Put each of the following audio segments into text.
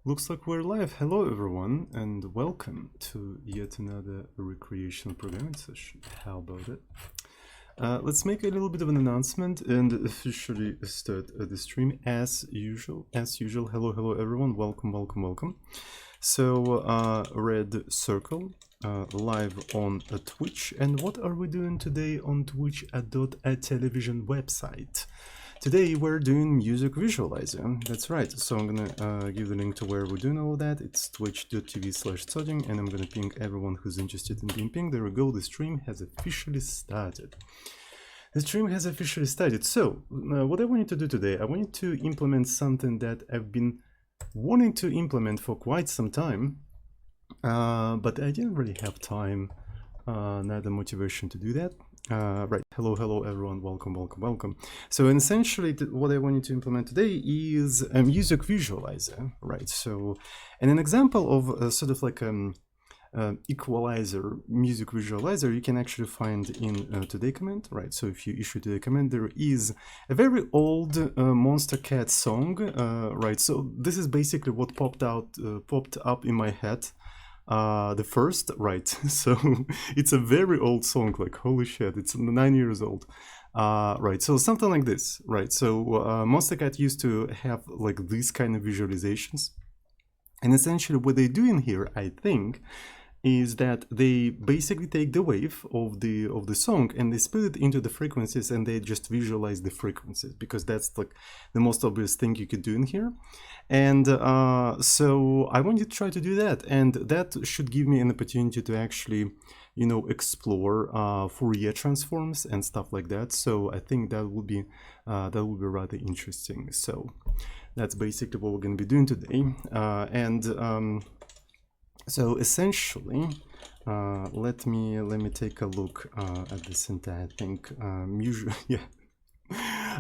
Looks like we're live. Hello everyone and welcome to yet another recreational programming session. How about it? Let's make a little bit of an announcement and officially start the stream as usual. Hello everyone. Welcome. So red circle live on Twitch. And what are we doing today on Twitch at a television website? Today we're doing music visualizer. That's right. So I'm gonna give the link to where we're doing all of that. It's twitch.tv/studying, and I'm gonna ping everyone who's interested in being pinged. There we go. The stream has officially started. So what I want you to do today, I want you to implement something that I've been wanting to implement for quite some time, but I didn't really have time, neither motivation to do that. Right, hello everyone, welcome. So essentially what I want you to implement today is a music visualizer, right? So, and an example of sort of like equalizer music visualizer you can actually find in today comment, right? So if you issue today comment, there is a very old Monster Cat song, right? So this is basically what popped up in my head. The first, right? So it's a very old song, like holy shit, it's 9 years old. Right, so something like this, right? So Monster Cat used to have like these kind of visualizations, and essentially what they do in here, I think, is that they basically take the wave of the song and they split it into the frequencies, and they just visualize the frequencies, because that's like the most obvious thing you could do in here. And so I want you to try to do that, and that should give me an opportunity to actually, you know, explore Fourier transforms and stuff like that. So I think that would be rather interesting. So that's basically what we're going to be doing today. So essentially, let me take a look at this entire thing. Yeah,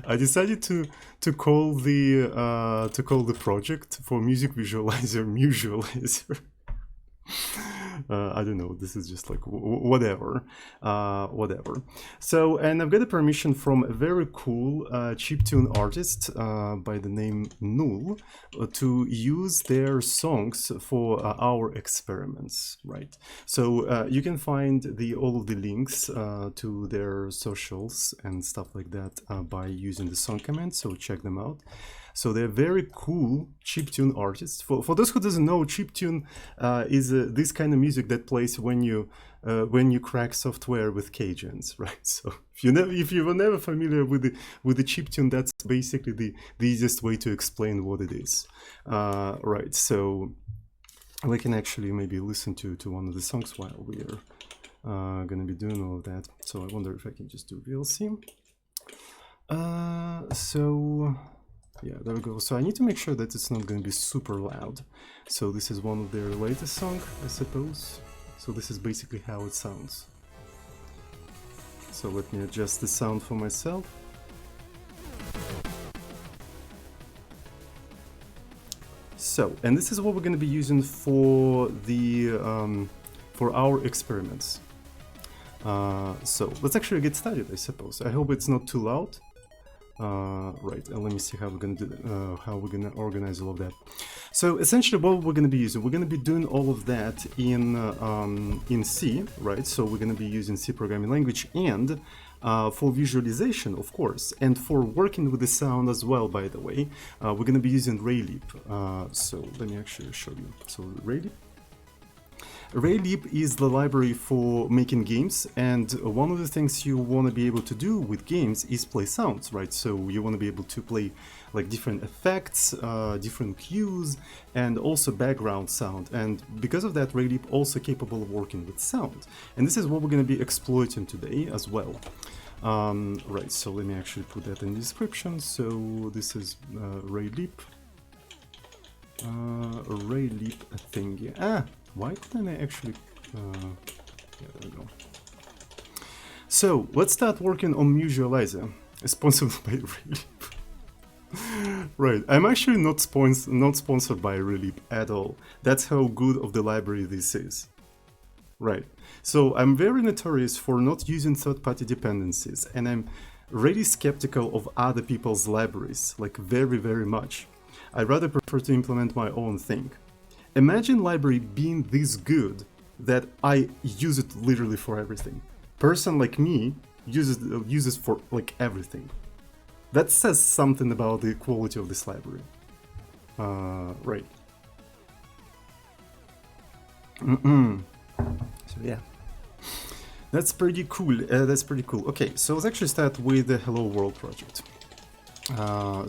I decided to call the project for music visualizer. I don't know, this is just like whatever. So, and I've got a permission from a very cool chiptune artist by the name Null to use their songs for our experiments, right? So you can find all of the links to their socials and stuff like that by using the song command, so check them out. So they're very cool chiptune artists. For those who doesn't know, chiptune is this kind of music that plays when you crack software with Cajuns, right? So if you were never familiar with the chiptune, that's basically the easiest way to explain what it is, right? So we can actually maybe listen to one of the songs while we're gonna be doing all of that. So I wonder if I can just do VLC. So. Yeah, there we go. So I need to make sure that it's not going to be super loud. So this is one of their latest songs, I suppose. So this is basically how it sounds. So let me adjust the sound for myself. So, and this is what we're going to be using for the for our experiments. So let's actually get started, I suppose. I hope it's not too loud. Right, and let me see how we're gonna do how we're gonna organize all of that. So essentially what we're gonna be using, we're gonna be doing all of that in C, right? So we're gonna be using C programming language, and for visualization, of course, and for working with the sound as well, by the way, we're gonna be using RayLeap. So let me actually show you. So RayLeap. RayLeap is the library for making games, and one of the things you want to be able to do with games is play sounds, right? So you want to be able to play like different effects, different cues, and also background sound. And because of that, RayLeap also capable of working with sound. And this is what we're going to be exploiting today as well. Right, so let me actually put that in the description. So this is RayLeap. RayLeap thing. Why couldn't I actually... yeah, there we go. So, let's start working on Visualizer, sponsored by RayLeap. Right, I'm actually not sponsored by RayLeap at all. That's how good of the library this is. Right, so I'm very notorious for not using third-party dependencies, and I'm really skeptical of other people's libraries, like very much. I rather prefer to implement my own thing. Imagine library being this good that I use it literally for everything. Person like me uses for like everything. That says something about the quality of this library. Right. So yeah, that's pretty cool. That's pretty cool. Okay, so let's actually start with the Hello World project.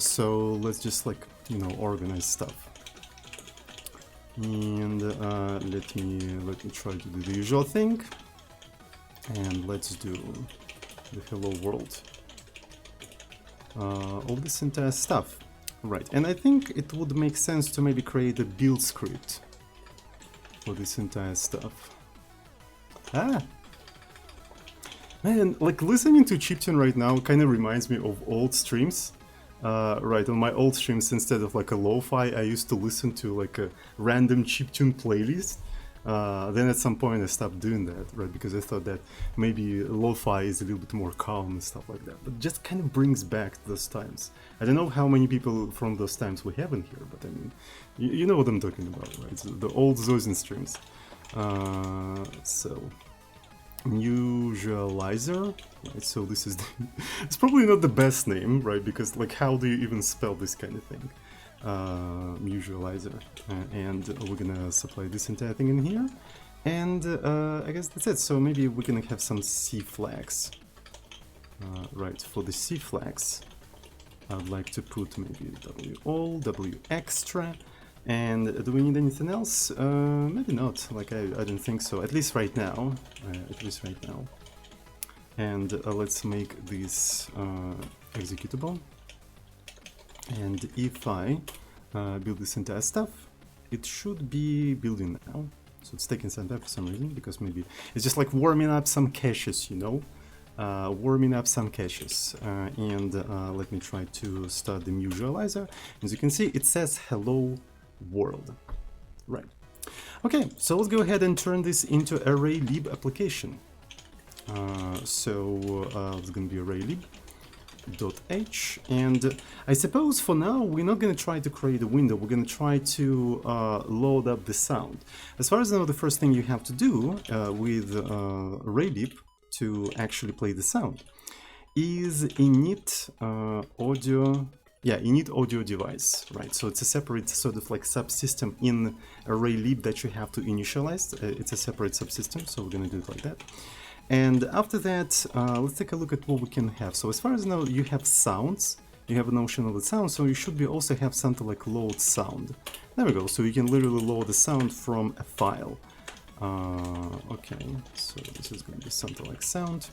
So let's just like, you know, organize stuff. And let me try to do the usual thing. And let's do the Hello World. All this entire stuff. Right, and I think it would make sense to maybe create a build script for this entire stuff. Ah! Man, like listening to chiptune right now kind of reminds me of old streams. Right, on my old streams, instead of like a lo-fi, I used to listen to like a random chiptune playlist. Then at some point I stopped doing that, right, because I thought that maybe lo-fi is a little bit more calm and stuff like that. But just kind of brings back those times. I don't know how many people from those times we have in here, but I mean, you know what I'm talking about, right? So the old Zosin streams. So Mutualizer, right? So this is it's probably not the best name, right? Because like, how do you even spell this kind of thing? Mutualizer, and we're gonna supply this entire thing in here, and I guess that's it. So maybe we're gonna have some C flags. Right, for the C flags, I'd like to put maybe W all, W extra. And do we need anything else? Maybe not. Like I don't think so. At least right now. And let's make this executable. And if I build this entire stuff, it should be building now. So it's taking some time for some reason, because maybe it's just like warming up some caches, you know? Warming up some caches. And let me try to start the Mutualizer. As you can see, it says hello world. Right. Okay, so let's go ahead and turn this into ArrayLib application. So it's going to be ArrayLib.h, and I suppose for now we're not going to try to create a window, we're going to try to load up the sound. As far as I know, the first thing you have to do with ArrayLib to actually play the sound is init audio. Yeah, init audio device, right? So it's a separate sort of like subsystem in ArrayLib that you have to initialize. It's a separate subsystem, so we're gonna do it like that. And after that, let's take a look at what we can have. So as far as now, you have sounds, you have a notion of the sound, so you should be also have something like load sound. There we go, so you can literally load the sound from a file. Okay, so this is gonna be something like sound.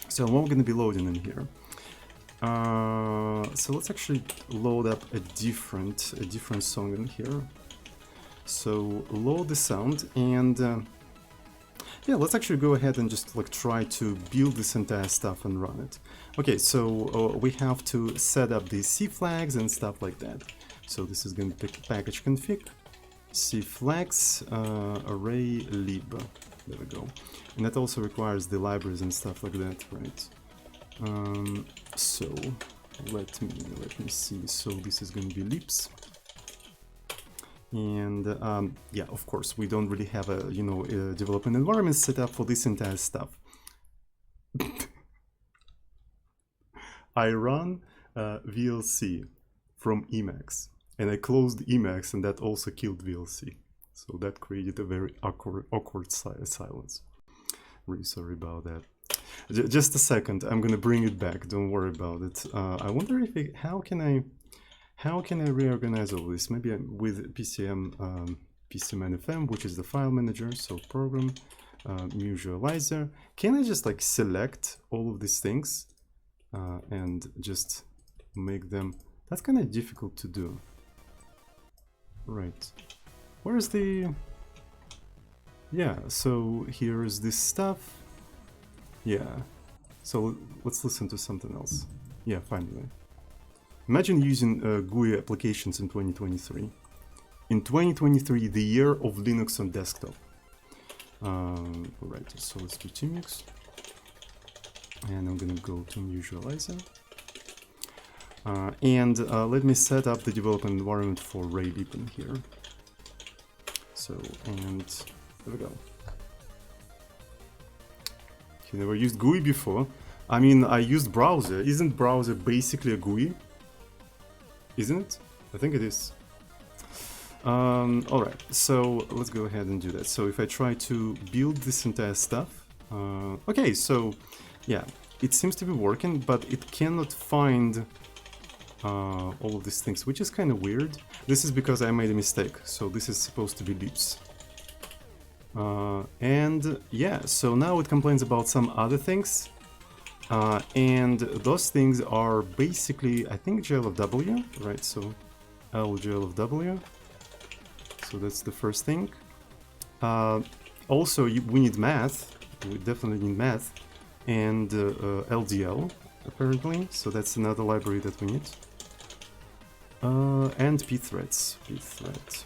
So what we're gonna be loading in here? So let's actually load up a different song in here. So load the sound, and yeah, let's actually go ahead and just like try to build this entire stuff and run it. Okay, so we have to set up the C flags and stuff like that. So this is going to be package config C flags ArrayLib. There we go. And that also requires the libraries and stuff like that, right? So let me see. So this is going to be libs, and yeah, of course we don't really have a a development environment set up for this entire stuff. I run VLC from Emacs, and I closed Emacs, and that also killed VLC. So that created a very awkward silence. Really sorry about that. Just a second, I'm gonna bring it back. Don't worry about it. I wonder if how can I reorganize all this? Maybe with PCM PCMNFM, which is the file manager. So program Mutualizer. Can I just like select all of these things and just make them? That's kind of difficult to do. Right. Where's the? Yeah. So here's this stuff. Yeah, so let's listen to something else. Yeah, finally. Imagine using GUI applications in 2023. In 2023, the year of Linux on desktop. Right, so let's do tmux. And I'm gonna go to Mutualizer. And let me set up the development environment for Raylib in here. So, and there we go. You never used GUI before. I mean, I used browser. Isn't browser basically a GUI? Isn't it? I think it is. Alright, so let's go ahead and do that. So if I try to build this entire stuff, okay, so yeah, it seems to be working, but it cannot find all of these things, which is kind of weird. This is because I made a mistake, so this is supposed to be libs. And yeah, so now it complains about some other things, and those things are basically, I think, GLFW, right? So LGLFW. So that's the first thing. Also, we need math. We definitely need math and LDL apparently. So that's another library that we need. And pthreads. Pthread.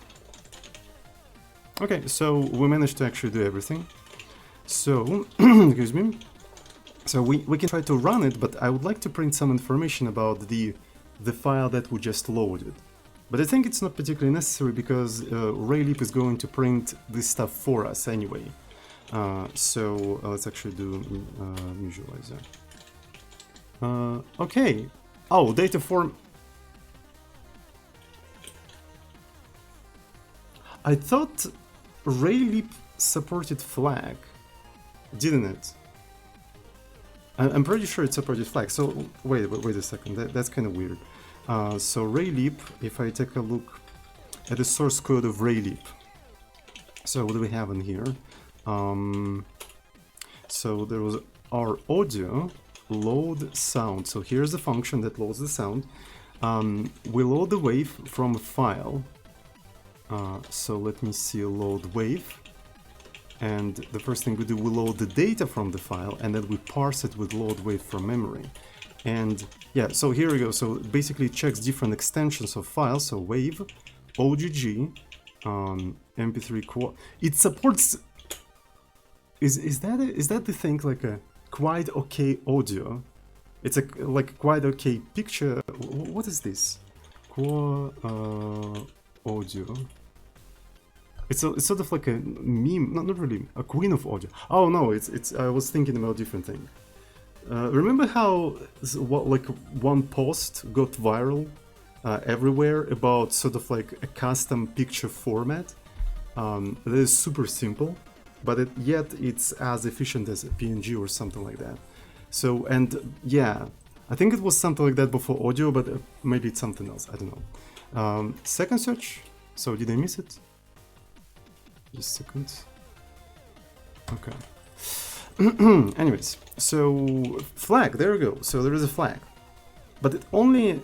Okay, so we managed to actually do everything. So, excuse me. So we can try to run it, but I would like to print some information about the file that we just loaded. But I think it's not particularly necessary because Raylib is going to print this stuff for us anyway. So let's actually do visualizer. Okay. Oh, data form. I thought Raylib supported flag, didn't it? I'm pretty sure it supported flag. So wait a second. That's kind of weird. So Raylib, if I take a look at the source code of Raylib, so what do we have in here? So there was our audio load sound. So here's the function that loads the sound. We load the wave from a file. So let me see, load wave. And the first thing we do, we load the data from the file, and then we parse it with load wave from memory. And yeah, so here we go. So basically it checks different extensions of files. So wave, OGG, MP3 quad. It supports. Is that the thing, like a quite okay audio? It's like quite okay picture. What is this? Audio. It's sort of like a meme, not really, a queen of audio. Oh no, it's. I was thinking about a different thing. Remember how like one post got viral everywhere about sort of like a custom picture format that is super simple, but yet it's as efficient as a PNG or something like that. So, and yeah, I think it was something like that before audio, but maybe it's something else, I don't know. Second search, so did I miss it? Just a second. Okay. Anyways, so flag, there we go. So there is a flag, but it only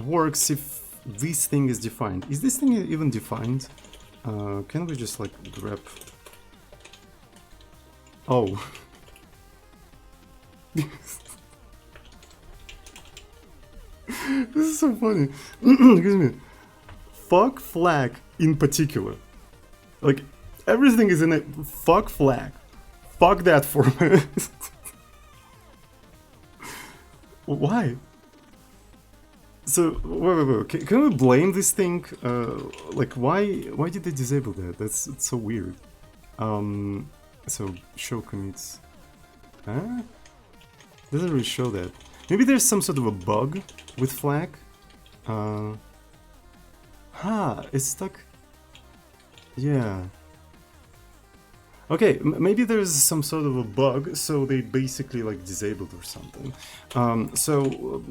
works if this thing is defined. Is this thing even defined? Can we just like grab? Oh. This is so funny. Excuse me. Fuck flag in particular. Like everything is in a fuck flag. Fuck that format. Why? So wait. Can we blame this thing? Like why did they disable that? It's so weird. So show commits. Huh? Doesn't really show that. Maybe there's some sort of a bug with flag. It's stuck. Yeah. Okay, maybe there's some sort of a bug, so they basically like disabled or something. So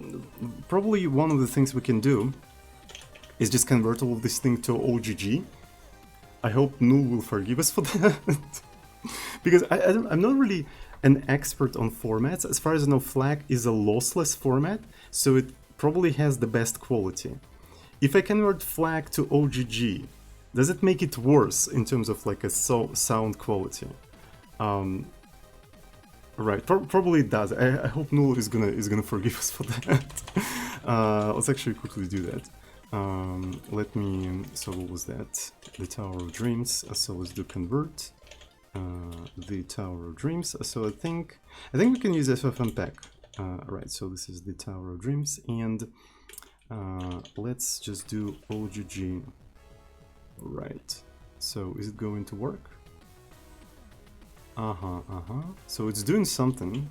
probably one of the things we can do is just convert all of this thing to OGG. I hope Null will forgive us for that. Because I'm not really an expert on formats. As far as I know, flag is a lossless format, so it probably has the best quality. If I convert flag to OGG, does it make it worse in terms of like a sound quality? Right, probably it does. I hope Null is gonna forgive us for that. Let's actually quickly do that. Let me. So what was that? The Tower of Dreams. So let's do convert. The Tower of Dreams. So I think we can use FFmpeg. Right, so this is the Tower of Dreams, and let's just do OGG. Right, so is it going to work? So it's doing something.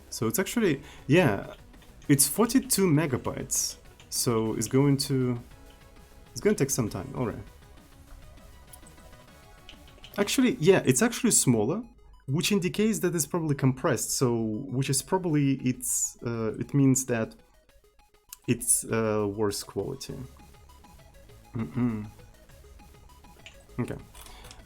So it's actually, yeah, it's 42 megabytes. So it's going to take some time. All right. Actually, yeah, it's actually smaller, which indicates that it's probably compressed. So, which is probably it means that it's worse quality. Okay.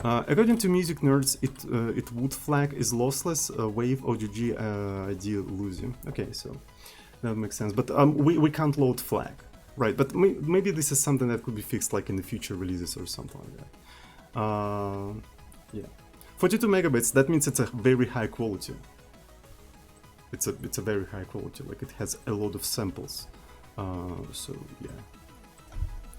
According to music nerds, it would flag is lossless, wave OGG ID losing. Okay, so that makes sense. But we can't load flag, right? But maybe this is something that could be fixed like in the future releases or something like that. Yeah, 42 megabytes. That means it's a very high quality. It's a very high quality. Like it has a lot of samples. So yeah.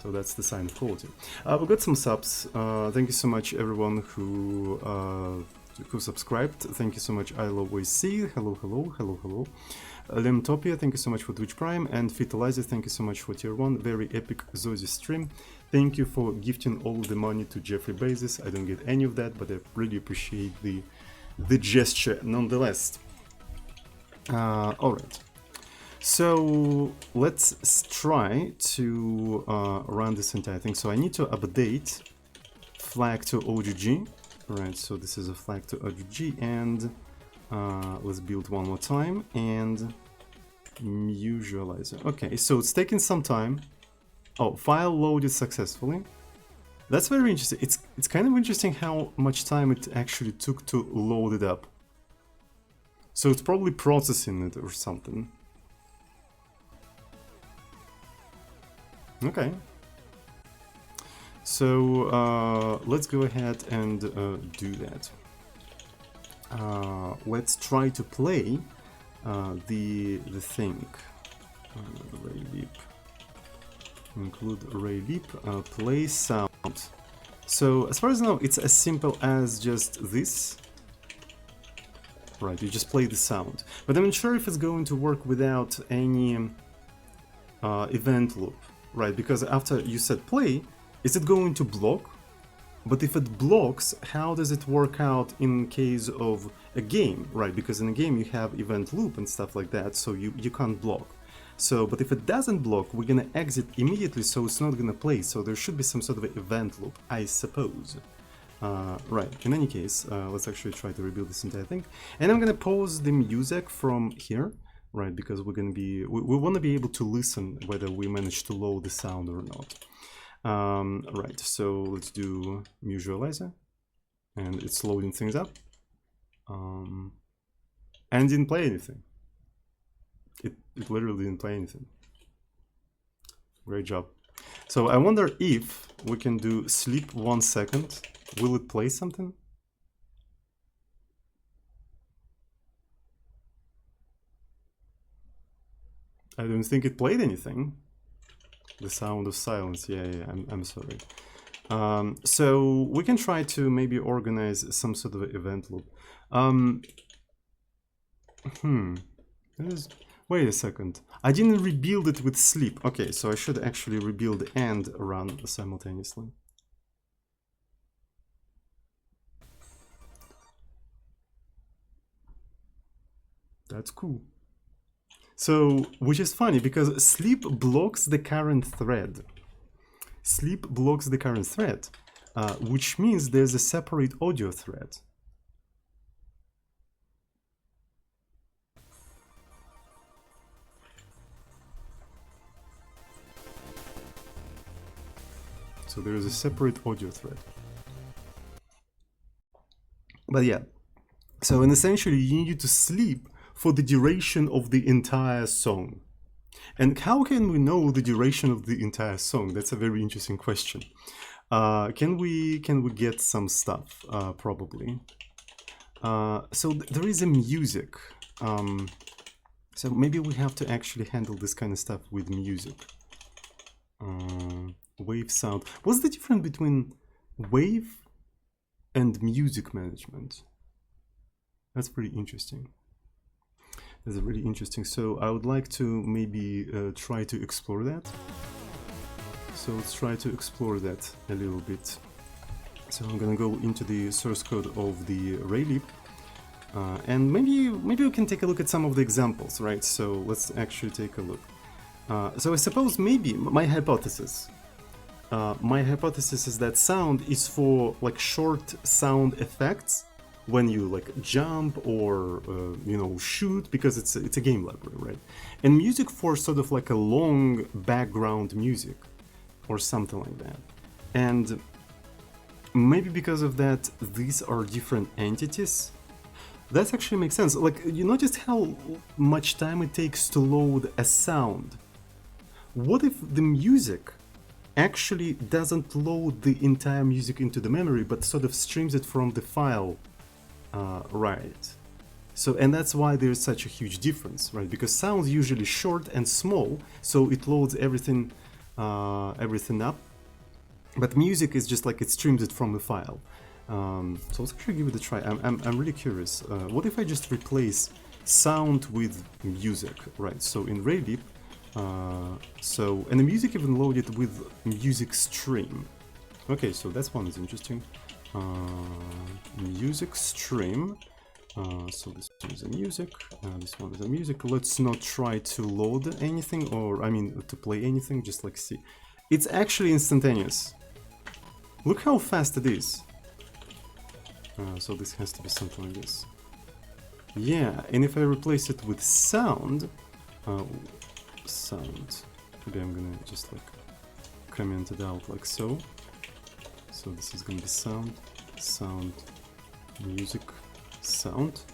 So that's the sign of quality. We got some subs. Thank you so much, everyone who subscribed. Thank you so much, I love WC. Hello, hello, hello, hello. Lemtopia, thank you so much for Twitch Prime. And Fitalizer, thank you so much for Tier 1. Very epic Zozi stream. Thank you for gifting all the money to Jeffrey Bezos. I don't get any of that, but I really appreciate the gesture nonetheless. Alright. So let's try to run this entire thing. So I need to update flag to OGG. Right, so this is a flag to OGG, and let's build one more time and visualizer. Okay, so it's taking some time. Oh, file loaded successfully. That's very interesting. It's kind of interesting how much time it actually took to load it up. So it's probably processing it or something. Okay, so let's go ahead and do that. Let's try to play the thing. Ray include Ray play sound. So as far as I know, it's as simple as just this. Right, you just play the sound. But I'm not sure if it's going to work without any event loop. Right, because after you said play, is it going to block? But if it blocks, how does it work out in case of a game, right? Because in a game you have event loop and stuff like that, so you can't block. So, but if it doesn't block, we're gonna exit immediately, so it's not gonna play. So there should be some sort of event loop, I suppose. Right, in any case, let's actually try to rebuild this entire thing. And I'm gonna pause the music from here. Right, because we're gonna be, we want to be able to listen whether we manage to load the sound or not. Right, so let's do visualizer, and it's loading things up. And didn't play anything. It literally didn't play anything. Great job. So I wonder if we can do sleep 1 second. Will it play something? I don't think it played anything. The sound of silence. Yeah, I'm sorry. So we can try to maybe organize some sort of event loop. Wait a second. I didn't rebuild it with sleep. Okay, so I should actually rebuild and run simultaneously. That's cool. So, which is funny because sleep blocks the current thread. Sleep blocks the current thread, which means there's a separate audio thread. So there is a separate audio thread. But yeah, so and essentially you need to sleep for the duration of the entire song. And how can we know the duration of the entire song? That's a very interesting question. Can we get some stuff? Probably. So there is a music. So maybe we have to actually handle this kind of stuff with music. Wave sound. What's the difference between wave and music management? That's pretty interesting. This is really interesting. So I would like to maybe try to explore that. So let's try to explore that a little bit. So I'm gonna go into the source code of the Raylib, and maybe we can take a look at some of the examples, right? So let's actually take a look. So I suppose maybe my hypothesis is that sound is for like short sound effects when you like jump or you know, shoot, because it's a game library, right? And music for sort of like a long background music or something like that. And maybe because of that, these are different entities. That actually makes sense. Like, you noticed how much time it takes to load a sound. What if the music actually doesn't load the entire music into the memory, but sort of streams it from the file, right? So, and that's why there's such a huge difference, right? Because sound's usually short and small, so it loads everything up. But music is just like it streams it from the file. So let's actually give it a try. I'm really curious. What if I just replace sound with music, right? So in Raylib, and the music even loaded with music stream. Okay, so that's one is interesting. Music stream. So this one is a music. This one is a music. Let's not try to load anything, or I mean to play anything. Just like see, it's actually instantaneous. Look how fast it is. So this has to be something like this. Yeah, and if I replace it with sound, maybe I'm gonna just like comment it out like so. So this is gonna be sound, music, sound.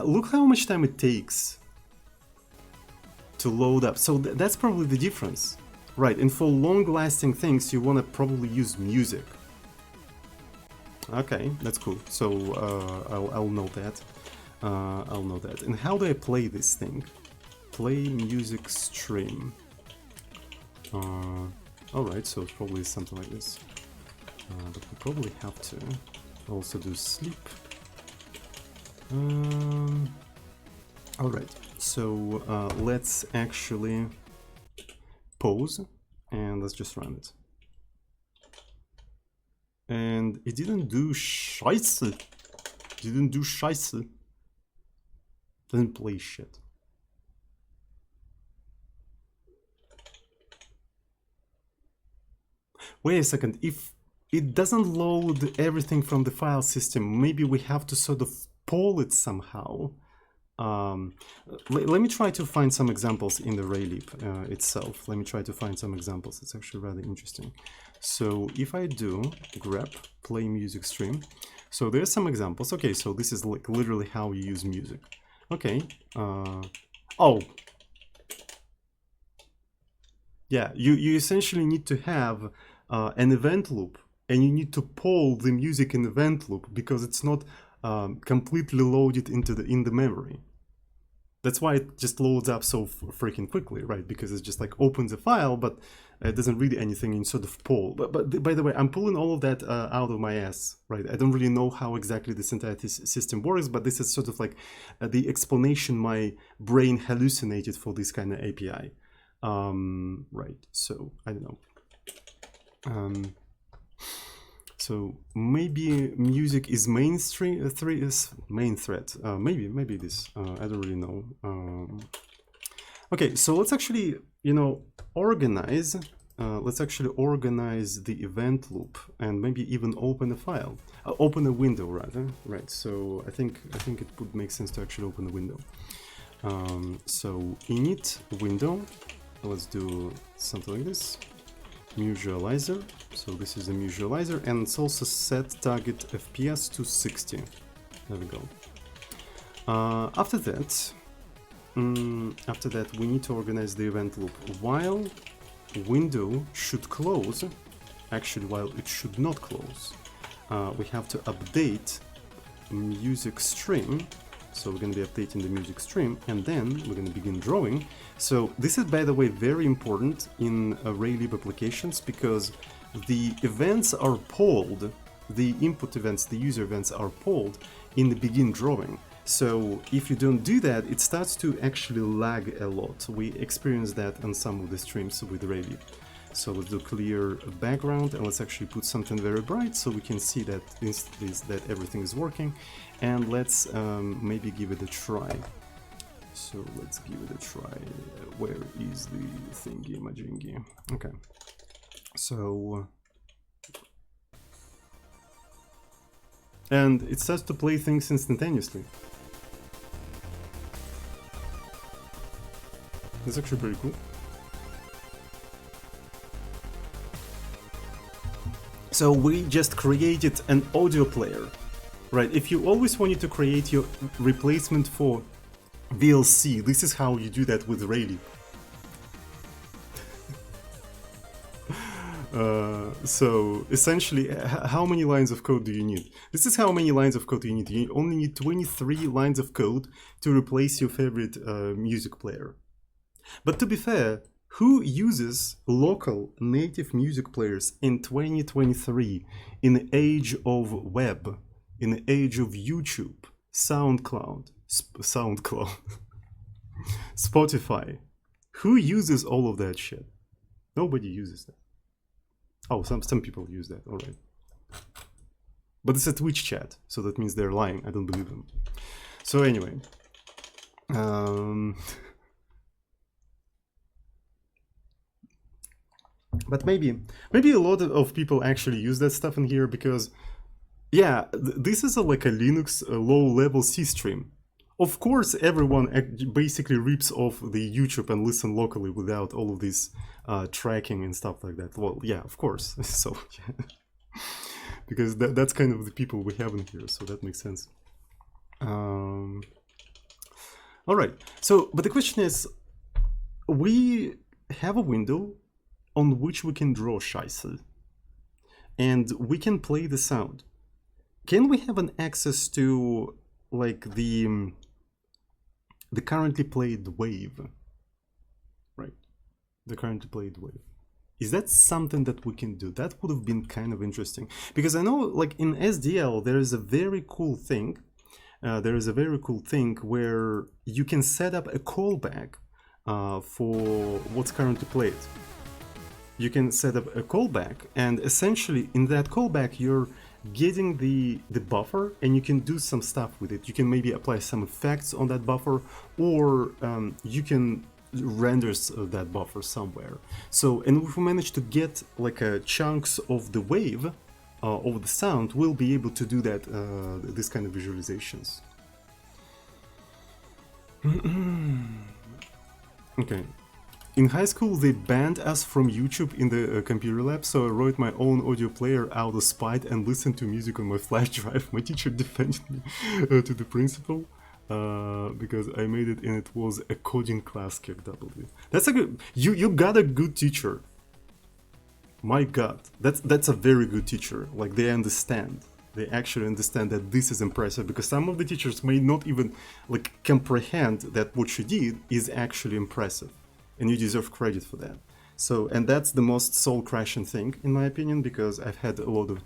Look how much time it takes to load up. So that's probably the difference, right? And for long-lasting things, you wanna probably use music. Okay, that's cool. So I'll know that. I'll know that. And how do I play this thing? Play music stream. Alright, so it's probably something like this. But we probably have to also do sleep. Alright, so let's actually pause and let's just run it. And it didn't do Scheiße. Didn't play shit. Wait a second, if it doesn't load everything from the file system, maybe we have to sort of poll it somehow. Let me try to find some examples in the Raylib itself. Let me try to find some examples. It's actually rather interesting. So if I do grep play music stream, so there's some examples. Okay, so this is like literally how you use music. Okay. Oh. Yeah, you essentially need to have an event loop, and you need to poll the music in event loop because it's not completely loaded in the memory. That's why it just loads up so freaking quickly, right? Because it's just like opens a file, but it doesn't read anything in sort of poll. But by the way, I'm pulling all of that out of my ass, right? I don't really know how exactly this entire system works, but this is sort of like the explanation my brain hallucinated for this kind of API. Right, so I don't know. So maybe music is main thread. Maybe this. I don't really know. Okay, so let's actually, you know, organize. Let's actually organize the event loop and maybe even open a file, open a window rather. Right. So I think it would make sense to actually open a window. So init window. Let's do something like this. Mutualizer. So this is a mutualizer, and it's also set target FPS to 60. There we go. After that, we need to organize the event loop. While window should close, actually while it should not close, we have to update music stream. So we're going to be updating the music stream, and then we're going to begin drawing. So this is, by the way, very important in Raylib applications, because the events are polled, the input events, the user events are polled in the begin drawing. So if you don't do that, it starts to actually lag a lot. We experienced that on some of the streams with Rayleigh. So let's do clear background and let's actually put something very bright so we can see that that everything is working. And let's maybe give it a try. So let's give it a try. Where is the thingy majingy? Okay. So and it starts to play things instantaneously. That's actually pretty cool. So we just created an audio player, right? If you always wanted to create your replacement for VLC, this is how you do that with Rayleigh. So essentially, how many lines of code do you need? This is how many lines of code you need. You only need 23 lines of code to replace your favorite music player. But to be fair, who uses local native music players in 2023 in the age of web, in the age of YouTube, SoundCloud, Spotify? Who uses all of that shit? Nobody uses that. Oh, some people use that, alright. But it's a Twitch chat, so that means they're lying. I don't believe them. So anyway. But maybe a lot of people actually use that stuff in here because, yeah, this is like a Linux low-level C stream. Of course, everyone basically rips off the YouTube and listen locally without all of this tracking and stuff like that. Well, yeah, of course. So, yeah. Because that's kind of the people we have in here, so that makes sense. All right. So, but the question is, we have a window on which we can draw Scheissel, and we can play the sound. Can we have an access to like the currently played wave, right? The currently played wave. Is that something that we can do? That would have been kind of interesting, because I know like in SDL there is a very cool thing. Where you can set up a callback for what's currently played. You can set up a callback, and essentially in that callback you're getting the buffer, and you can do some stuff with it. You can maybe apply some effects on that buffer, or you can render that buffer somewhere. So, and if we manage to get like chunks of the wave of the sound, we'll be able to do that, this kind of visualizations. Okay. In high school, they banned us from YouTube in the computer lab, so I wrote my own audio player out of spite and listened to music on my flash drive. My teacher defended me to the principal because I made it and it was a coding class KW. That's a good. You got a good teacher. My God, that's a very good teacher. Like they understand. They actually understand that this is impressive, because some of the teachers may not even like comprehend that what you did is actually impressive. And you deserve credit for that. So, and that's the most soul-crushing thing, in my opinion, because I've had a lot of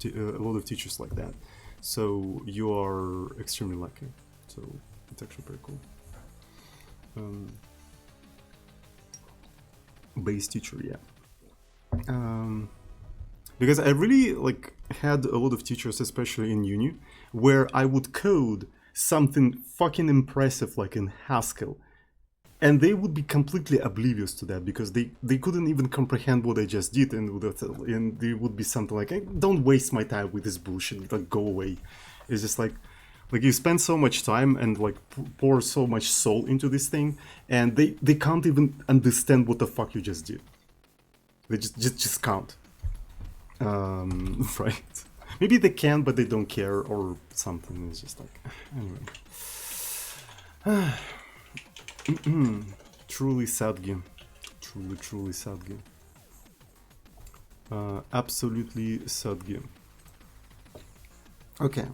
teachers like that. So you are extremely lucky. So it's actually pretty cool. Base teacher, yeah. Because I really like had a lot of teachers, especially in uni, where I would code something fucking impressive, like in Haskell. And they would be completely oblivious to that, because they couldn't even comprehend what I just did, and they would be something like, hey, don't waste my time with this bullshit, like go away. It's just like you spend so much time and like pour so much soul into this thing, and they can't even understand what the fuck you just did. They just can't. Right? Maybe they can, but they don't care or something. It's just like, anyway. Truly sad game. Truly sad game. Absolutely sad game. Okay.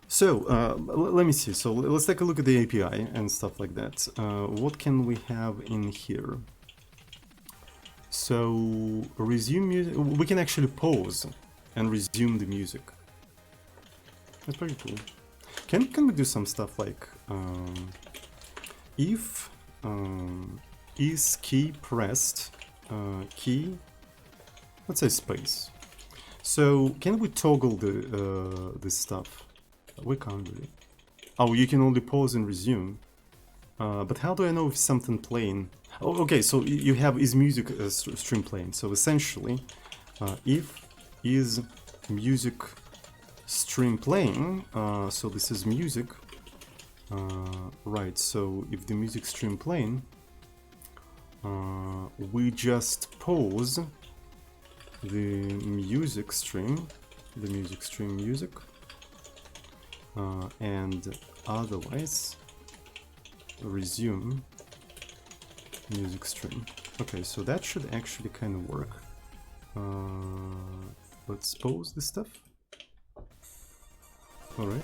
So, let me see. So, let's take a look at the API and stuff like that. What can we have in here? So, resume music. We can actually pause and resume the music. That's pretty cool. Can we do some stuff like if is key pressed, key, let's say space. So can we toggle the this stuff? We can't really. Oh, you can only pause and resume. But how do I know if something playing? Oh, okay. So you have is music stream playing. So essentially, if is music stream playing. So this is music. Right. So if the music stream playing, we just pause the music stream, music, and otherwise resume music stream. Okay, so that should actually kind of work. Let's pause this stuff. All right.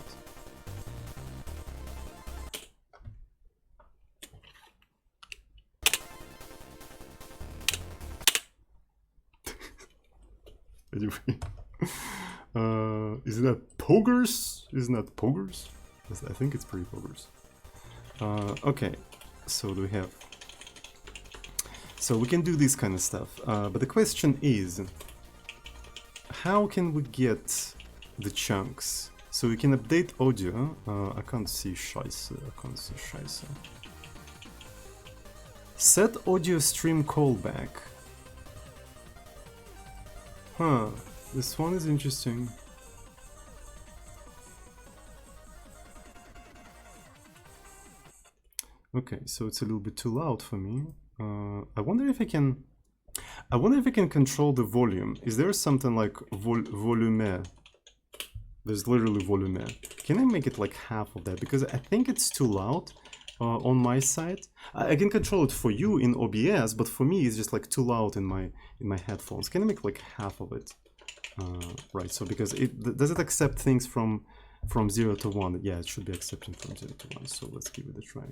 Anyway, isn't that poggers? Isn't that poggers? I think it's pretty poggers. Okay, so do we have? So we can do this kind of stuff, but the question is, how can we get the chunks? So we can update audio. I can't see Scheiße. Set audio stream callback. Huh, this one is interesting. Okay, so it's a little bit too loud for me. I wonder if I can control the volume. Is there something like volume? There's literally volume. Can I make it like half of that? Because I think it's too loud on my side. I can control it for you in OBS, but for me it's just like too loud in my headphones. Can I make like half of it? Right. So because does it accept things from 0 to 1? Yeah, it should be accepting from 0 to 1. So let's give it a try.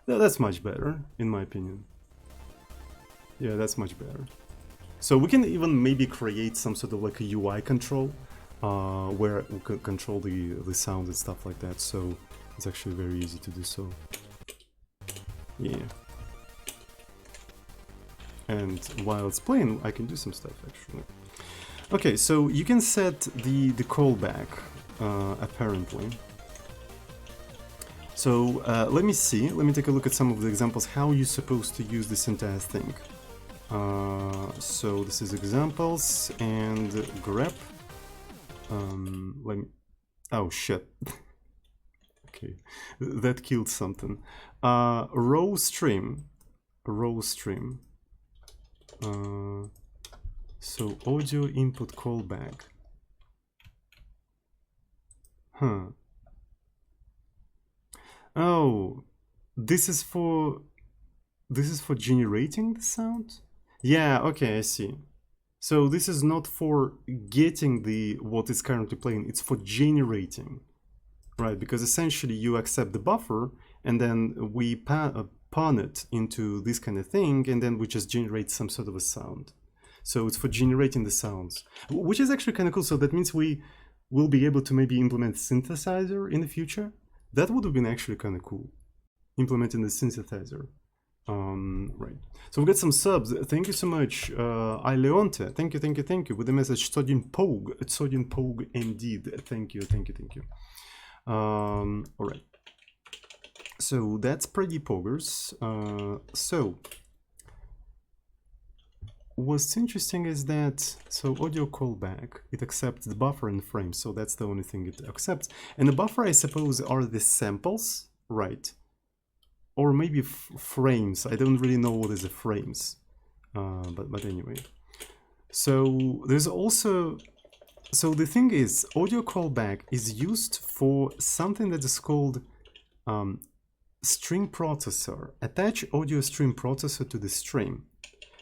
That's much better, in my opinion. Yeah, that's much better. So we can even maybe create some sort of like a UI control where we can control the sound and stuff like that. So it's actually very easy to do so. Yeah. And while it's playing, I can do some stuff actually. Okay, so you can set the callback apparently. So let me see. Let me take a look at some of the examples. How you're supposed to use this entire thing. So this is examples and grep. Let me. Oh shit. Okay, that killed something. Row stream. So audio input callback. Huh. Oh, this is for generating the sound? Yeah, okay, I see. So this is not for getting what is currently playing, it's for generating. Right, because essentially you accept the buffer and then we pawn it into this kind of thing and then we just generate some sort of a sound. So it's for generating the sounds, which is actually kind of cool. So that means we will be able to maybe implement synthesizer in the future. That would have been actually kind of cool, implementing the synthesizer. Right. So we got some subs. Thank you so much. Leonte. Thank you. With the message Sodium Pogue indeed. Thank you. All right. So that's pretty poggers. So what's interesting is that, so audio callback, it accepts the buffer and frame, so that's the only thing it accepts. And the buffer, I suppose, are the samples, right? Or maybe frames. I don't really know what is a frames, but anyway. So there's also, so the thing is, audio callback is used for something that is called stream processor. Attach audio stream processor to the stream.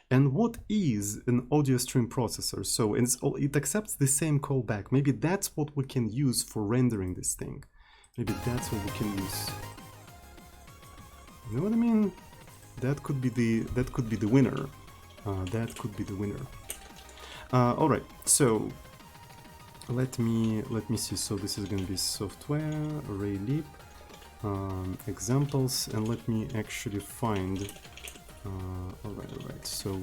And what is an audio stream processor? So it accepts the same callback. Maybe that's what we can use for rendering this thing. Maybe that's what we can use. You know what I mean? That could be the winner. That could be the winner. All right. So let me see. So this is going to be software array leap examples, and let me actually find. All right. So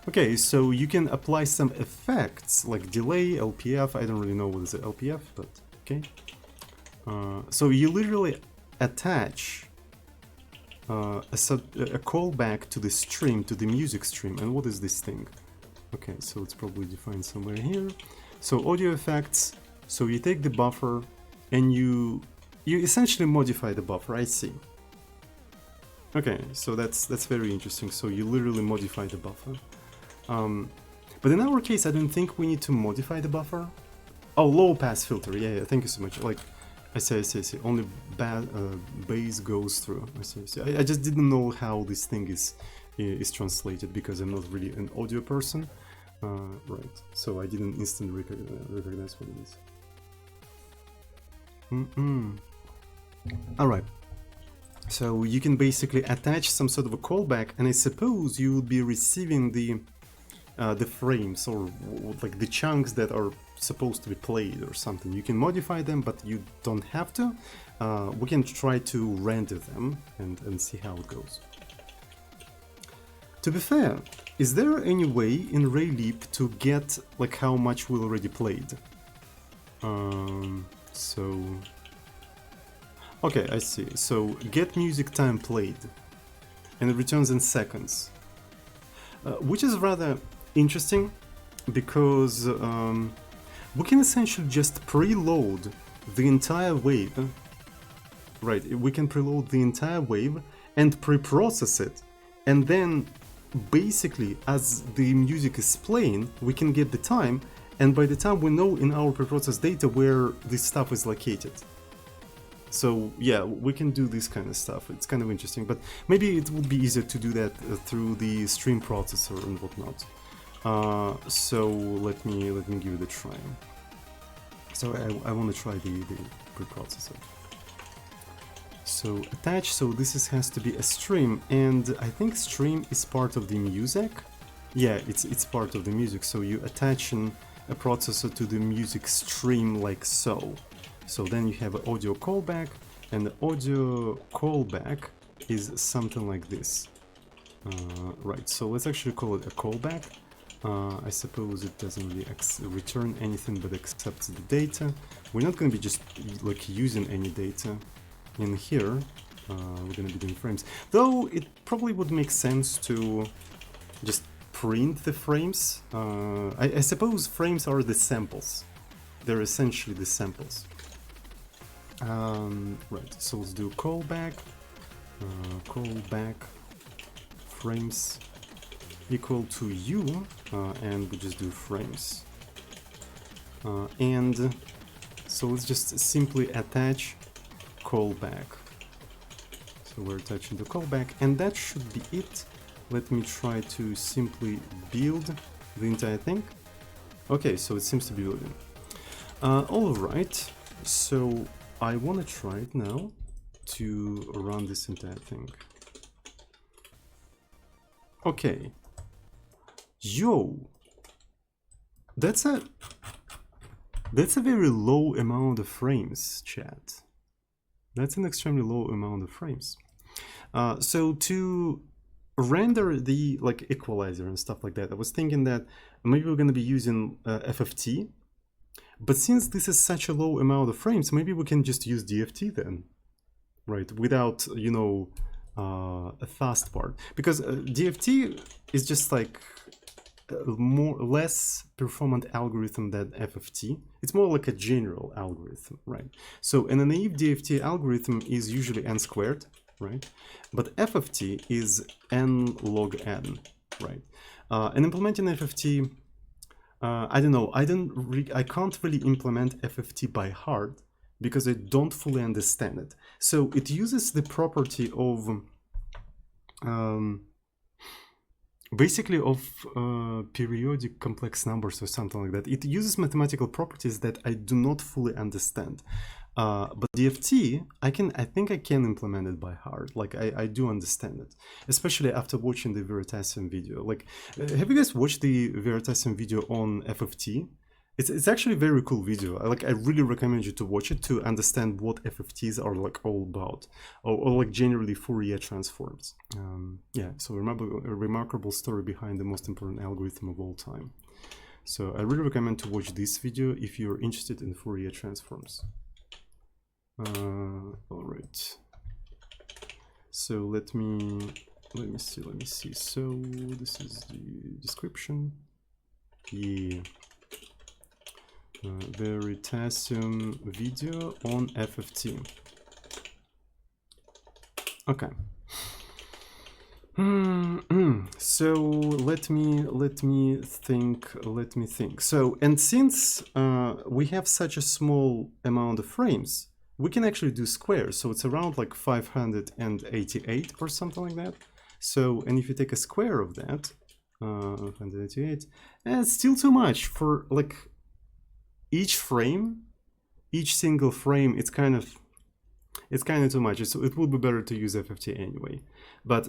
okay, so you can apply some effects like delay, LPF. I don't really know what is the LPF, but okay. So you literally attach a callback to the stream, to the music stream. And what is this thing? Okay, so it's probably defined somewhere here. So audio effects. So you take the buffer and you essentially modify the buffer. I see. Okay, so that's very interesting. So you literally modify the buffer. But in our case, I don't think we need to modify the buffer. Oh, low pass filter. Yeah. Thank you so much. Like, I see. Only bass goes through. I see. I just didn't know how this thing is translated because I'm not really an audio person. Right. So I didn't instantly recognize what it is. All right. So you can basically attach some sort of a callback, and I suppose you will be receiving the frames or like the chunks that are supposed to be played or something. You can modify them, but you don't have to. We can try to render them and see how it goes. To be fair, is there any way in RayLeap to get like how much we already played? So okay, I see. So get music time played, and it returns in seconds, which is rather interesting because we can essentially just preload the entire wave. Right, we can preload the entire wave and pre-process it, and then basically as the music is playing, we can get the time, and by the time we know in our pre-processed data where this stuff is located. So yeah, we can do this kind of stuff. It's kind of interesting, but maybe it would be easier to do that through the stream processor and whatnot. So let me give it a try. So I want to try the preprocessor. So attach. So this has to be a stream, and I think stream is part of the music. Yeah, it's part of the music. So you attach a processor to the music stream like so. So then you have an audio callback, and the audio callback is something like this. Right, so let's actually call it a callback. I suppose it doesn't really return anything but accepts the data. We're not going to be just like using any data in here. We're going to be doing frames. Though it probably would make sense to just print the frames. I suppose frames are the samples. They're essentially the samples. Right, so let's do callback frames equal to u, and we just do frames, and so let's just simply attach callback. So we're attaching the callback, and that should be it. Let me try to simply build the entire thing. Okay, so it seems to be building. All right, so I want to try it now to run this entire thing. Okay. Yo, that's a very low amount of frames, chat. That's an extremely low amount of frames. So to render the like equalizer and stuff like that, I was thinking that maybe we're going to be using FFT. But since this is such a low amount of frames, maybe we can just use DFT then, right? Without, you know, a fast part. Because DFT is just like less performant algorithm than FFT. It's more like a general algorithm, right? So in a naive DFT algorithm is usually n squared, right? But FFT is n log n, right? And implementing FFT, I don't know. I can't really implement FFT by heart because I don't fully understand it. So it uses the property of basically of periodic complex numbers or something like that. It uses mathematical properties that I do not fully understand. But DFT, I think I can implement it by heart. Like I do understand it, especially after watching the Veritasium video. Like, have you guys watched the Veritasium video on FFT? It's actually a very cool video. I really recommend you to watch it to understand what FFTs are like all about, or like generally Fourier transforms. Yeah, so remember a remarkable story behind the most important algorithm of all time. So I really recommend to watch this video if you're interested in Fourier transforms. All right. So let me see. So this is the description. Yeah. Veritasium video on FFT. Okay. So let me think. So, and since we have such a small amount of frames, we can actually do squares. So it's around like 588 or something like that. So, and if you take a square of that, 588, it's still too much for like each frame, each single frame. It's kind of too much. So it would be better to use FFT anyway. But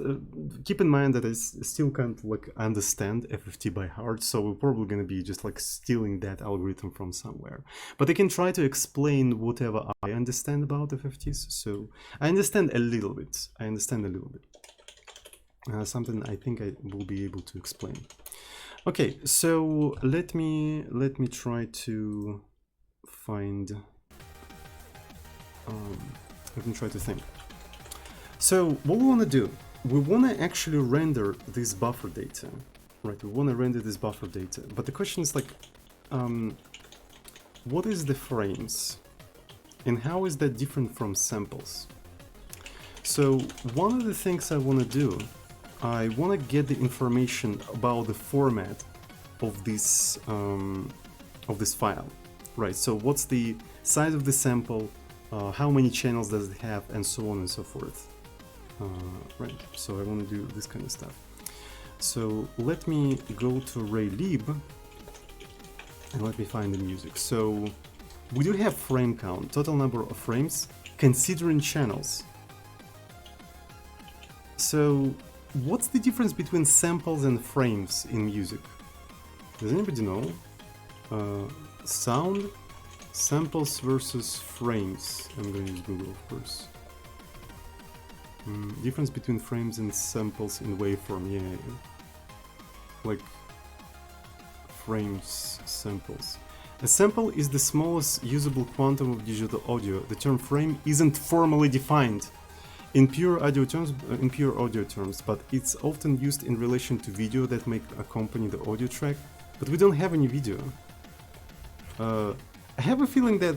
keep in mind that I still can't like understand FFT by heart, so we're probably going to be just like stealing that algorithm from somewhere. But I can try to explain whatever I understand about FFTs. So I understand a little bit. Something I think I will be able to explain. Okay, so let me try to find. Let me try to think. So what we want to do, we want to actually render this buffer data, right? We want to render this buffer data, but the question is like, what is the frames, and how is that different from samples? So one of the things I want to do, I want to get the information about the format of this file, right? So what's the size of the sample? How many channels does it have, and so on and so forth. Right, so I want to do this kind of stuff. So let me go to ArrayLib and let me find the music. So we do have frame count, total number of frames, considering channels. So what's the difference between samples and frames in music? Does anybody know? Sound? Samples versus frames. I'm going to use Google, of course. Difference between frames and samples in waveform. Yeah. Like frames, samples. A sample is the smallest usable quantum of digital audio. The term frame isn't formally defined in pure audio terms, but it's often used in relation to video that may accompany the audio track. But we don't have any video. I have a feeling that...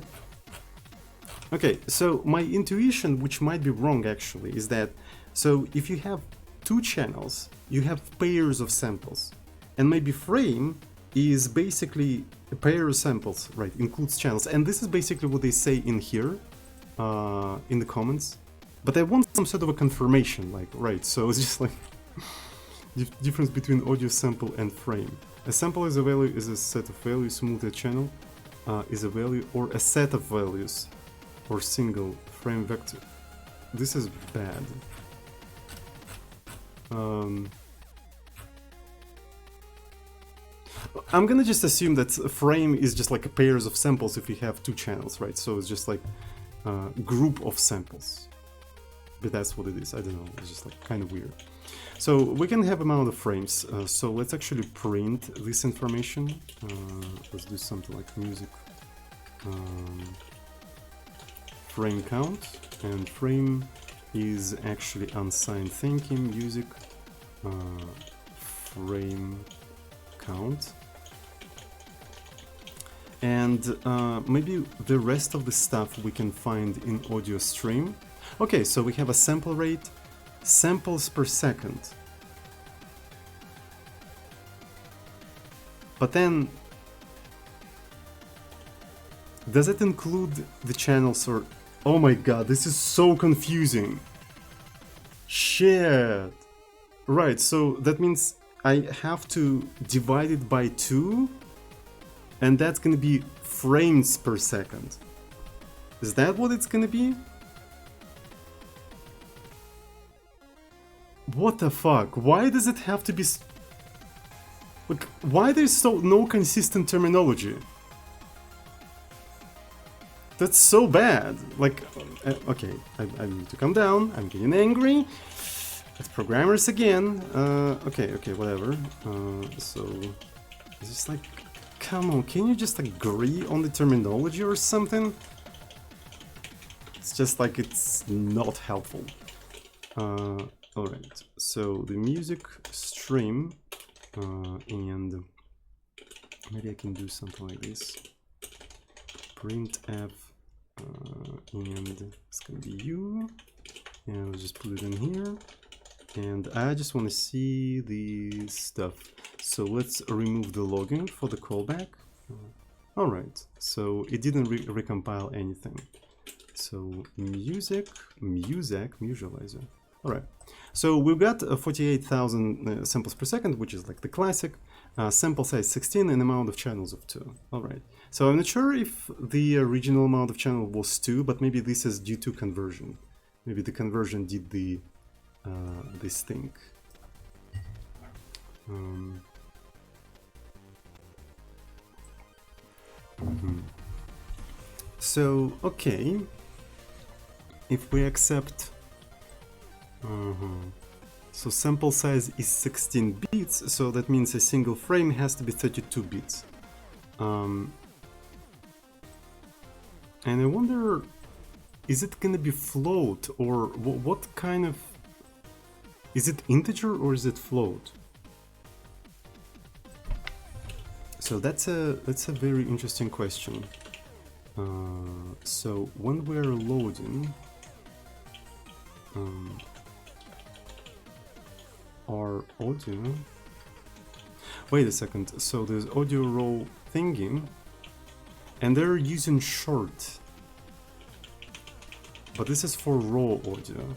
Okay, so my intuition, which might be wrong actually, is that, so if you have two channels, you have pairs of samples. And maybe frame is basically a pair of samples, right, includes channels. And this is basically what they say in here, in the comments. But I want some sort of a confirmation, like, right, so it's just like, difference between audio sample and frame. A sample is a set of values, multi-channel. Is a value or a set of values or single frame vector. This is bad. I'm gonna just assume that a frame is just like a pairs of samples if you have two channels, right? So it's just like a group of samples. But that's what it is. I don't know. It's just like kind of weird. So we can have amount of frames. So let's actually print this information. Let's do something like music frame count, and frame is actually unsigned thinking music frame count, and maybe the rest of the stuff we can find in audio stream. Okay, so we have a sample rate, samples per second. But then, does it include the channels or... Oh my god, this is so confusing. Shit. Right, so that means I have to divide it by 2, and that's gonna be frames per second. Is that what it's gonna be? What the fuck? Why does it have to be... Like, why there's no consistent terminology? That's so bad. Like, okay, I need to calm down. I'm getting angry. It's programmers again. Okay, whatever. So, it's just like, come on, can you just agree on the terminology or something? It's just like it's not helpful. Alright, so the music stream, and maybe I can do something like this. Printf, and it's gonna be you, and let's just put it in here. And I just want to see the stuff. So let's remove the logging for the callback. Alright, so it didn't recompile anything. So music, musicalizer. Alright, so we've got 48,000 samples per second, which is like the classic. Sample size 16 and amount of channels of 2. Alright, so I'm not sure if the original amount of channel was 2, but maybe this is due to conversion. Maybe the conversion did the this thing. So, okay, if we accept, so sample size is 16 bits, so that means a single frame has to be 32 bits. And I wonder, is it gonna be float, or what kind of, is it integer or is it float? So that's a very interesting question. So when we're loading our audio, wait a second, so there's audio row thingy, and they're using short, but this is for raw audio.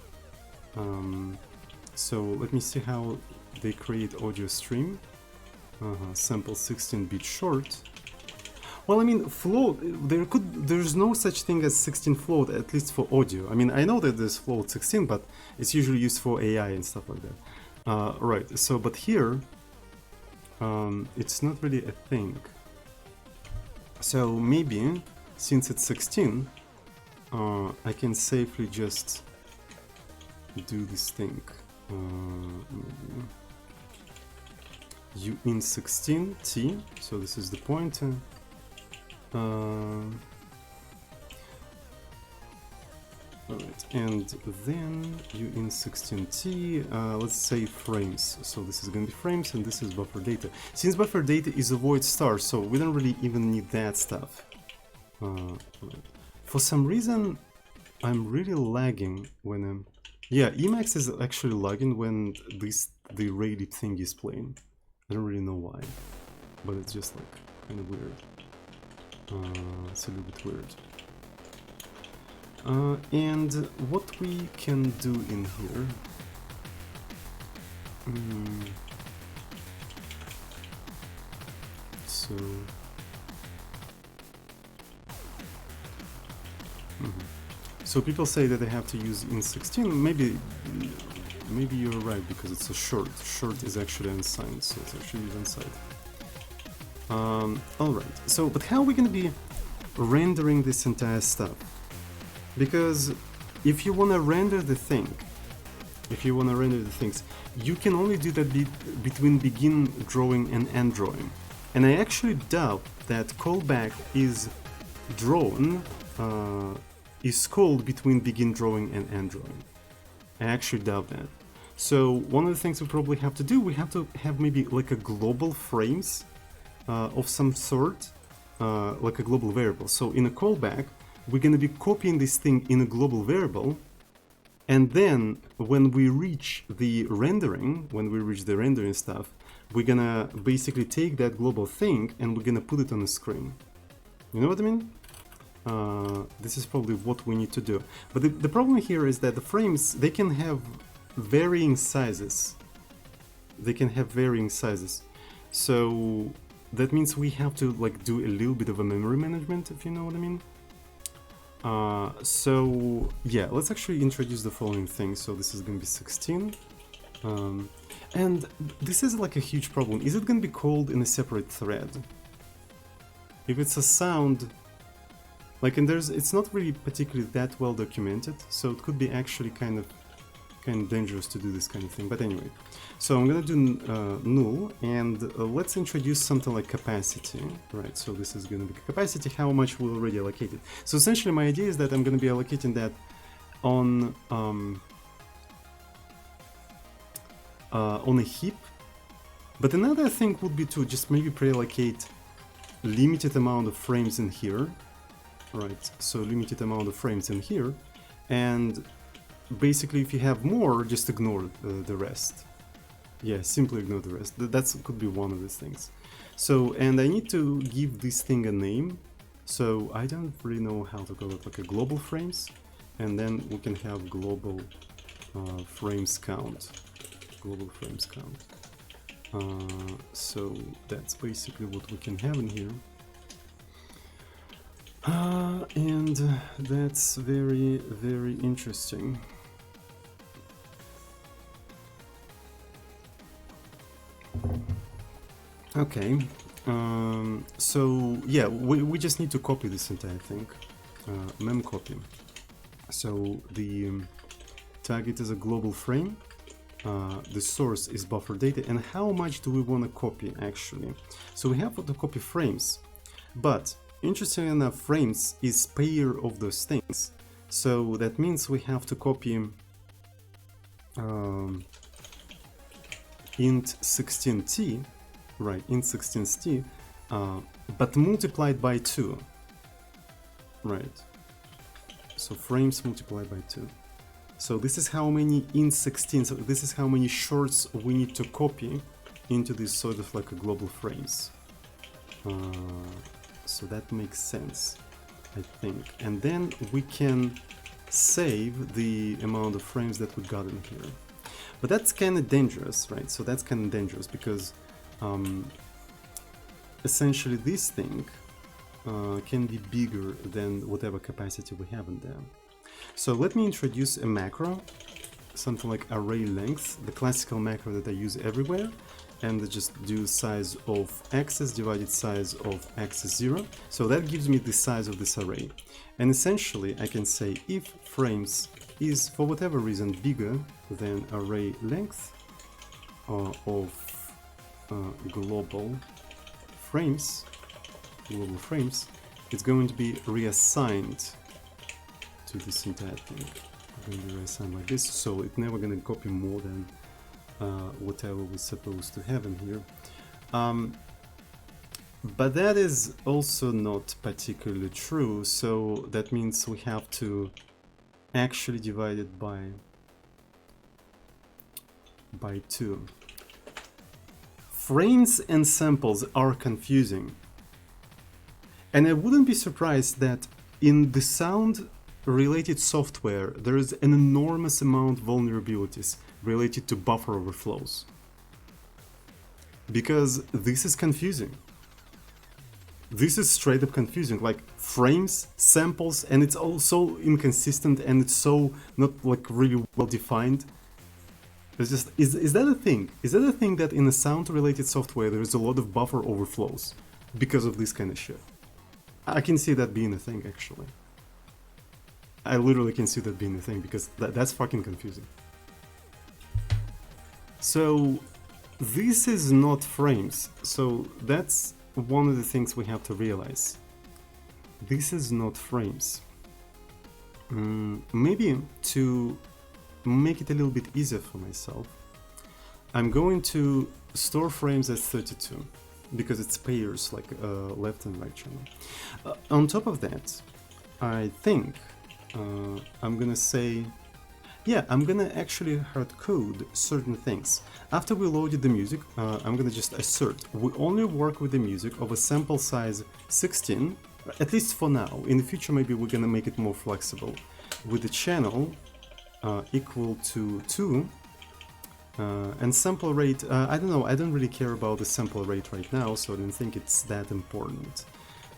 So let me see how they create audio stream. Sample 16-bit short. Well, I mean, float, there's no such thing as 16 float, at least for audio. I mean, I know that there's float 16, but it's usually used for AI and stuff like that. Right, so, but here, it's not really a thing. So maybe, since it's 16, I can safely just do this thing. Maybe uin16t, so this is the pointer. Alright, and then uin16t, let's say frames. So this is going to be frames, and this is buffer data. Since buffer data is a void star, so we don't really even need that stuff. Right. For some reason, I'm really lagging when I'm... Yeah, Emacs is actually lagging when the rated thing is playing. I don't really know why, but it's just like kind of weird. It's a little bit weird. And what we can do in here, so so people say that they have to use in16. Maybe you're right, because it's a short. Short is actually unsigned, so it's actually unsigned. Alright, so, but how are we going to be rendering this entire stuff? Because if you want to render the thing, you can only do that between begin drawing and end drawing. And I actually doubt that callback is drawn, is called between begin drawing and end drawing. I actually doubt that. So one of the things we probably have to do, we have to have maybe like a global frames of some sort, like a global variable. So in a callback, we're going to be copying this thing in a global variable, and then when we reach the rendering, stuff, we're going to basically take that global thing and we're going to put it on the screen. You know what I mean? This is probably what we need to do. But the problem here is that the frames, they can have varying sizes. So that means we have to like do a little bit of a memory management, if you know what I mean. So yeah, let's actually introduce the following thing. So this is going to be 16. And this is like a huge problem. Is it going to be called in a separate thread? If it's a sound, Like, and it's not really particularly that well documented, so it could be actually kind of dangerous to do this kind of thing. But anyway, so I'm gonna do null, and let's introduce something like capacity, right? So this is gonna be capacity, how much we already allocated. So essentially my idea is that I'm gonna be allocating that on a heap. But another thing would be to just maybe pre-allocate limited amount of frames in here, right? So limited amount of frames in here, and basically if you have more, just ignore the rest. Yeah, simply ignore the rest. That could be one of these things. So, and I need to give this thing a name, so I don't really know how to call it, like a global frames, and then we can have global frames count. Global frames count. So that's basically what we can have in here. And that's very, very interesting. Okay, so yeah, we just need to copy this entire thing, mem copy. So the target is a global frame, the source is buffer data, and how much do we want to copy actually? So we have to copy frames, but interesting enough, frames is pair of those things. So that means we have to copy int 16t, right, int 16t, but multiplied by 2, right? So frames multiplied by 2. So this is how many int 16, so this is how many shorts we need to copy into this sort of like a global frames. So that makes sense, I think. And then we can save the amount of frames that we got in here. But that's kind of dangerous, right? So that's kind of dangerous because essentially this thing can be bigger than whatever capacity we have in there. So let me introduce a macro, something like array length, the classical macro that I use everywhere, and just do size of axis divided size of axis 0. So that gives me the size of this array. And essentially I can say if frames is for whatever reason bigger than array length of global frames, it's going to be reassigned to this entire thing. It's going to be reassigned like this, so it's never going to copy more than whatever we're supposed to have in here. But that is also not particularly true, so that means we have to actually divide it by 2. Frames and samples are confusing, and I wouldn't be surprised that in the sound related software there is an enormous amount of vulnerabilities related to buffer overflows, because this is confusing. This is straight up confusing, like frames, samples, and it's all so inconsistent and it's so not like really well defined. It's just, is that a thing? Is that a thing that in a sound related software there is a lot of buffer overflows because of this kind of shit? I can see that being a thing actually. I literally can see that being a thing because that's fucking confusing. So this is not frames, so that's one of the things we have to realize. This is not frames. Maybe to make it a little bit easier for myself, I'm going to store frames as 32 because it's pairs, like left and right channel. On top of that, I think I'm gonna say, yeah, I'm gonna actually hard code certain things. After we loaded the music, I'm gonna just assert we only work with the music of a sample size 16, at least for now. In the future maybe we're gonna make it more flexible, with the channel equal to 2, and sample rate, I don't know, I don't really care about the sample rate right now, so I don't think it's that important.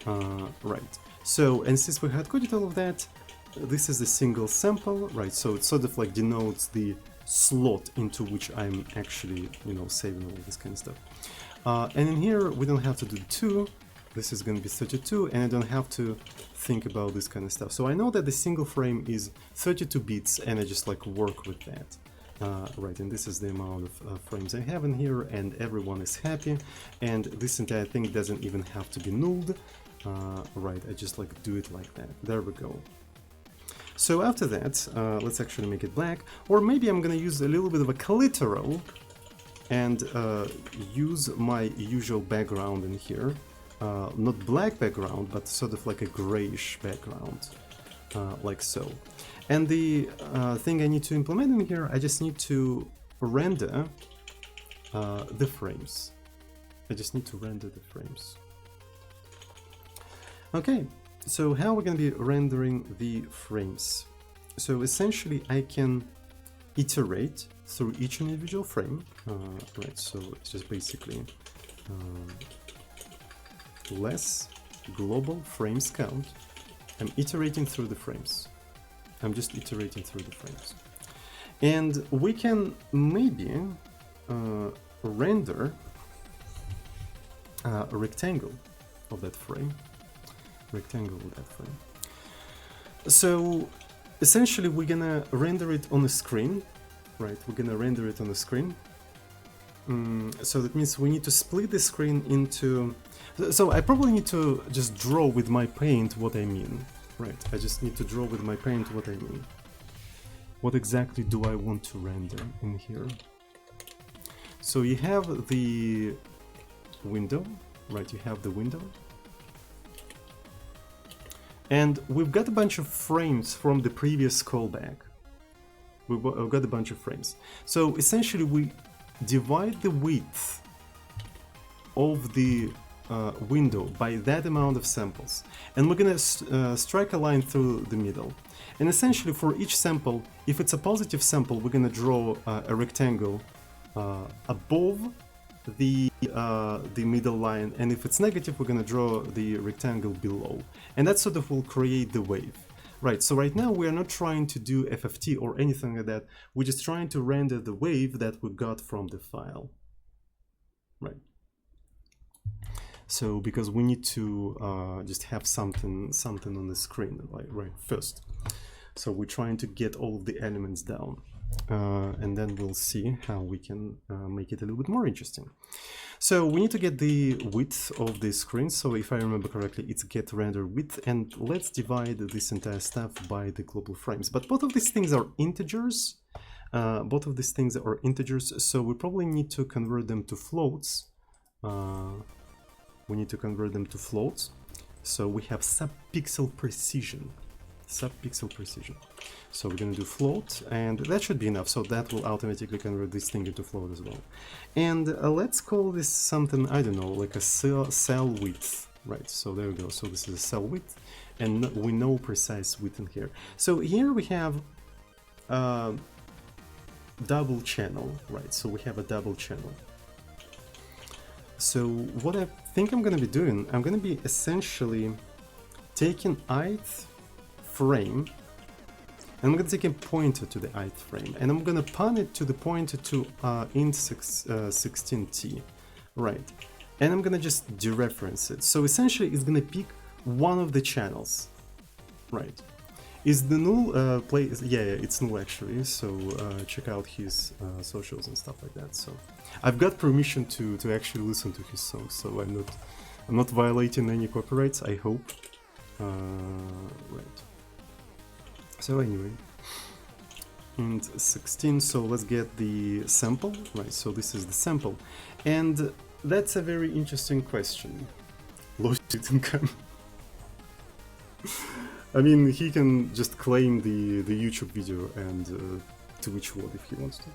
Right, so, and since we hard coded all of that, this is a single sample, right? So it sort of like denotes the slot into which I'm actually, you know, saving all this kind of stuff. And in here, we don't have to do 2. This is going to be 32, and I don't have to think about this kind of stuff. So I know that the single frame is 32 bits and I just like work with that. Right, and this is the amount of frames I have in here, and everyone is happy, and this entire thing doesn't even have to be nulled. Right, I just like do it like that. There we go. So after that, let's actually make it black, or maybe I'm gonna use a little bit of a collateral and use my usual background in here. Not black background, but sort of like a grayish background, like so. And the thing I need to implement in here, I just need to render the frames. I just need to render the frames. Okay, so how we're going to be rendering the frames? So essentially I can iterate through each individual frame. Right, so it's just basically less global frames count. I'm iterating through the frames. I'm just iterating through the frames. And we can maybe render a rectangle of that frame. So essentially we're gonna render it on the screen, right? We're gonna render it on the screen. So that means we need to split the screen into... So I probably need to just draw with my paint what I mean. Right, I just need to draw with my paint what I mean. What exactly do I want to render in here? So you have the window, right? You have the window. And we've got a bunch of frames from the previous callback. We've got a bunch of frames. So essentially we divide the width of the window by that amount of samples, and we're gonna strike a line through the middle. And essentially for each sample, if it's a positive sample, we're gonna draw a rectangle above the middle line, and if it's negative, we're gonna draw the rectangle below, and that sort of will create the wave. Right, so right now we are not trying to do FFT or anything like that, we're just trying to render the wave that we got from the file. Right. So because we need to just have something on the screen, like right first. So we're trying to get all of the elements down, and then we'll see how we can make it a little bit more interesting. So we need to get the width of the screen. So if I remember correctly, it's get render width, and let's divide this entire stuff by the global frames. But both of these things are integers. So we probably need to convert them to floats. So we have sub-pixel precision. So we're going to do float, and that should be enough. So that will automatically convert this thing into float as well. And let's call this something, I don't know, like a cell width. Right, so there we go. So this is a cell width, and we know precise width in here. So here we have double channel, right? So we have a double channel. So what I think I'm going to be doing, I'm going to be essentially taking ith frame, and I'm going to take a pointer to the ith frame, and I'm going to point it to the pointer to int 16t, right? And I'm going to just dereference it. So essentially it's going to pick one of the channels, right? Is the null play? Yeah, it's null actually. So check out his socials and stuff like that. So I've got permission to actually listen to his songs. So I'm not violating any copyrights, I hope. Right. So anyway, int 16. So let's get the sample. Right. So this is the sample, and that's a very interesting question. Logic didn't come. I mean, he can just claim the YouTube video and Twitch word if he wants to.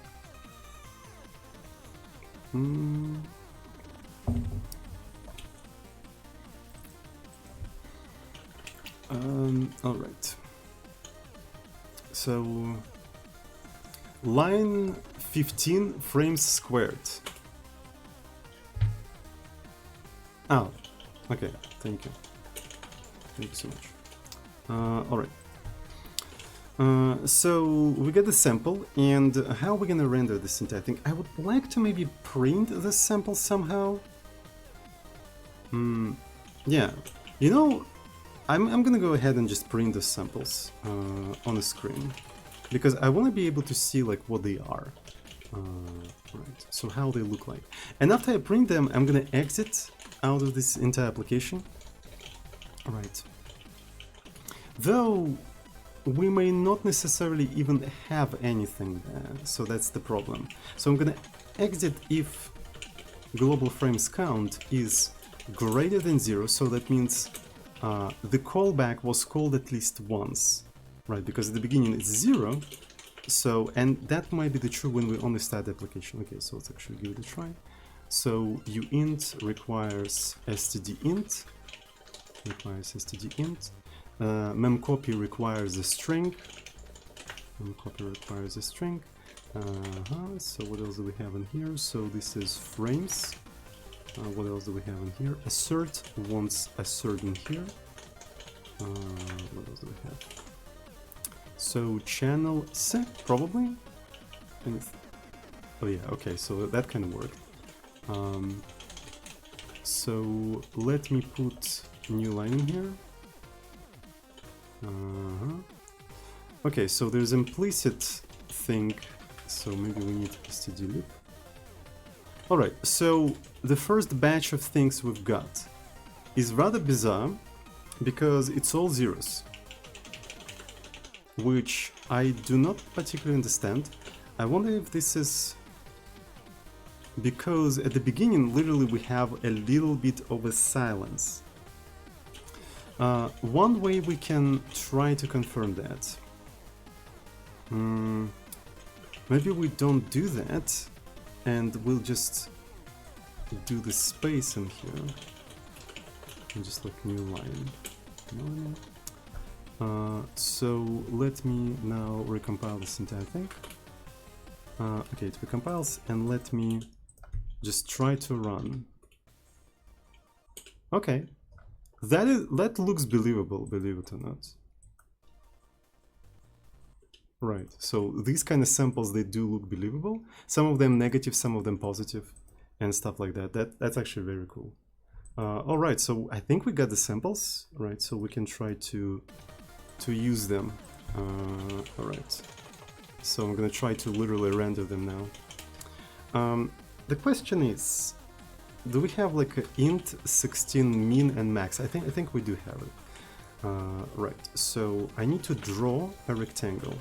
All right. So line 15 frames squared. Oh, okay. Thank you. Thank you so much. Alright, so we get the sample, and how are we gonna render this entire thing? I would like to maybe print the sample somehow. Yeah, you know, I'm gonna go ahead and just print the samples on the screen, because I want to be able to see like what they are. Right, so how they look like. And after I print them, I'm gonna exit out of this entire application. Right. Though we may not necessarily even have anything there, so that's the problem. So I'm gonna exit if global frames count is greater than 0, so that means the callback was called at least once, right? Because at the beginning it's 0, so, and that might be the true when we only start the application. Okay, so let's actually give it a try. So uint requires stdint, memcopy requires a string, so what else do we have in here? So this is frames. What else do we have in here? Assert wants assert in here. What else do we have? So channel set probably. Oh yeah, okay, so that kind of worked. So let me put new line in here. Okay, so there's implicit thing, so maybe we need std_lib. Alright, so the first batch of things we've got is rather bizarre because it's all zeros, which I do not particularly understand. I wonder if this is because at the beginning literally we have a little bit of a silence. One way we can try to confirm that, maybe we don't do that and we'll just do the space in here and just like new line. So let me now recompile this entire thing. Okay, it recompiles, and let me just try to run. Okay, that looks believable, believe it or not. Right, so these kind of samples, they do look believable. Some of them negative, some of them positive, and stuff like that. That's actually very cool. All right, so I think we got the samples, right? So we can try to use them. All right, so I'm gonna try to literally render them now. The question is, do we have like a int 16 min and max? I think we do have it. Right, so I need to draw a rectangle.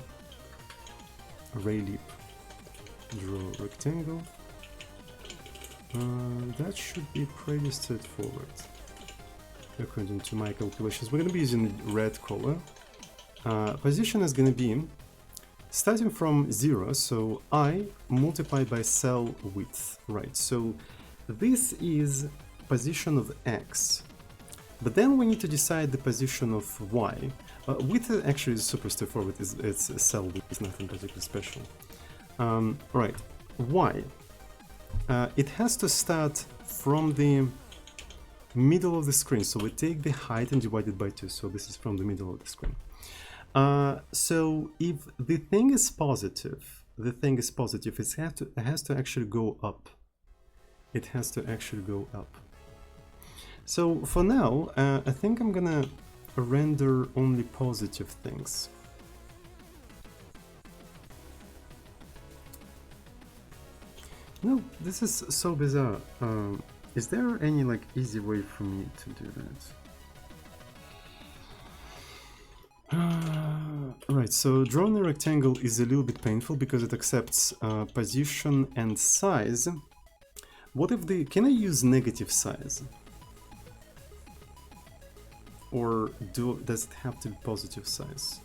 Array_lib, draw rectangle. That should be pretty straightforward according to my calculations. We're going to be using red color. Position is going to be starting from 0, so I multiplied by cell width, right? So this is position of x, but then we need to decide the position of y. Width actually is super straightforward. It's a cell width, it's nothing particularly special. Right, y. It has to start from the middle of the screen, so we take the height and divide it by 2, so this is from the middle of the screen. So if the thing is positive, it has to actually go up. It has to actually go up. So for now, I think I'm gonna render only positive things. No, this is so bizarre. Is there any like easy way for me to do that? Right, so drawing a rectangle is a little bit painful because it accepts position and size. What if can I use negative size? Or does it have to be positive size?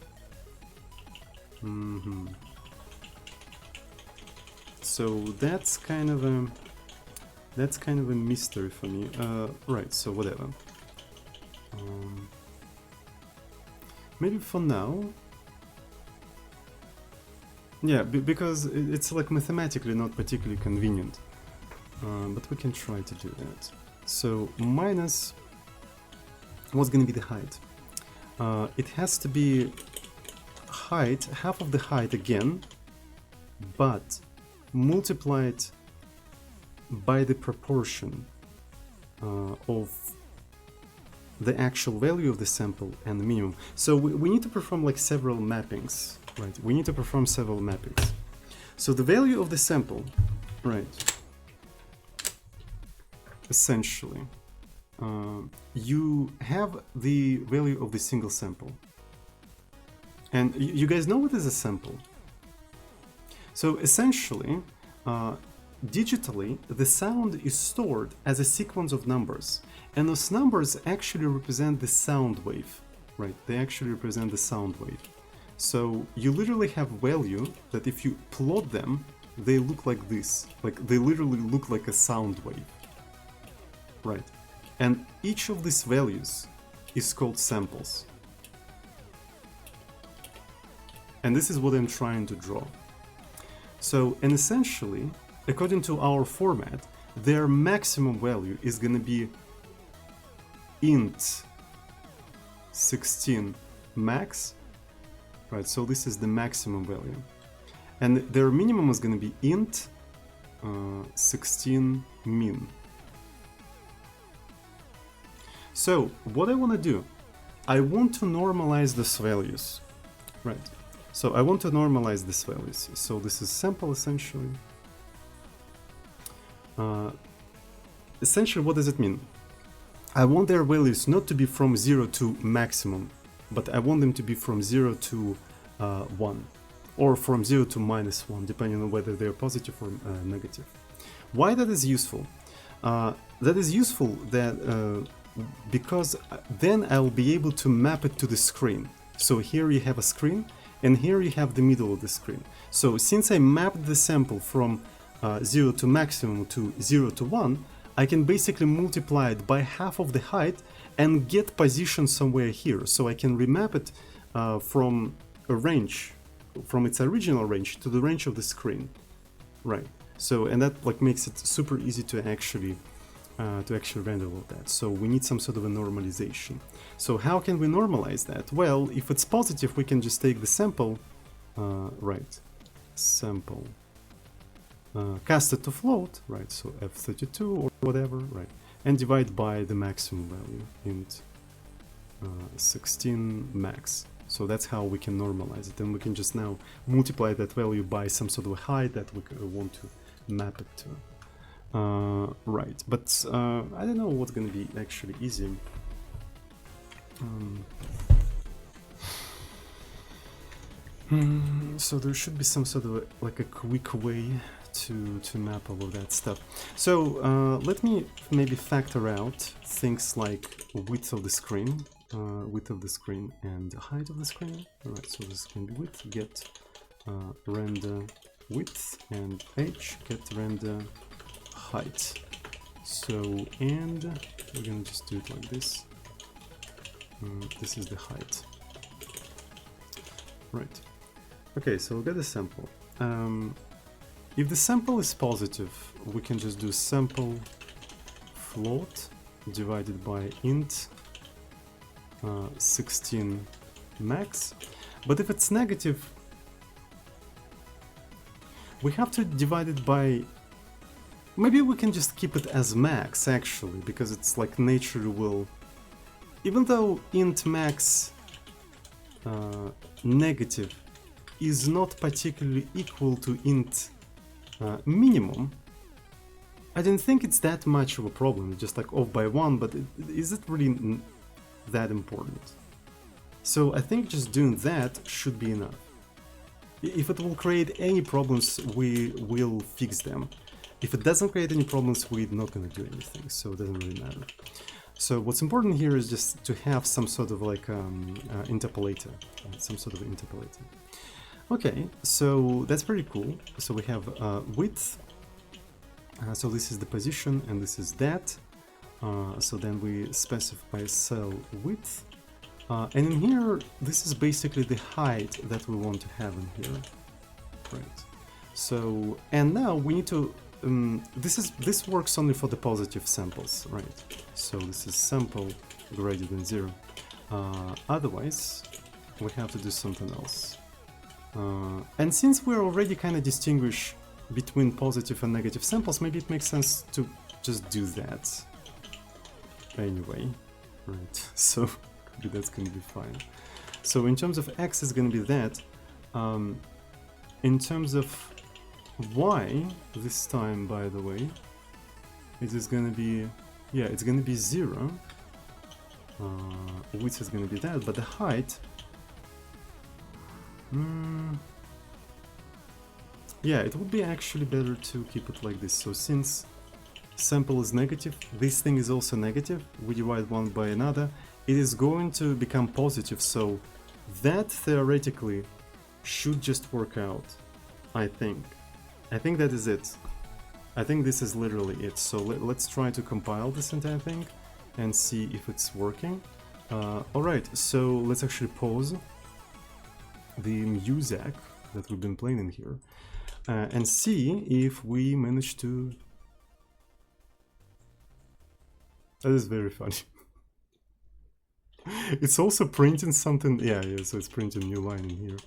So that's kind of a mystery for me. Right, so whatever. Maybe for now. Yeah, because it's like mathematically not particularly convenient. But we can try to do that. So minus, what's going to be the height? It has to be height, half of the height again, but multiplied by the proportion of the actual value of the sample and the minimum. So we need to perform like several mappings, right? We need to perform several mappings. So the value of the sample, right? Essentially, you have the value of the single sample. And you guys know what is a sample? So essentially, digitally, the sound is stored as a sequence of numbers. And those numbers actually represent the sound wave, right? They actually represent the sound wave. So you literally have value that if you plot them, they look like this. Like they literally look like a sound wave, right? And each of these values is called samples. And this is what I'm trying to draw. So, and essentially, according to our format, their maximum value is going to be int 16 max, right? So this is the maximum value. And their minimum is going to be int 16 min. So what I want to do, I want to normalize these values, right? So I want to normalize these values. So this is sample essentially. Essentially, what does it mean? I want their values not to be from 0 to maximum, but I want them to be from 0 to 1, or from 0 to -1, depending on whether they're positive or negative. Why that is useful? That is useful because then I'll be able to map it to the screen. So here you have a screen, and here you have the middle of the screen. So since I mapped the sample from 0 to maximum to 0 to 1, I can basically multiply it by half of the height and get position somewhere here. So I can remap it from a range, from its original range to the range of the screen, right? So, and that like makes it super easy to actually render all of that. So we need some sort of a normalization. So how can we normalize that? Well, if it's positive, we can just take the sample, right, sample, cast it to float, right, so f32 or whatever, right, and divide by the maximum value, int 16 max. So that's how we can normalize it, and we can just now multiply that value by some sort of a height that we want to map it to. Right, but I don't know what's going to be actually easy. So there should be some sort of like a quick way to map all of that stuff. So let me maybe factor out things like width of the screen, and height of the screen. All right, so this is going to be width, get render width, and h, get render height. So, and we're gonna just do it like this. This is the height. Right. Okay, so we'll get a sample. If the sample is positive, we can just do sample float divided by int 16 max. But if it's negative, we have to divide it by... Maybe we can just keep it as max, actually, because it's like nature will... Even though int max negative is not particularly equal to int minimum, I don't think it's that much of a problem, just like off by 1, but is it really that important? So I think just doing that should be enough. If it will create any problems, we will fix them. If it doesn't create any problems, we're not going to do anything, so it doesn't really matter. So what's important here is just to have some sort of like interpolator, some sort of interpolator. Okay, so that's pretty cool. So we have width, so this is the position and this is that. So then we specify cell width, and in here this is basically the height that we want to have in here, right? So, and now we need to this works only for the positive samples, right? So this is sample greater than 0. Otherwise, we have to do something else. And since we're already kind of distinguish between positive and negative samples, maybe it makes sense to just do that anyway. right? So that's gonna be fine. So in terms of x is gonna be that. In terms of y, this time, by the way, it is gonna be, yeah, it's gonna be 0. Width is gonna be that, but the height, yeah, it would be actually better to keep it like this. So since sample is negative, this thing is also negative, we divide one by another, it is going to become positive, so that theoretically should just work out, I think. I think that is it. I think this is literally it. So let's try to compile this entire thing and see if it's working. Alright, so let's actually pause the music that we've been playing in here and see if we manage to... That is very funny. It's also printing something. Yeah, so it's printing a new line in here.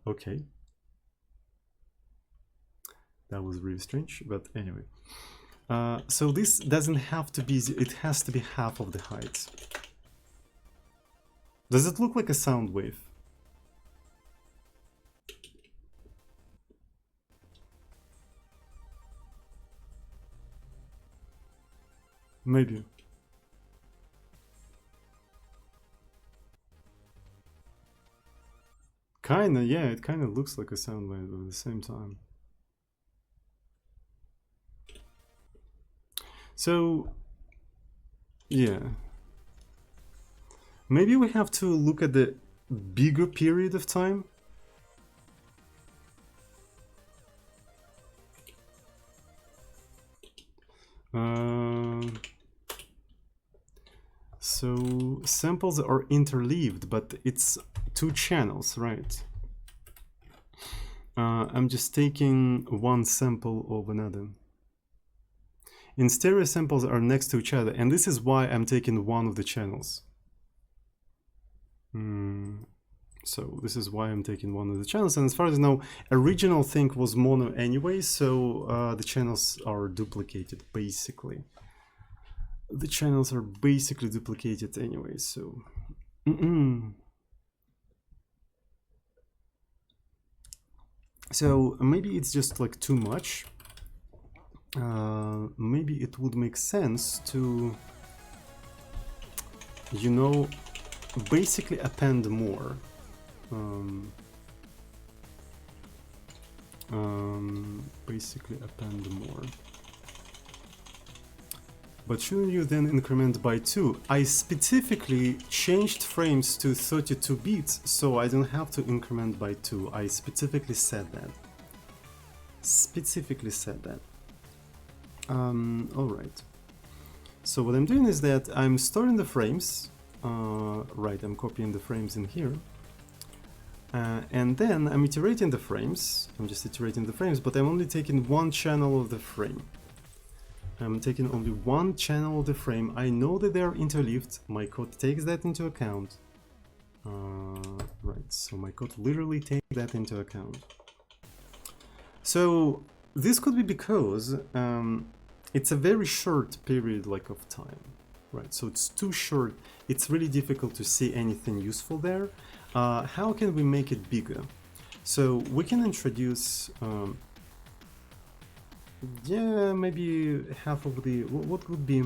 Okay. That was really strange, but anyway. So this doesn't have to be, it has to be half of the height. Does it look like a sound wave? Maybe. Kinda, yeah, it kinda looks like a sound wave, but at the same time. So, yeah. Maybe we have to look at the bigger period of time. So samples are interleaved, but it's 2 channels, right? I'm just taking one sample of another. In stereo, samples are next to each other, and this is why I'm taking one of the channels. So this is why I'm taking one of the channels, and as far as I know, original thing was mono anyway, so the channels are duplicated, basically. The channels are basically duplicated anyway, so... So maybe it's just like too much. Maybe it would make sense to, you know, basically append more. Basically append more. But shouldn't you then increment by 2? I specifically changed frames to 32 bits, so I don't have to increment by 2. I specifically said that. Alright. So what I'm doing is that I'm storing the frames. Right, I'm copying the frames in here. And then I'm iterating the frames. I'm just iterating the frames, but I'm only taking one channel of the frame. I'm taking only one channel of the frame. I know that they are interleaved. My code takes that into account. Right, so my code literally takes that into account. So this could be because it's a very short period like of time, right? So it's too short. It's really difficult to see anything useful there. How can we make it bigger? So we can introduce yeah, maybe half of the, what would be,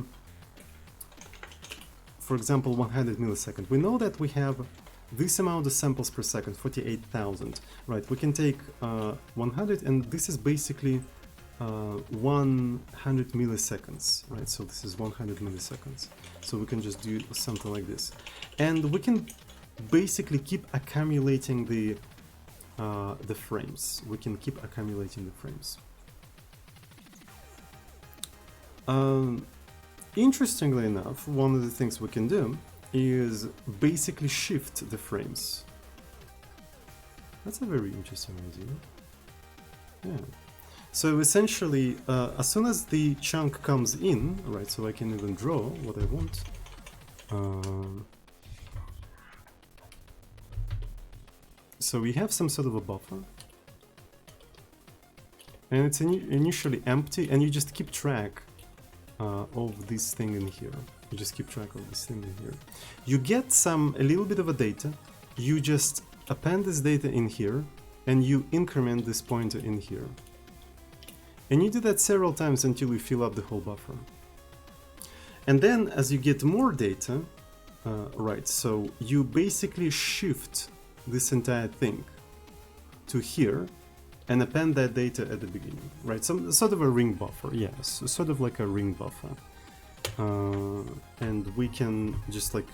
for example, 100 milliseconds. We know that we have this amount of samples per second, 48,000, right? We can take 100, and this is basically 100 milliseconds, right? So this is 100 milliseconds. So we can just do something like this. And we can basically keep accumulating the frames. We can keep accumulating the frames. Interestingly enough, one of the things we can do is basically shift the frames. That's a very interesting idea. Yeah. So essentially, as soon as the chunk comes in, right, so I can even draw what I want. So we have some sort of a buffer. And it's initially empty, and you just keep track of this thing in here. You just keep track of this thing in here. You get a little bit of a data. You just append this data in here, and you increment this pointer in here. And you do that several times until you fill up the whole buffer. And then as you get more data, right, so you basically shift this entire thing to here and append that data at the beginning, right? Some sort of a ring buffer, yes, sort of like a ring buffer. And we can just like,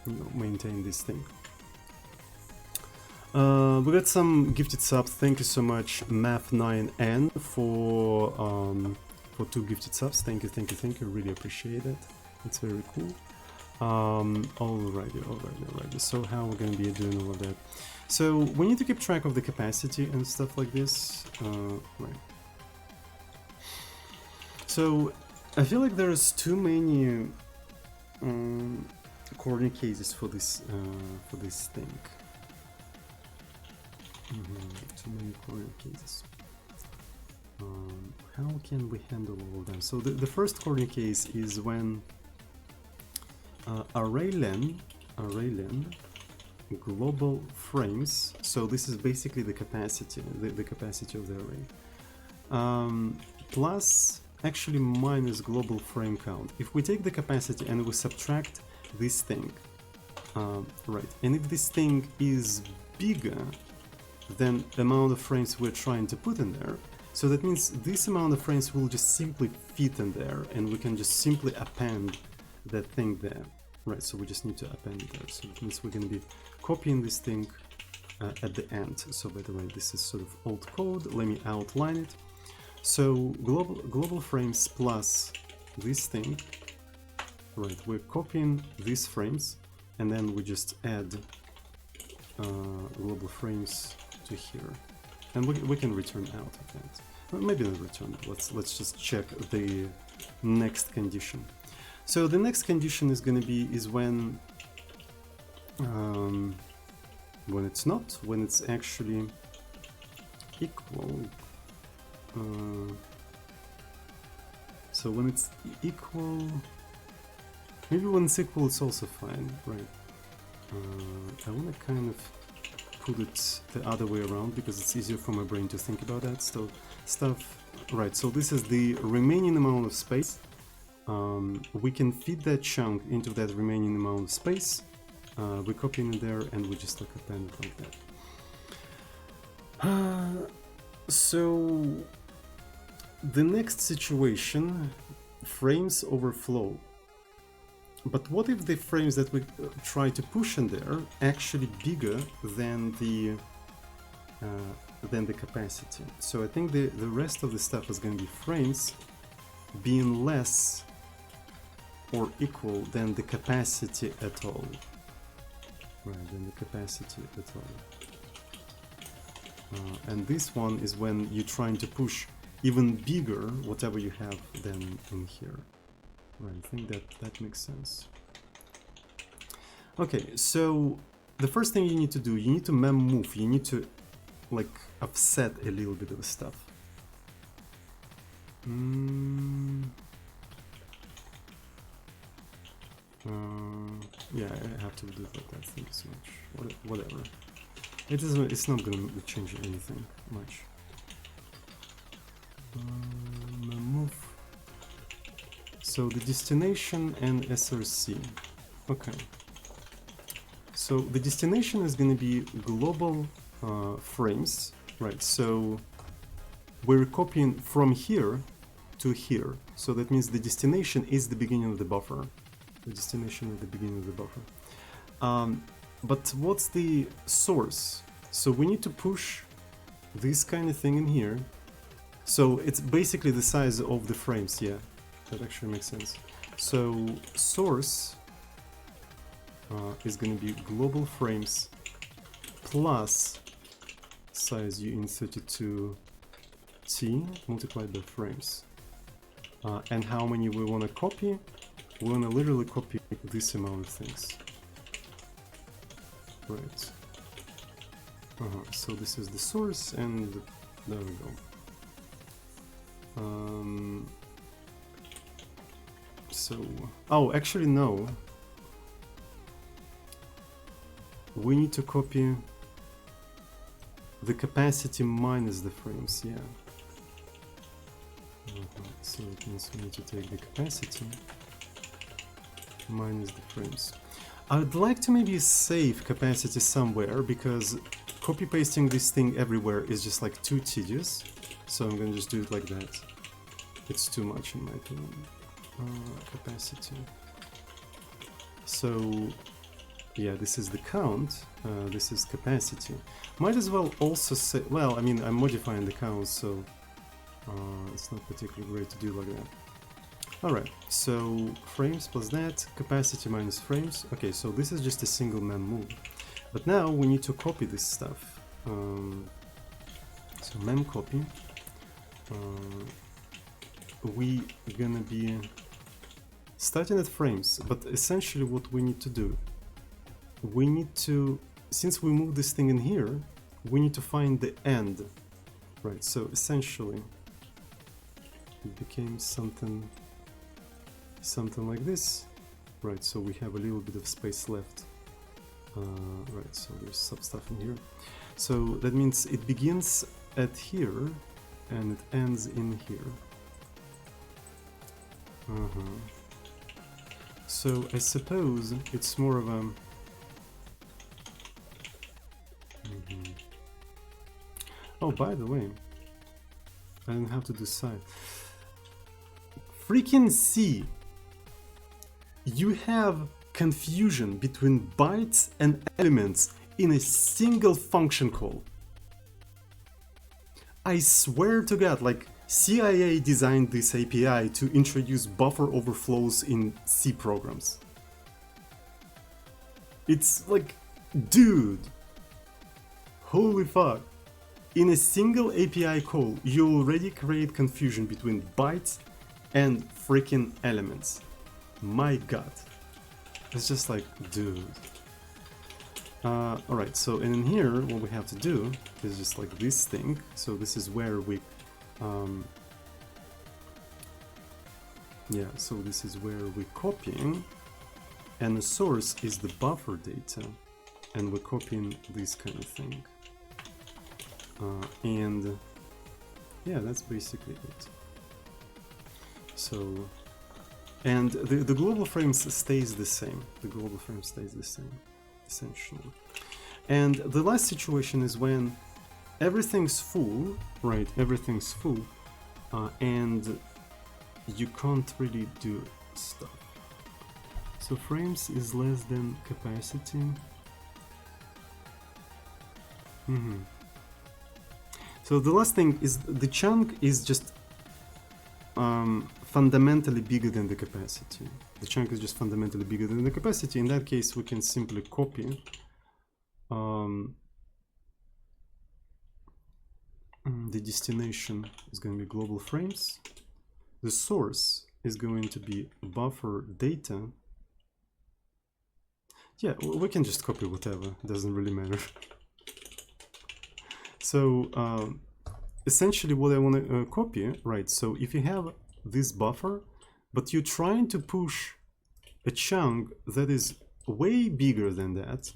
you know, maintain this thing. We got some gifted subs. Thank you so much, Math9N, for 2 gifted subs. Thank you. Really appreciate it. It's very cool. Alrighty. So how we're gonna be doing all of that? So we need to keep track of the capacity and stuff like this. Right. So I feel like there's too many corner cases for this thing. Too many corner cases. How can we handle all of them? So the first corner case is when array len global frames. So this is basically the capacity, the capacity of the array, plus actually minus global frame count. If we take the capacity and we subtract this thing, right, and if this thing is bigger than the amount of frames we're trying to put in there, so that means this amount of frames will just simply fit in there, and we can just simply append that thing there, right? So we just need to append it there. So it means we're going to be copying this thing at the end. So by the way, this is sort of old code. Let me outline it. So global frames plus this thing, right? We're copying these frames, and then we just add global frames to here, and we can return out of that. Well, maybe not return. Let's just check the next condition. So the next condition is going to be when it's not, when it's actually equal. So when it's equal, maybe when it's equal, it's also fine, right? I want to kind of put it the other way around because it's easier for my brain to think about that stuff. Right, so this is the remaining amount of space. We can feed that chunk into that remaining amount of space. We copy it in there and we just like append it like that. So the next situation, frames overflow. But what if the frames that we try to push in there actually bigger than the capacity? So I think the rest of the stuff is going to be frames being less or equal than the capacity at all. Right, than the capacity at all. And this one is when you're trying to push even bigger whatever you have than in here. Right, I think that makes sense. Okay, so the first thing you need to do, you need to mem move. You need to like offset a little bit of the stuff. Yeah, I have to do it like that. Thank you so much. Whatever. It's not gonna change anything much. Move. So the destination and SRC. Okay. So the destination is going to be global frames, right? So we're copying from here to here. So that means the destination is the beginning of the buffer. The destination is the beginning of the buffer. But what's the source? So we need to push this kind of thing in here. So it's basically the size of the frames, yeah. That actually makes sense. So source is going to be global frames plus size U in32T multiplied by frames. And how many we want to copy? We want to literally copy this amount of things. Right. So this is the source, and there we go. So, oh, actually no. We need to copy the capacity minus the frames, yeah. So it means we need to take the capacity minus the frames. I would like to maybe save capacity somewhere, because copy pasting this thing everywhere is just like too tedious. So I'm gonna just do it like that. It's too much in my opinion. Capacity. So yeah, this is the count, this is capacity. Might as well also say, well, I mean, I'm modifying the count, so it's not particularly great to do like that. Alright, so frames plus that, capacity minus frames. Okay, so this is just a single man move. But now we need to copy this stuff. So mem copy. We gonna be starting at frames, but essentially what we need to do, we need to, since we move this thing in here, we need to find the end. Right, so essentially it became something like this. Right, so we have a little bit of space left. Right, so there's some stuff in here. So that means it begins at here and it ends in here. So I suppose it's more of a Oh, by the way, I didn't have to decide. Freaking C! You have confusion between bytes and elements in a single function call. I swear to God, like, CIA designed this API to introduce buffer overflows in C programs. It's like, dude, holy fuck. In a single API call, you already create confusion between bytes and freaking elements. My god. It's just like, dude. Alright, so in here, what we have to do is just like this thing. So this is where we... yeah, so this is where we're copying. And the source is the buffer data. And we're copying this kind of thing. And yeah, that's basically it. So, and the global frames stays the same. The global frame stays the same, essentially. And the last situation is when everything's full, right? Everything's full, and you can't really do stuff. So frames is less than capacity. So the last thing is the chunk is just fundamentally bigger than the capacity. The chunk is just fundamentally bigger than the capacity. In that case, we can simply copy the destination is going to be global frames. The source is going to be buffer data. Yeah, we can just copy whatever. It doesn't really matter. So essentially what I want to copy, right, so if you have this buffer, but you're trying to push a chunk that is way bigger than that,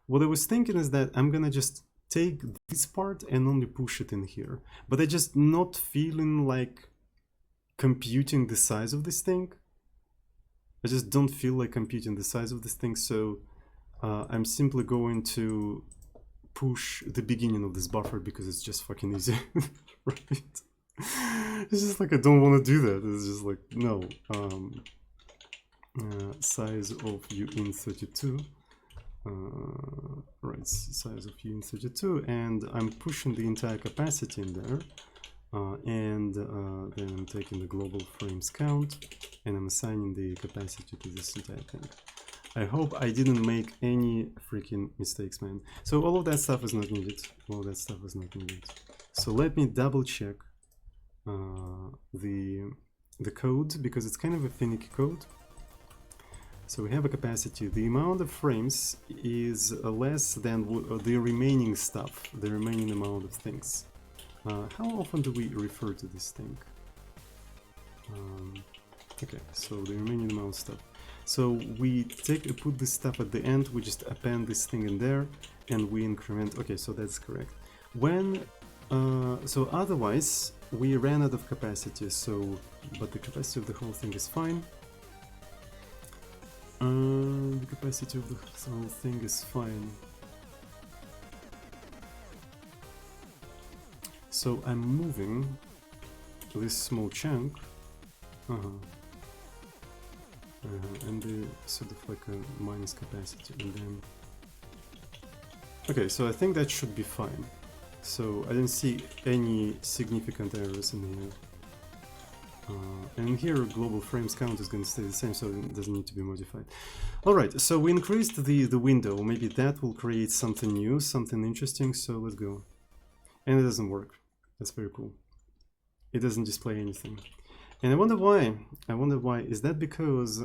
what I was thinking is that I'm gonna just take this part and only push it in here. But I just not feeling like computing the size of this thing. I just don't feel like computing the size of this thing, so I'm simply going to push the beginning of this buffer because it's just fucking easy. Right? It's just like I don't want to do that. It's just like no. Size of uint32. Right, size of uint32, and I'm pushing the entire capacity in there, and then I'm taking the global frames count, and I'm assigning the capacity to this entire thing. I hope I didn't make any freaking mistakes, man. So all of that stuff is not needed. All of that stuff is not needed. So let me double check the code, because it's kind of a finicky code. So we have a capacity. The amount of frames is less than the remaining stuff, the remaining amount of things. How often do we refer to this thing? Okay, so the remaining amount of stuff. So we put this stuff at the end, we just append this thing in there, and we increment. Okay, so that's correct. When, so otherwise, we ran out of capacity, so, but the capacity of the whole thing is fine. The capacity of the whole thing is fine. So I'm moving this small chunk. And the sort of like a minus capacity, and then okay, so I think that should be fine. So I don't see any significant errors in here. And here global frames count is going to stay the same, so it doesn't need to be modified. Alright, so we increased the window. Maybe that will create something new, something interesting, so let's go. And it doesn't work. That's very cool. It doesn't display anything. And I wonder why. I wonder why. Is that because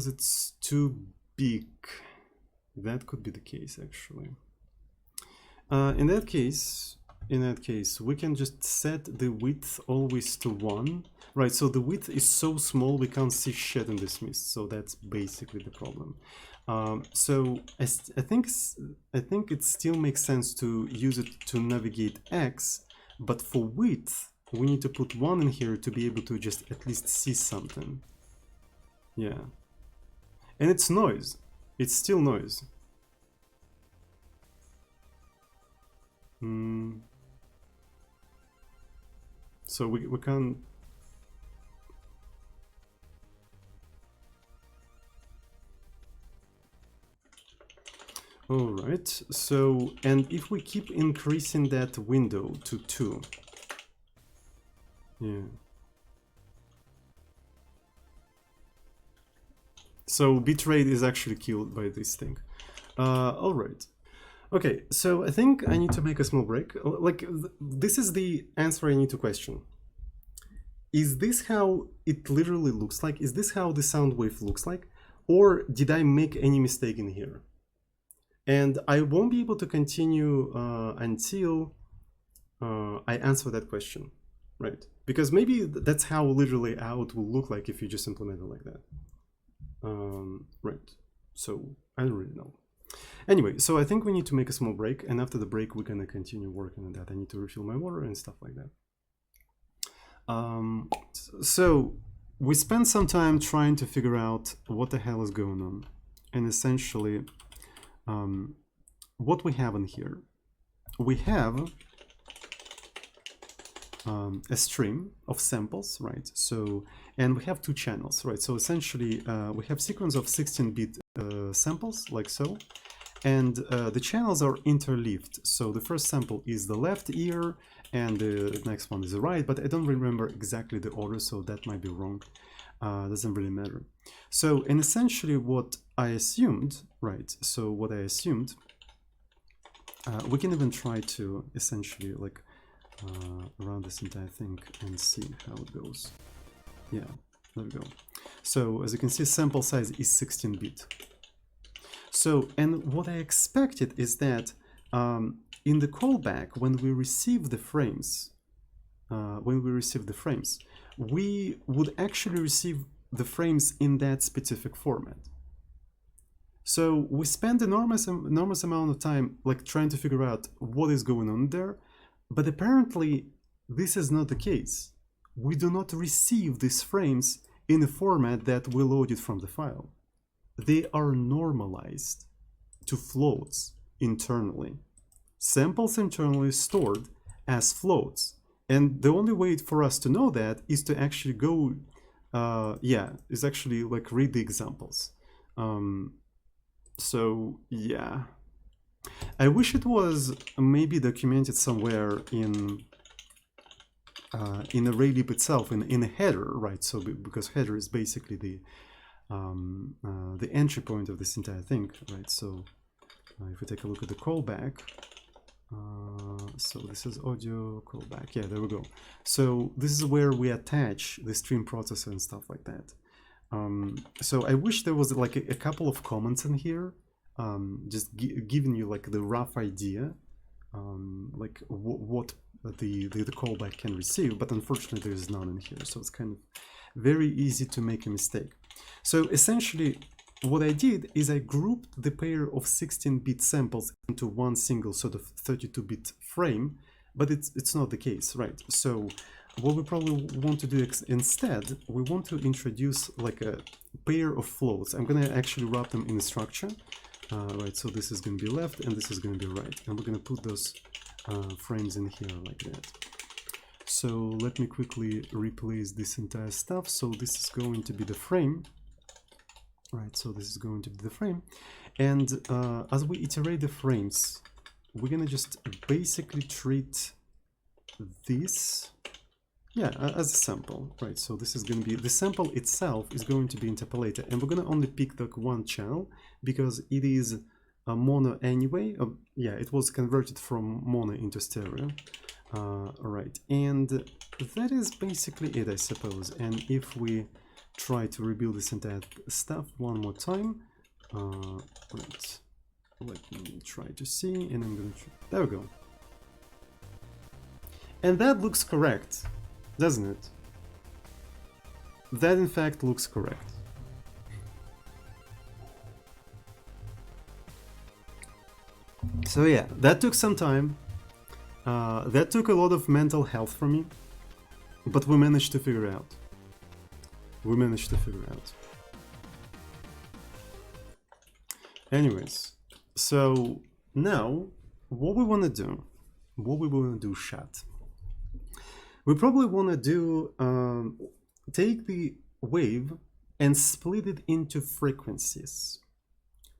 it's too big? That could be the case, actually. In that case, we can just set the width always to 1. Right, so the width is so small we can't see shit in this mist. So that's basically the problem. So I think it still makes sense to use it to navigate X, but for width we need to put 1 in here to be able to just at least see something. Yeah, and it's noise. It's still noise. So we can't. All right, so, and if we keep increasing that window to 2, yeah. So bitrate is actually killed by this thing. All right. Okay, so I think I need to make a small break. Like, this is the answer I need to question. Is this how it literally looks like? Is this how the sound wave looks like? Or did I make any mistake in here? And I won't be able to continue until I answer that question, right? Because maybe that's how literally how it will look like if you just implement it like that. Right, so I don't really know. Anyway, so I think we need to make a small break, and after the break we're gonna continue working on that. I need to refill my water and stuff like that. So we spent some time trying to figure out what the hell is going on, and essentially what we have in here. We have a stream of samples, right? So, and we have 2 channels, right? So essentially we have sequence of 16-bit samples, like so, and the channels are interleaved. So the first sample is the left ear, and the next one is the right, but I don't remember exactly the order, so that might be wrong. Doesn't really matter. So, and essentially what I assumed, right? So what I assumed, we can even try to essentially like run this entire thing and see how it goes. Yeah, there we go. So as you can see, sample size is 16-bit. So, and what I expected is that in the callback, when we receive the frames, we would actually receive the frames in that specific format. So we spend enormous amount of time like trying to figure out what is going on there, but apparently this is not the case. We do not receive these frames in a format that we loaded from the file. They are normalized to floats internally. Samples internally stored as floats. And the only way for us to know that is to actually go, is actually like read the examples. So yeah, I wish it was maybe documented somewhere in ArrayLib itself, in a header, right? So because header is basically the entry point of this entire thing, right? So if we take a look at the callback, so this is audio callback. Yeah, there we go. So this is where we attach the stream processor and stuff like that. So I wish there was like a couple of comments in here, just giving you like the rough idea, like what the callback can receive, but unfortunately there is none in here, so it's kind of very easy to make a mistake. So essentially what I did is I grouped the pair of 16-bit samples into one single sort of 32-bit frame, but it's not the case, right? So what we probably want to do instead, we want to introduce like a pair of floats. I'm going to actually wrap them in a structure. Right, so this is going to be left and this is going to be right, and we're going to put those frames in here like that. So let me quickly replace this entire stuff. So this is going to be the frame, right? So this is going to be the frame, and as we iterate the frames, we're going to just basically treat this, yeah, as a sample, right? So this is going to be, the sample itself is going to be interpolated, and we're going to only pick like one channel because it is a mono anyway. Yeah, it was converted from mono into stereo. Right, and that is basically it, I suppose. And if we try to rebuild this entire stuff one more time, right, let me try to see, and I'm going to, there we go. And that looks correct, doesn't it? That in fact looks correct. So yeah, that took some time. That took a lot of mental health from me, but we managed to figure it out. We managed to figure it out. Anyways, so now what we want to do, chat. We probably want to do, take the wave and split it into frequencies.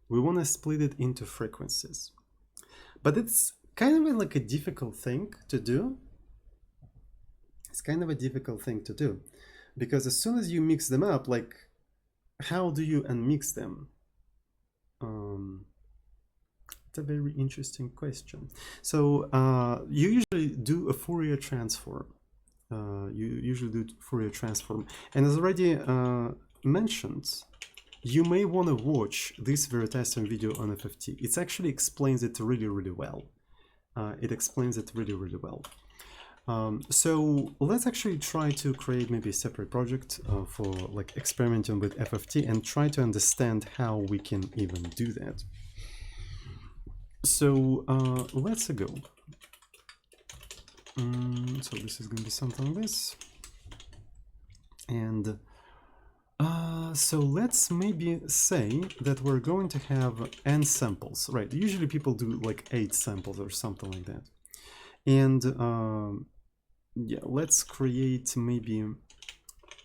We want to split it into frequencies. But it's kind of like a difficult thing to do. It's kind of a difficult thing to do. Because as soon as you mix them up, like, how do you unmix them? It's a very interesting question. So you usually do a Fourier transform. And as already mentioned, you may want to watch this Veritasium video on FFT. It actually explains it really, really well. It explains it really, really well. So let's actually try to create maybe a separate project for like experimenting with FFT and try to understand how we can even do that. So let's go. So this is going to be something like this. And so let's maybe say that we're going to have n samples, right? Usually people do like 8 samples or something like that. And yeah, let's create maybe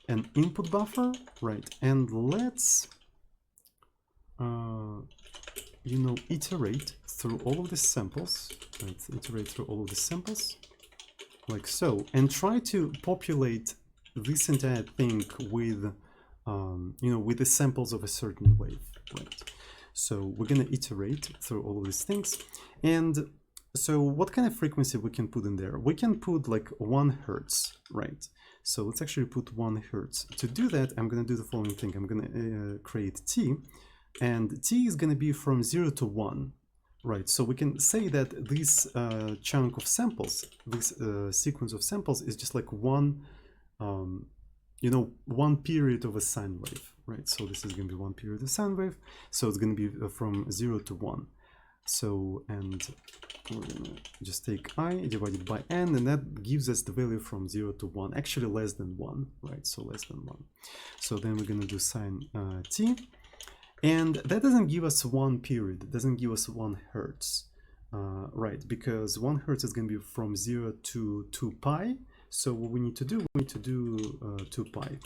an input buffer, right? And let's, you know, iterate through all of the samples, right? Iterate through all of the samples, like so, and try to populate this entire thing with, you know, with the samples of a certain wave, right? So we're gonna iterate through all of these things. And so what kind of frequency we can put in there? We can put like 1 hertz, right? So let's actually put 1 hertz. To do that, I'm gonna do the following thing. I'm gonna create T, and T is gonna be from 0 to 1, right? So we can say that this chunk of samples, this sequence of samples is just like one, you know, one period of a sine wave, right? So this is gonna be one period of sine wave. So it's gonna be from 0 to 1. So, and we're gonna just take I divided by n, and that gives us the value from 0 to 1, actually less than 1, right? So less than 1. So then we're gonna do sine t, and that doesn't give us 1 period, it doesn't give us 1 hertz, right? Because 1 hertz is gonna be from 0 to 2 pi. So what we need to do, 2 pi.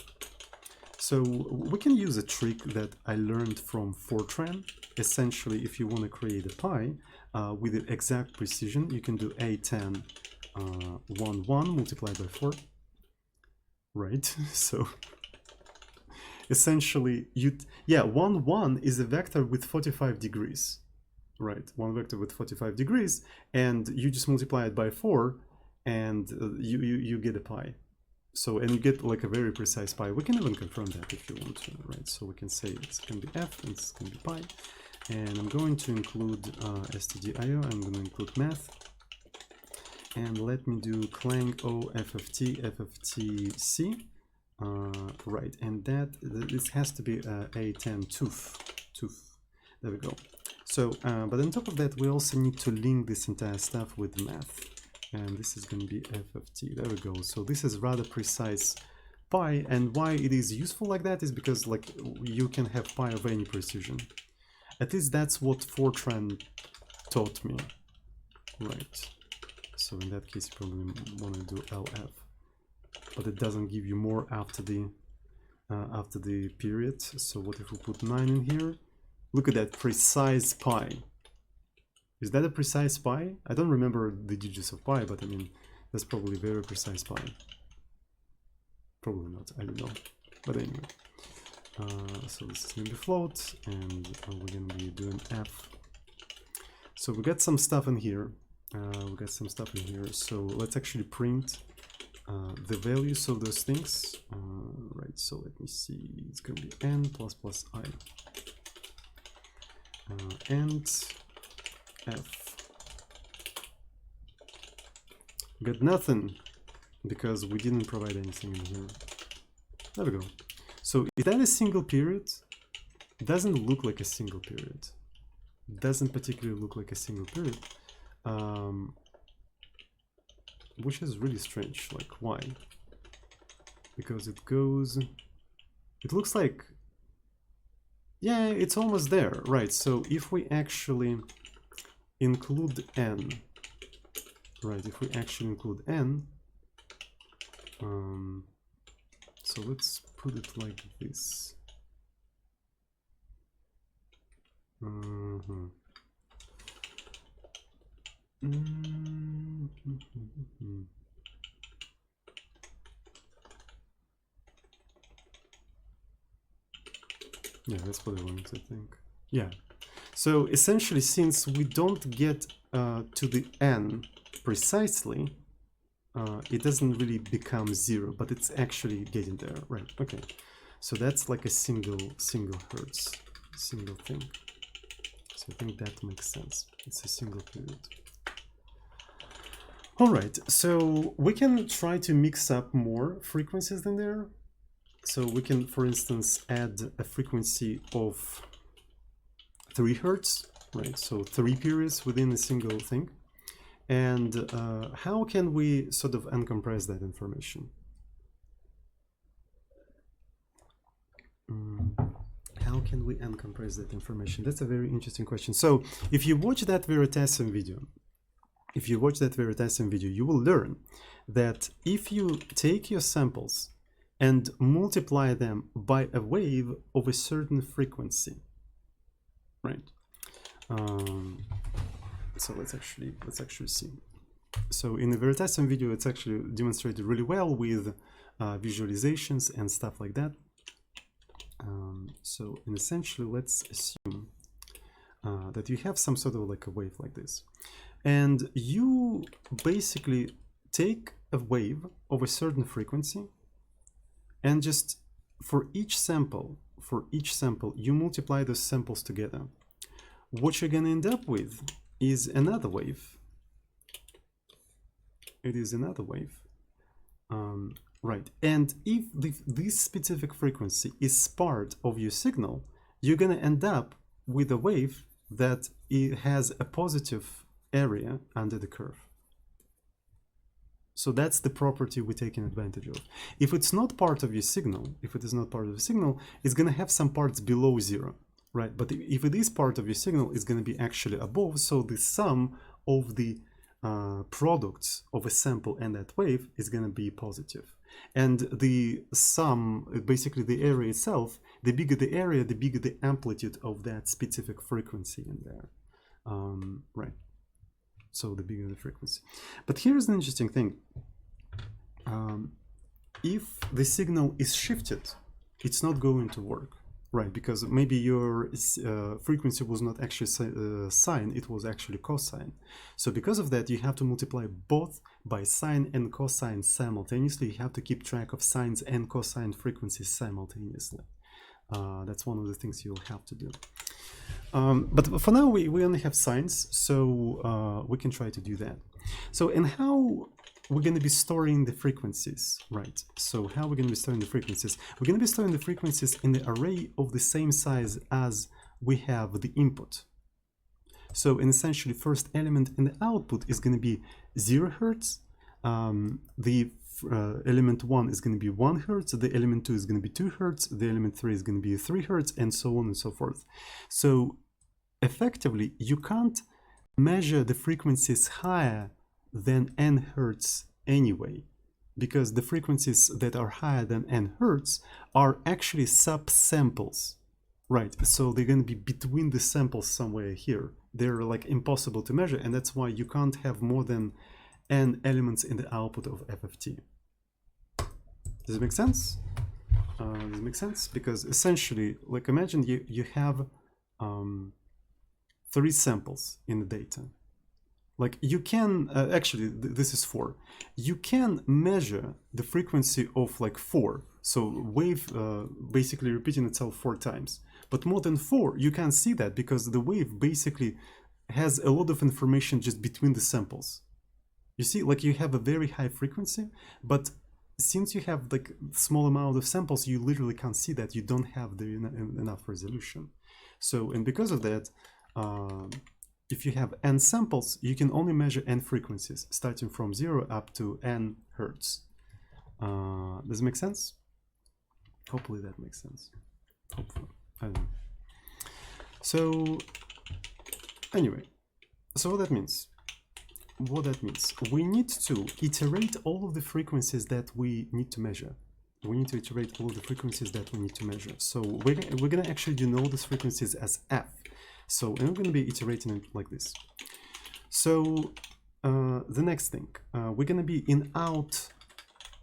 So we can use a trick that I learned from Fortran. Essentially, if you want to create a pi with the exact precision, you can do A10 1 multiplied by 4, right? So essentially, 1 is a vector with 45 degrees, right? One vector with 45 degrees, and you just multiply it by 4, and you get a pi. So, and you get like a very precise pi. We can even confirm that if you want to, right? So we can say it's going to be f and it's going to be pi. And I'm going to include stdio, I'm going to include math. and let me do clang O FFT FFTC. Right, and this has to be A10 tooth. There we go. So, but on top of that, we also need to link this entire stuff with math, and this is going to be FFT. There we go. So this is rather precise pi, and why it is useful like that is because like you can have pi of any precision. At least that's what Fortran taught me. Right. So in that case, you probably want to do LF, but it doesn't give you more after the period. So what if we put 9 in here? Look at that precise pi. Is that a precise pi? I don't remember the digits of pi, but I mean that's probably very precise pi. Probably not. I don't know. But anyway, so this is going to be float, and we're going to be doing F. So we got some stuff in here. So let's actually print the values of those things. Right, so let me see. It's going to be n plus plus I. And F. Got nothing because we didn't provide anything in here. There we go. So is that a single period? It doesn't look like a single period. It doesn't particularly look like a single period. Which is really strange. Like, why? Because it looks like, yeah, it's almost there, right? So if we actually include n, right, so let's put it like this. Yeah, that's what I wanted, I think. Yeah. So essentially, since we don't get to the n precisely, it doesn't really become 0, but it's actually getting there, right? Okay. So that's like a single hertz, single thing. So I think that makes sense. It's a single period. All right. So we can try to mix up more frequencies than there. So we can, for instance, add a frequency of 3 hertz, right? So 3 periods within a single thing. And how can we sort of uncompress that information? How can we uncompress that information? That's a very interesting question. So if you watch that Veritasium video, you will learn that if you take your samples and multiply them by a wave of a certain frequency, right? So let's actually see. So in the Veritasium video, it's actually demonstrated really well with visualizations and stuff like that. So essentially, let's assume that you have some sort of like a wave like this, and you basically take a wave of a certain frequency, and just for each sample, you multiply those samples together. What you're going to end up with is another wave. It is another wave. Right. And if this specific frequency is part of your signal, you're going to end up with a wave that it has a positive area under the curve. So that's the property we're taking advantage of. If it's not part of your signal, it's going to have some parts below 0, right? But if it is part of your signal, it's going to be actually above. So the sum of the products of a sample and that wave is going to be positive. And the sum, basically the area itself, the bigger the area, the bigger the amplitude of that specific frequency in there. Right. So the bigger the frequency. But here's an interesting thing. If the signal is shifted, it's not going to work, right? Because maybe your frequency was not actually sine, it was actually cosine. So because of that, you have to multiply both by sine and cosine simultaneously. You have to keep track of sines and cosine frequencies simultaneously. That's one of the things you'll have to do. But for now, we only have sines, so we can try to do that. So, and how we're going to be storing the frequencies, right? So how we're going to be storing the frequencies? We're going to be storing the frequencies in the array of the same size as we have the input. So, and essentially, first element in the output is going to be 0 hertz. The element 1 is going to be 1 hertz. The element 2 is going to be 2 hertz. The element 3 is going to be 3 hertz, and so on and so forth. So, effectively, you can't measure the frequencies higher than n hertz anyway, because the frequencies that are higher than n hertz are actually subsamples, right? So they're going to be between the samples somewhere here. They're like impossible to measure, and that's why you can't have more than n elements in the output of FFT. Does it make sense? Does it make sense? Because essentially, like imagine you have 3 samples in the data. Like you can, actually this is 4. You can measure the frequency of like 4. So wave basically repeating itself 4 times. But more than 4, you can't see that because the wave basically has a lot of information just between the samples. You see, like you have a very high frequency, but since you have like small amount of samples, you literally can't see that. You don't have the enough resolution. So, and because of that, if you have n samples, you can only measure n frequencies, starting from 0 up to n hertz. Does it make sense? Hopefully that makes sense. Hopefully. I don't know. So, anyway, so what that means? What that means? We need to iterate all of the frequencies that we need to measure. We need to iterate all of the frequencies that we need to measure. So we're going to actually denote these frequencies as f. So, and I'm going to be iterating it like this. So, the next thing, we're going to be in out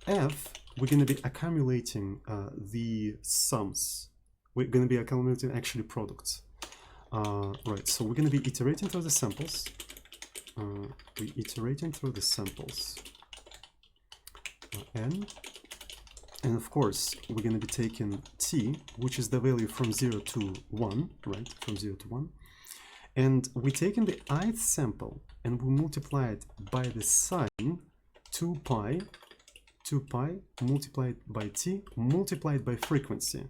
f, we're going to be accumulating the sums. We're going to be accumulating actually products. Right, so we're going to be iterating through the samples. We're iterating through the samples. And of course, we're going to be taking t, which is the value from 0 to 1, right? From 0 to 1. And we're taking the ith sample and we multiply it by the sign 2 pi multiplied by t multiplied by frequency,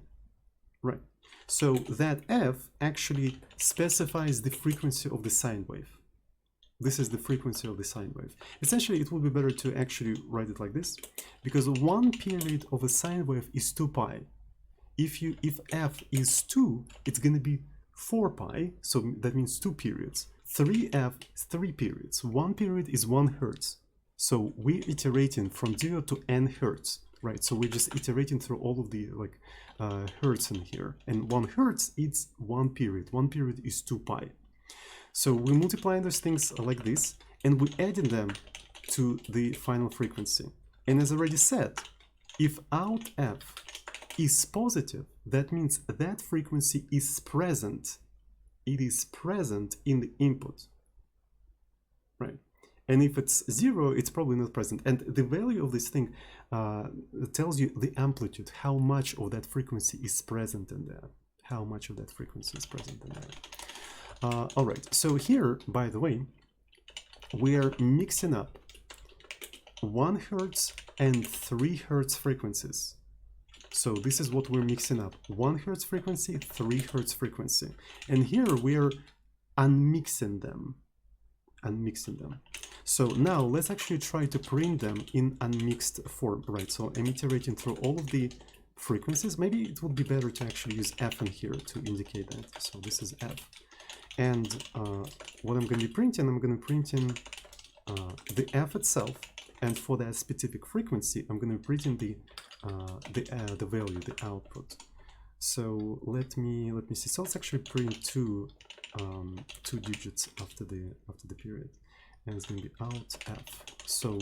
right? So that f actually specifies the frequency of the sine wave. This is the frequency of the sine wave. Essentially, it would be better to actually write it like this, because 1 period of a sine wave is 2 pi. If f is 2, it's going to be 4 pi, so that means 2 periods. 3f is 3 periods. 1 period is 1 hertz. So we're iterating from 0 to n hertz, right? So we're just iterating through all of the like hertz in here. And 1 hertz is 1 period. 1 period is 2 pi. So we multiply those things like this, and we adding them to the final frequency. And as already said, if out f is positive, that means that frequency is present. It is present in the input, right? And if it's 0, it's probably not present. And the value of this thing tells you the amplitude, how much of that frequency is present in there. How much of that frequency is present in there. All right, so here, by the way, we are mixing up 1 hertz and 3 hertz frequencies. So this is what we're mixing up: 1 hertz frequency, 3 hertz frequency. And here we are unmixing them. So now let's actually try to print them in unmixed form, right? So I'm iterating through all of the frequencies. Maybe it would be better to actually use f in here to indicate that. So this is f. And what I'm going to be printing, I'm going to be printing the f itself, and for that specific frequency, I'm going to be printing the value, the output. So let me see. So let's actually print two digits after the period, and it's going to be out f. So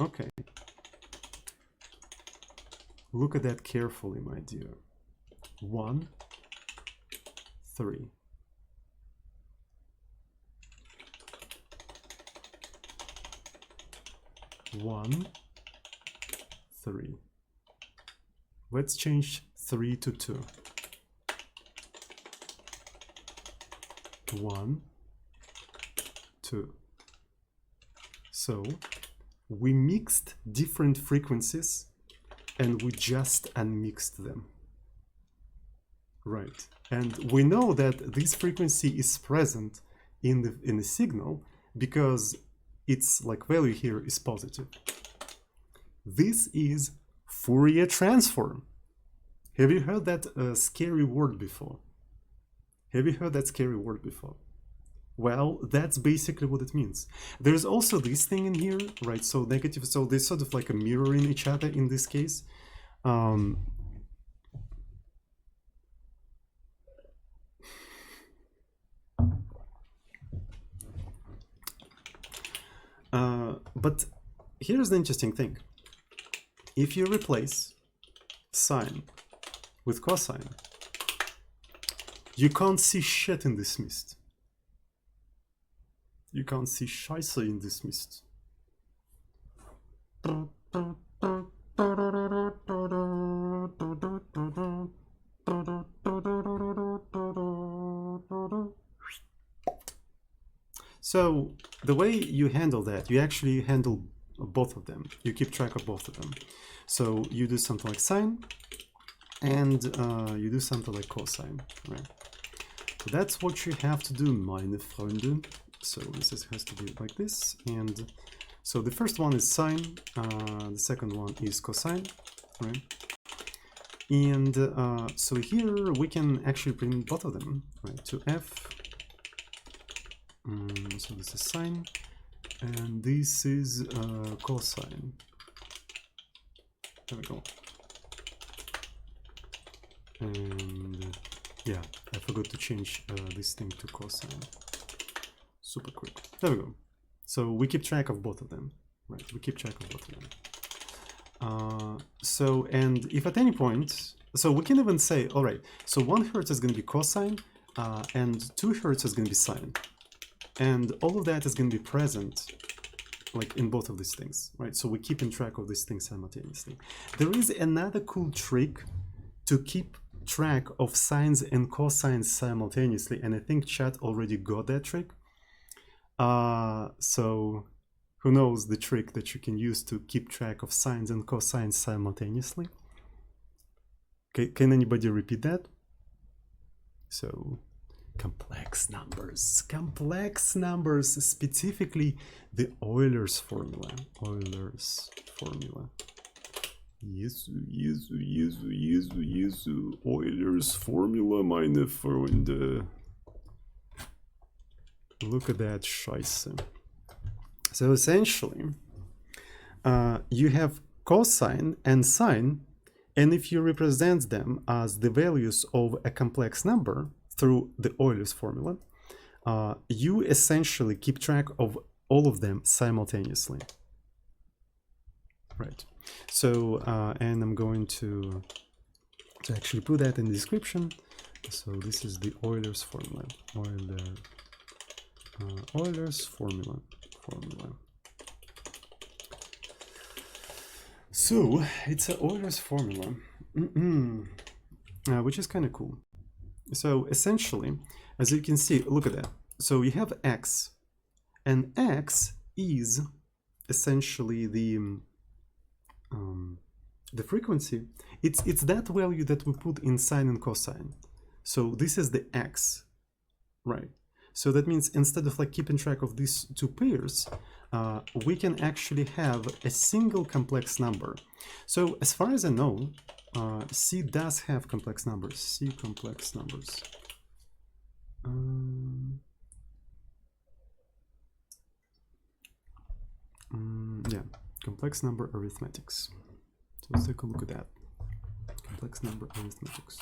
okay, look at that carefully, my dear. 1, 3. One, 3. Let's change 3 to 2. 1, 2. So we mixed different frequencies and we just unmixed them. Right. And we know that this frequency is present in the signal because its like value here is positive. This is Fourier transform. Have you heard that scary word before? Have you heard that scary word before? Well, that's basically what it means. There's also this thing in here, right? So negative, so they're sort of like a mirroring each other in this case. But here's the interesting thing. If you replace sine with cosine, you can't see shit in this mist. You can't see scheiße in this mist. So the way you handle that, you actually handle both of them. You keep track of both of them. So you do something like sine and you do something like cosine, right? So that's what you have to do, meine Freunde. So this has to be like this. And so the first one is sine, the second one is cosine, right? And so here we can actually print both of them, right? To f. So this is sine, and this is cosine. There we go. And yeah, I forgot to change this thing to cosine. Super quick. There we go. So we keep track of both of them, right? We keep track of both of them. So, and if at any point, so we can even say, all right, so 1 hertz is going to be cosine, and 2 hertz is going to be sine. And all of that is going to be present, like in both of these things, right? So we're keeping track of these things simultaneously. There is another cool trick to keep track of sines and cosines simultaneously, and I think chat already got that trick. So who knows the trick that you can use to keep track of sines and cosines simultaneously? Okay, can anybody repeat that? So complex numbers, specifically the Euler's formula. Yes, Euler's formula, meine Freunde. Look at that scheiße. So essentially, you have cosine and sine, and if you represent them as the values of a complex number through the Euler's formula, you essentially keep track of all of them simultaneously. Right. So, and I'm going to actually put that in the description. So this is the Euler's formula. Euler's formula. So it's a Euler's formula, which is kind of cool. So essentially, as you can see, look at that. So you have x, and x is essentially the frequency. It's that value that we put in sine and cosine. So this is the x, right? So that means instead of like keeping track of these two pairs, we can actually have a single complex number. So as far as I know, C does have complex numbers. C complex numbers. Yeah, complex number arithmetics. So let's take a look at that. Complex number arithmetics.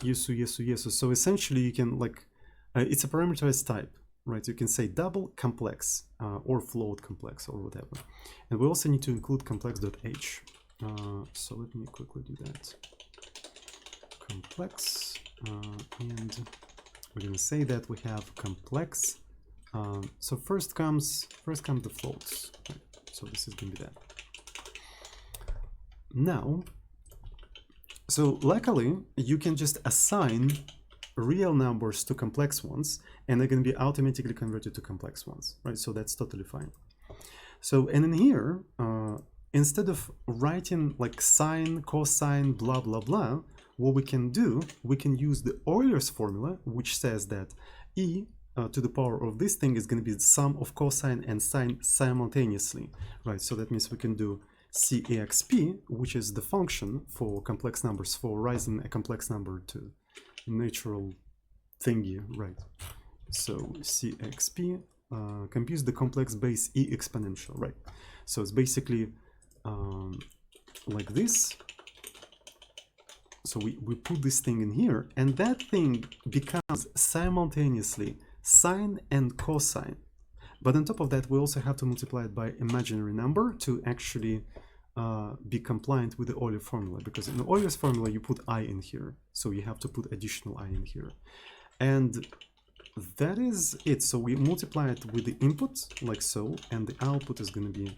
Yes. So essentially you can like, it's a parameterized type, right? You can say double complex or float complex or whatever. And we also need to include complex.h. So let me quickly do that. Complex, and we're going to say that we have complex. So first comes the floats. Right? So this is going to be that. Now, so luckily you can just assign real numbers to complex ones, and they're going to be automatically converted to complex ones, right? So that's totally fine. So, and in here, instead of writing like sine, cosine, blah, blah, blah, what we can do, we can use the Euler's formula, which says that e to the power of this thing is going to be the sum of cosine and sine simultaneously, right? So that means we can do CEXP, which is the function for complex numbers, for raising a complex number to natural thingy, right? So CEXP computes the complex base e exponential, right? So it's basically like this. So we put this thing in here, and that thing becomes simultaneously sine and cosine. But on top of that, we also have to multiply it by imaginary number to actually be compliant with the Euler formula, because in the Euler's formula you put I in here, so you have to put additional I in here. And that is it. So we multiply it with the input like so, and the output is going to be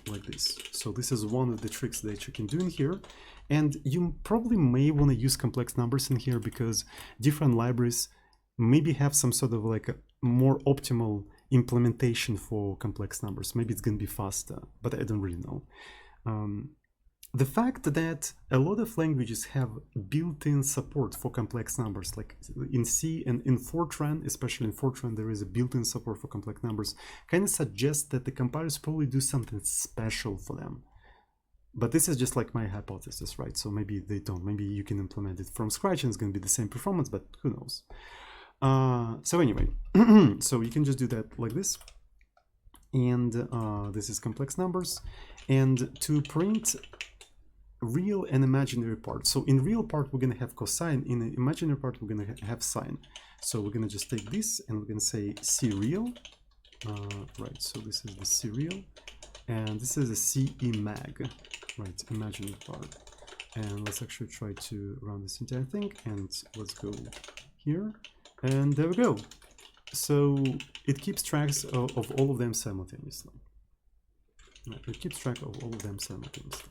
like this. So this is one of the tricks that you can do in here. And you probably may want to use complex numbers in here because different libraries maybe have some sort of like a more optimal implementation for complex numbers. Maybe it's going to be faster, but I don't really know. The fact that a lot of languages have built-in support for complex numbers, like in C and in Fortran, especially in Fortran, there is a built-in support for complex numbers, kind of suggests that the compilers probably do something special for them. But this is just like my hypothesis, right? So maybe they don't. Maybe you can implement it from scratch and it's going to be the same performance, but who knows? So anyway, so you can just do that like this. And this is complex numbers. And to print real and imaginary part. So in real part, we're going to have cosine. In the imaginary part, we're going to have sine. So we're going to just take this and we're going to say C real. Right, so this is the C real. And this is a CE mag, right, imaginary part. And let's actually try to run this entire thing. And let's go here. And there we go. So it keeps track of all of them simultaneously. It keeps track of all of them simultaneously.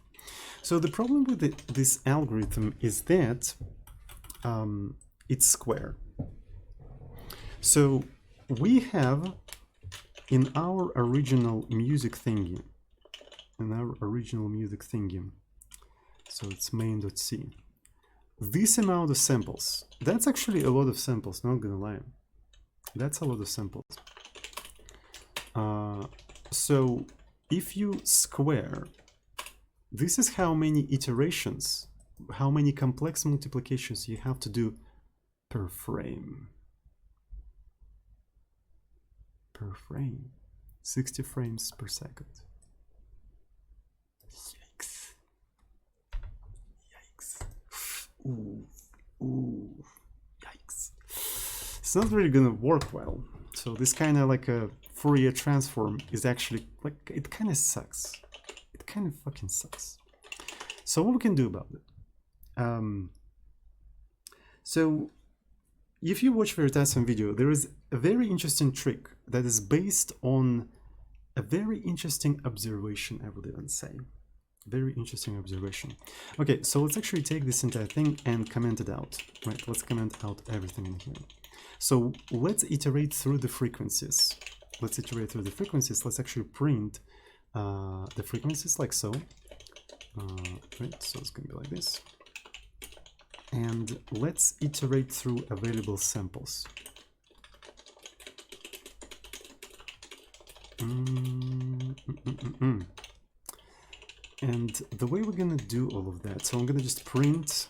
So the problem with this algorithm is that it's square. So we have in our original music thingy, so it's main.c, this amount of samples, that's actually a lot of samples, not gonna lie. That's a lot of samples. So if you square, this is how many iterations, how many complex multiplications you have to do per frame. Per frame. 60 frames per second. Yikes. Yikes. Ooh. Ooh. Yikes. It's not really gonna work well. So this kind of like a Fourier transform is actually like, it kind of sucks. It kind of fucking sucks. So what we can do about it? So if you watch Veritasium video, there is a very interesting trick that is based on a very interesting observation, I would even say. Very interesting observation. Okay, so let's actually take this entire thing and comment it out. Right, let's comment out everything in here. So let's iterate through the frequencies. Let's iterate through the frequencies. Let's actually print the frequencies like so. Right, so it's going to be like this. And let's iterate through available samples. And the way we're going to do all of that, so I'm going to just print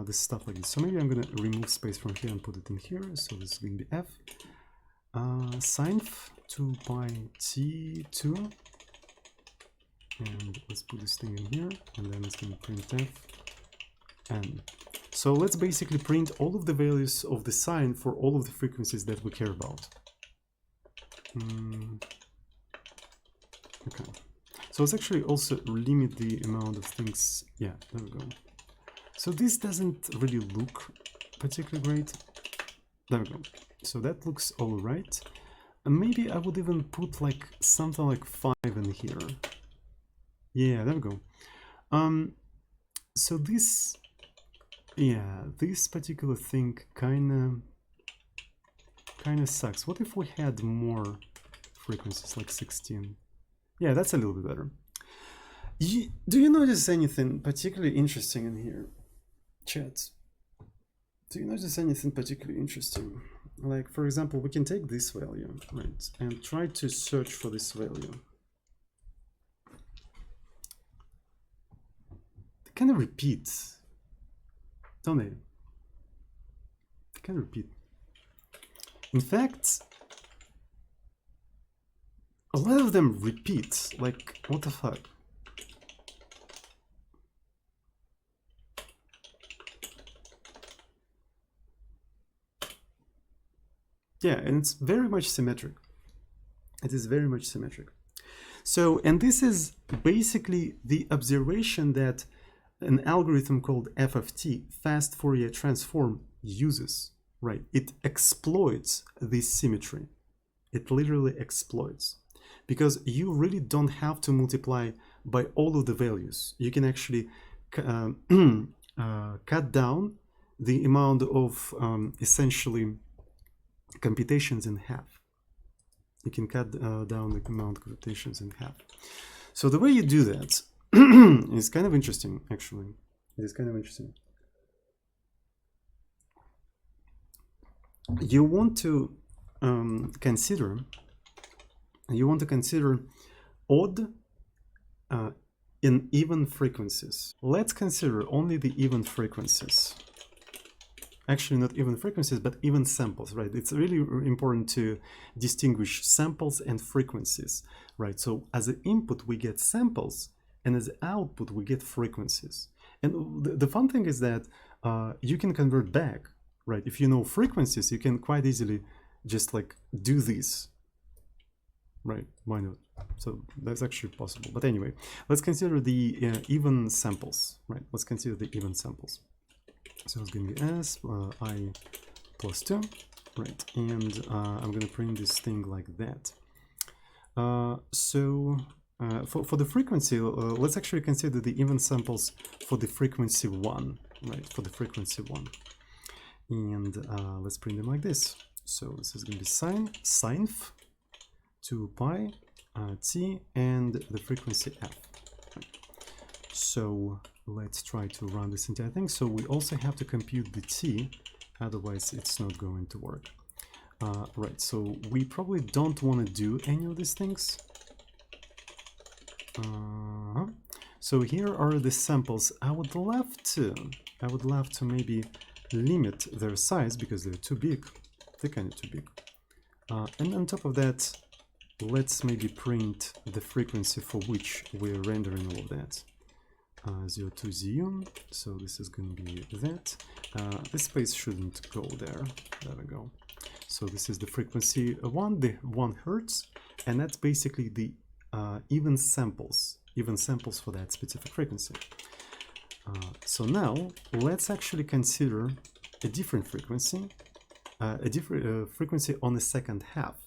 this stuff like this. So maybe I'm going to remove space from here and put it in here. So this is going to be f. Sinf 2 pi t2. And let's put this thing in here. And then it's going to print f. And so let's basically print all of the values of the sine for all of the frequencies that we care about. Okay. So let's actually also limit the amount of things. Yeah, there we go. So this doesn't really look particularly great. There we go. So that looks all right. And maybe I would even put like something like 5 in here. Yeah, there we go. So this yeah, this particular thing kind of sucks. What if we had more frequencies, like 16? Yeah, that's a little bit better. Do you notice anything particularly interesting in here, chat? Do you notice anything particularly interesting? Like, for example, we can take this value, right, and try to search for this value. They kind of repeat, don't they? They kind of repeat. In fact, a lot of them repeat. Like, what the fuck? Yeah, and it's very much symmetric. It is very much symmetric. So, and this is basically the observation that an algorithm called FFT, fast Fourier transform, uses, right? It exploits this symmetry. It literally exploits, because you really don't have to multiply by all of the values. You can actually cut down the amount of essentially computations in half. You can cut down the amount of computations in half. So the way you do that is kind of interesting, actually. It is kind of interesting. You want to consider odd and even frequencies. Let's consider only the even frequencies. Actually, not even frequencies, but even samples, right? It's really important to distinguish samples and frequencies, right? So as an input, we get samples, and as output, we get frequencies. And the fun thing is that you can convert back, right? If you know frequencies, you can quite easily just like do this, right? Why not? So that's actually possible. But anyway, let's consider the even samples, right? Let's consider the even samples. So it's going to be s I plus 2, right? And I'm going to print this thing like that. For the frequency, let's actually consider the even samples for the frequency 1, right? For the frequency 1. And let's print them like this. So this is going to be sinf 2 pi t and the frequency f. So let's try to run this entire thing. So we also have to compute the t, otherwise it's not going to work. Right, so we probably don't want to do any of these things. So here are the samples. I would love to maybe limit their size because they're too big. They're kind of too big. And on top of that, let's maybe print the frequency for which we're rendering all of that. 0 to 0, so this is going to be that. This space shouldn't go there. There we go. So this is the frequency 1, the 1 hertz, and that's basically the even samples for that specific frequency. So now let's actually consider a different frequency, frequency on the second half,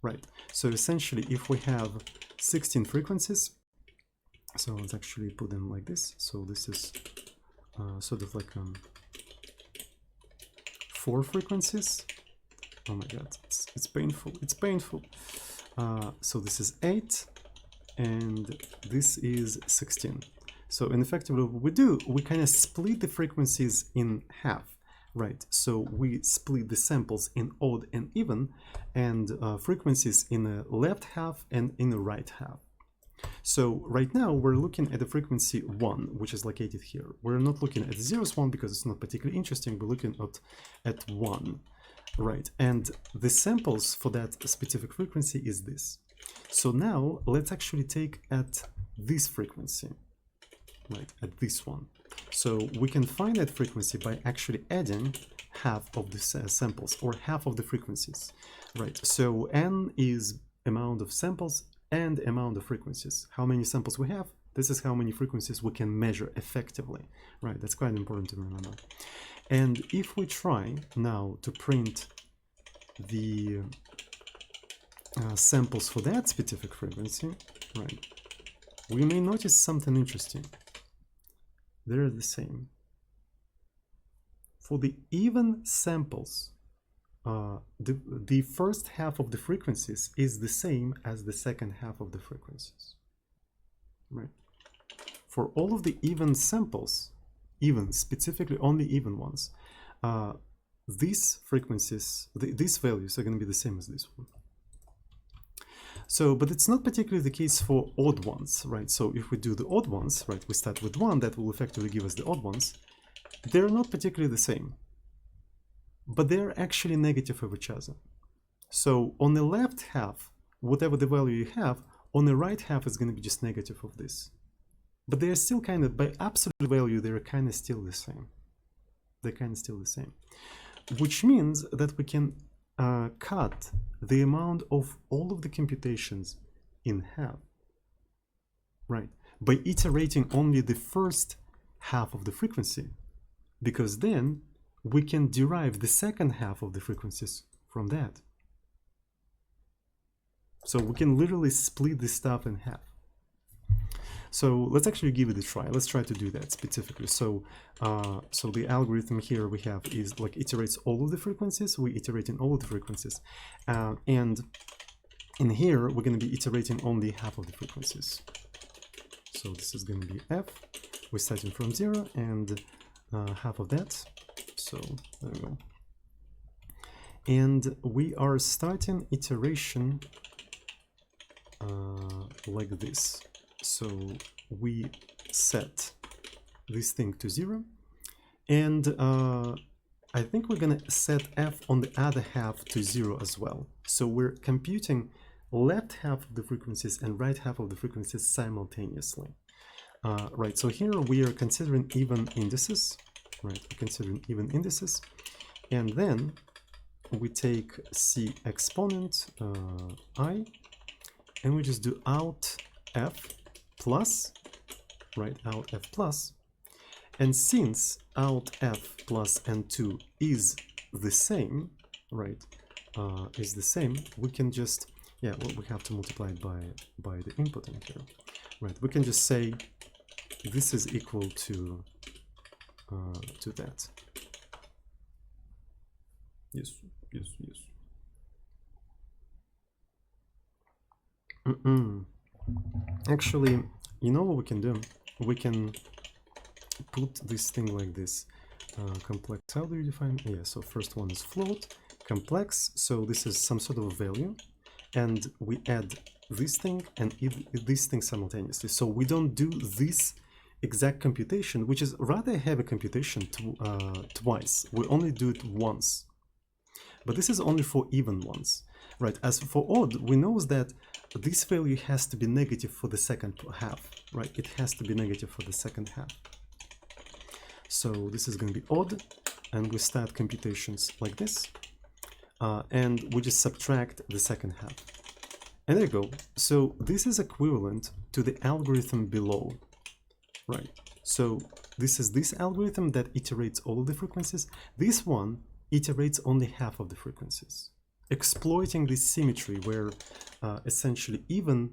right? So essentially, if we have 16 frequencies, so let's actually put them like this. So this is sort of like 4 frequencies. Oh my god, it's painful. It's painful. So this is 8, and this is 16. So in effectively, what we do, we kind of split the frequencies in half, right? So we split the samples in odd and even, and frequencies in the left half and in the right half. So right now we're looking at the frequency 1, which is located here. We're not looking at 0's 1 because it's not particularly interesting. We're looking at 1, right? And the samples for that specific frequency is this. So now let's actually take at this frequency, right? At this one. So we can find that frequency by actually adding half of the samples or half of the frequencies, right? So n is amount of samples and amount of frequencies. How many samples we have, this is how many frequencies we can measure effectively, right? That's quite important to remember. And if we try now to print the samples for that specific frequency, right, we may notice something interesting. They're the same. for the even samples, the first half of the frequencies is the same as the second half of the frequencies, right? For all of the even samples, even, specifically only even ones, these frequencies, these values are going to be the same as this one. So, but it's not particularly the case for odd ones, right? So if we do the odd ones, right, we start with 1, that will effectively give us the odd ones. They're not particularly the same, but they're actually negative of each other. So on the left half, whatever the value you have, on the right half is going to be just negative of this. But they're still kind of, by absolute value, they're kind of still the same. They're kind of still the same. Which means that we can cut the amount of all of the computations in half, right? By iterating only the first half of the frequency, because then we can derive the second half of the frequencies from that. So we can literally split this stuff in half. So let's actually give it a try. Let's try to do that specifically. So so the algorithm here we have is like iterates all of the frequencies. We iterate in all of the frequencies, and in here we're going to be iterating only half of the frequencies. So this is going to be f. We're starting from 0 and half of that. So there we go. And we are starting iteration like this. So we set this thing to 0, and I think we're going to set f on the other half to 0 as well. So we're computing left half of the frequencies and right half of the frequencies simultaneously. Right, so here we are considering even indices, right, considering even indices, and then we take c exponent I, and we just do out f plus, right, out f plus, and since out f plus n2 is the same, right, is the same, we can just, yeah, well, we have to multiply it by the input in here, right? We can just say this is equal to that. Yes, yes, yes. Actually, you know what we can do? We can put this thing like this. Complex, how do you define? Yeah, so first one is float, complex, so this is some sort of value, and we add this thing and this thing simultaneously. So we don't do this exact computation, which is rather heavy computation, twice. We only do it once. But this is only for even ones, right? As for odd, we know that this value has to be negative for the second half, right? It has to be negative for the second half. So this is going to be odd, and we start computations like this, and we just subtract the second half. And there you go. So this is equivalent to the algorithm below, right? So this is this algorithm that iterates all of the frequencies. This one iterates only half of the frequencies, exploiting this symmetry where essentially even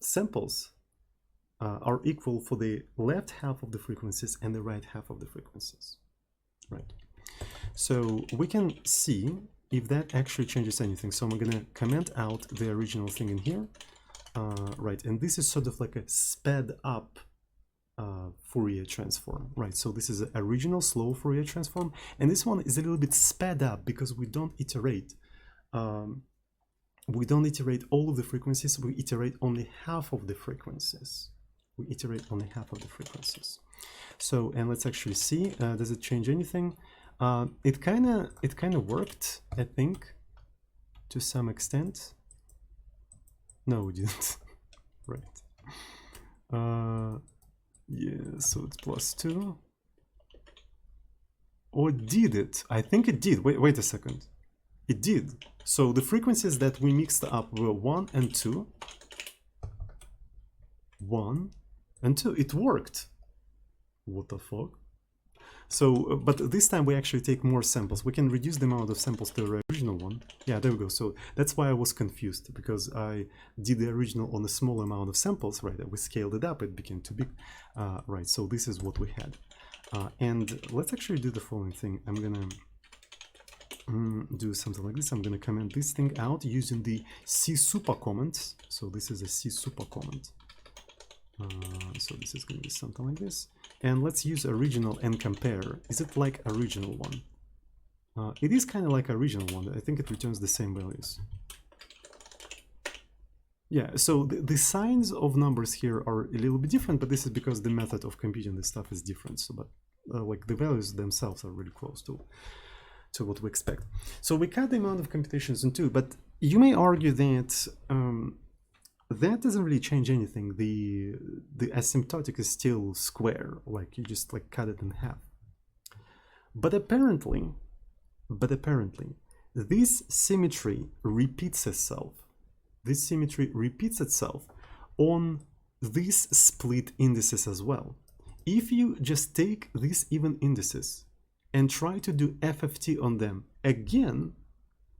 samples are equal for the left half of the frequencies and the right half of the frequencies, right? So we can see if that actually changes anything. So I'm going to comment out the original thing in here, right? And this is sort of like a sped up Fourier transform, right? So this is an original slow Fourier transform, and this one is a little bit sped up because we don't iterate. We don't iterate all of the frequencies. We iterate only half of the frequencies. We iterate only half of the frequencies. So, and let's actually see, does it change anything? It kind of worked, I think, to some extent. No, it didn't. Right. Yeah, so it's +2. Or did it? I think it did. Wait a second. It did. So the frequencies that we mixed up were 1 and 2. 1 and 2. It worked. What the fuck? So, but this time we actually take more samples. We can reduce the amount of samples to the original one. Yeah, there we go. So that's why I was confused, because I did the original on a small amount of samples, right? We scaled it up, it became too big, right? So this is what we had. And let's actually do the following thing. I'm gonna do something like this. I'm gonna comment this thing out using the C super comment. So this is a C super comment. So this is gonna be something like this. And let's use original and compare. Is it like original one? It is kind of like original one. I think it returns the same values. Yeah, so the signs of numbers here are a little bit different, but this is because the method of computing this stuff is different. So, but like the values themselves are really close to what we expect. So we cut the amount of computations in two, but you may argue that that doesn't really change anything. The asymptotic is still square, like you just like cut it in half. But apparently, this symmetry repeats itself. This symmetry repeats itself on these split indices as well. If you just take these even indices and try to do FFT on them again,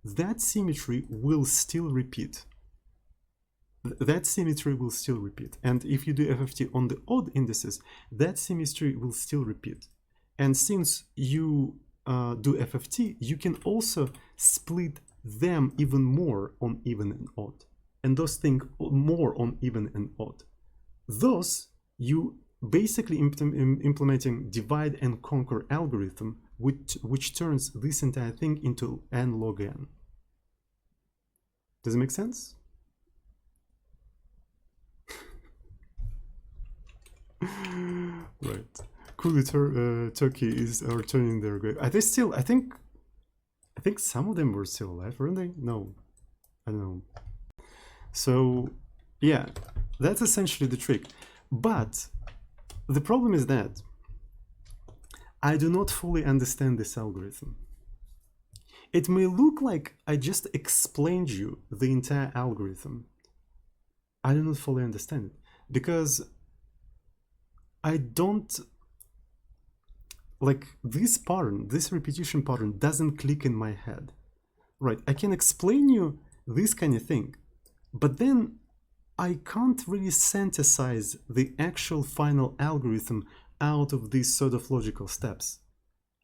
that symmetry will still repeat. That symmetry will still repeat. And if you do FFT on the odd indices, that symmetry will still repeat. And since you do FFT, you can also split them even more on even and odd. And those things more on even and odd. Thus, you basically implementing divide and conquer algorithm, which turns this entire thing into n log n. Does it make sense? Right. Coolly Turkey is returning their grave. Are they still? I think some of them were still alive, weren't they? No, I don't know. So yeah, that's essentially the trick. But the problem is that I do not fully understand this algorithm. It may look like I just explained you the entire algorithm. I do not fully understand it because I don't like this pattern, this repetition pattern doesn't click in my head. Right, I can explain you this kind of thing, but then I can't really synthesize the actual final algorithm out of these sort of logical steps.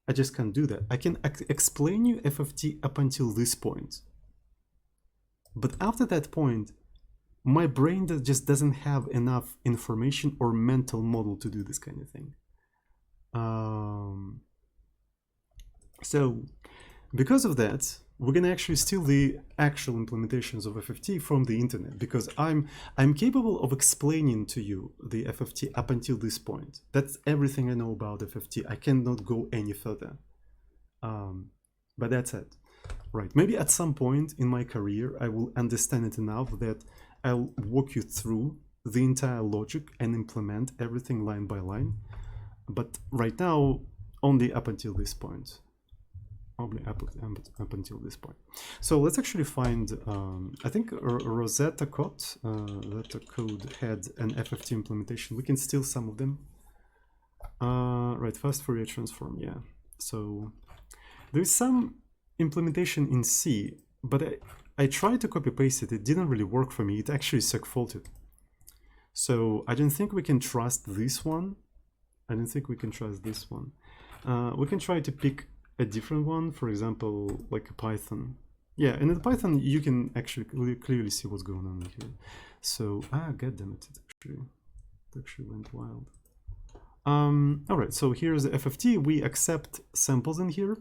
I just can't do that. I can explain you FFT up until this point. But after that point, my brain just doesn't have enough information or mental model to do this kind of thing. So because of that, we're gonna actually steal the actual implementations of FFT from the internet, because I'm capable of explaining to you the FFT up until this point. That's everything I know about FFT. I cannot go any further. But that's it. Right, maybe at some point in my career I will understand it enough that I'll walk you through the entire logic and implement everything line by line. But right now, only up until this point. Probably up until this point. So let's actually find, I think Rosetta Code had an FFT implementation. We can steal some of them. Right, fast Fourier transform, yeah. So there's some implementation in C, but I tried to copy paste it. It didn't really work for me. It actually segfaulted. So I don't think we can trust this one. I don't think we can trust this one. We can try to pick a different one, for example, like a Python. Yeah, and in Python you can actually clearly see what's going on here. So, goddammit, it actually went wild. All right, so here's the FFT. We accept samples in here,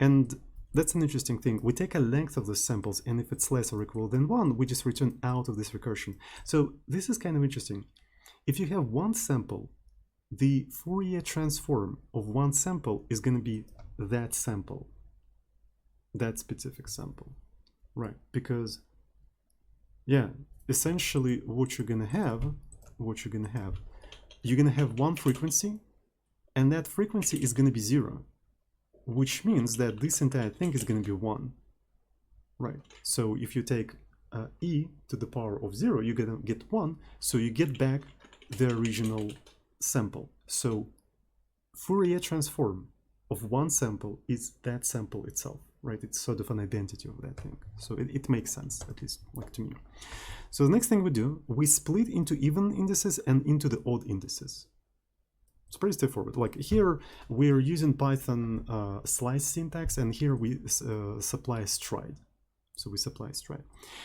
and that's an interesting thing. We take a length of the samples, and if it's less or equal than 1, we just return out of this recursion. So this is kind of interesting. If you have one sample, the Fourier transform of one sample is going to be that sample, that specific sample, right? Because, yeah, essentially what you're going to have, you're going to have one frequency, and that frequency is going to be 0, which means that this entire thing is going to be 1, right? So if you take e to the power of 0, you're going to get 1, so you get back the original sample. So Fourier transform of one sample is that sample itself, right? It's sort of an identity of that thing. So it makes sense, at least like to me. So the next thing we do, we split into even indices and into the odd indices. It's pretty straightforward. Like here, we're using Python slice syntax, and here we supply stride. So we supply stride.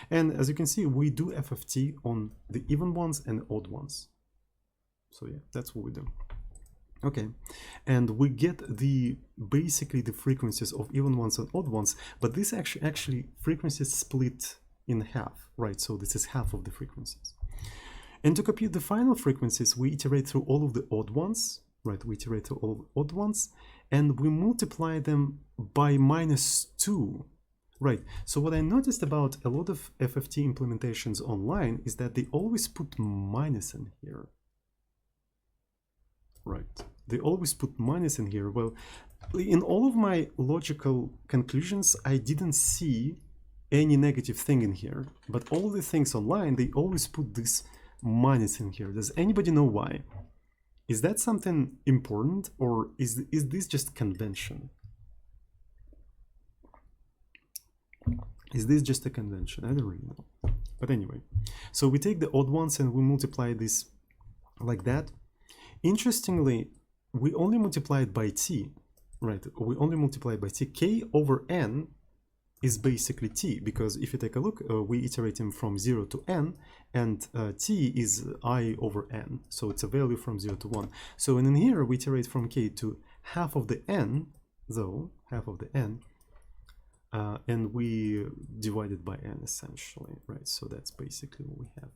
And as you can see, we do FFT on the even ones and odd ones. So yeah, that's what we do. Okay, and we get basically the frequencies of even ones and odd ones, but this actually frequencies split in half, right? So this is half of the frequencies. And to compute the final frequencies, we iterate through all of the odd ones, right? We iterate through all of the odd ones, and we multiply them by -2, right? So what I noticed about a lot of FFT implementations online is that they always put minus in here. Right, they always put minus in here. Well, in all of my logical conclusions, I didn't see any negative thing in here, but all the things online, they always put this minus in here. Does anybody know why? Is that something important, or is this just convention? Is this just a convention? I don't really know. But anyway, so we take the odd ones and we multiply this like that. Interestingly, we only multiply it by t, right? We only multiply it by t. K over n is basically t, because if you take a look, we iterate him from 0 to n, and t is I over n, so it's a value from 0 to 1. So in here, we iterate from k to half of the n, though, half of the n, and we divide it by n essentially, right? So that's basically what we have.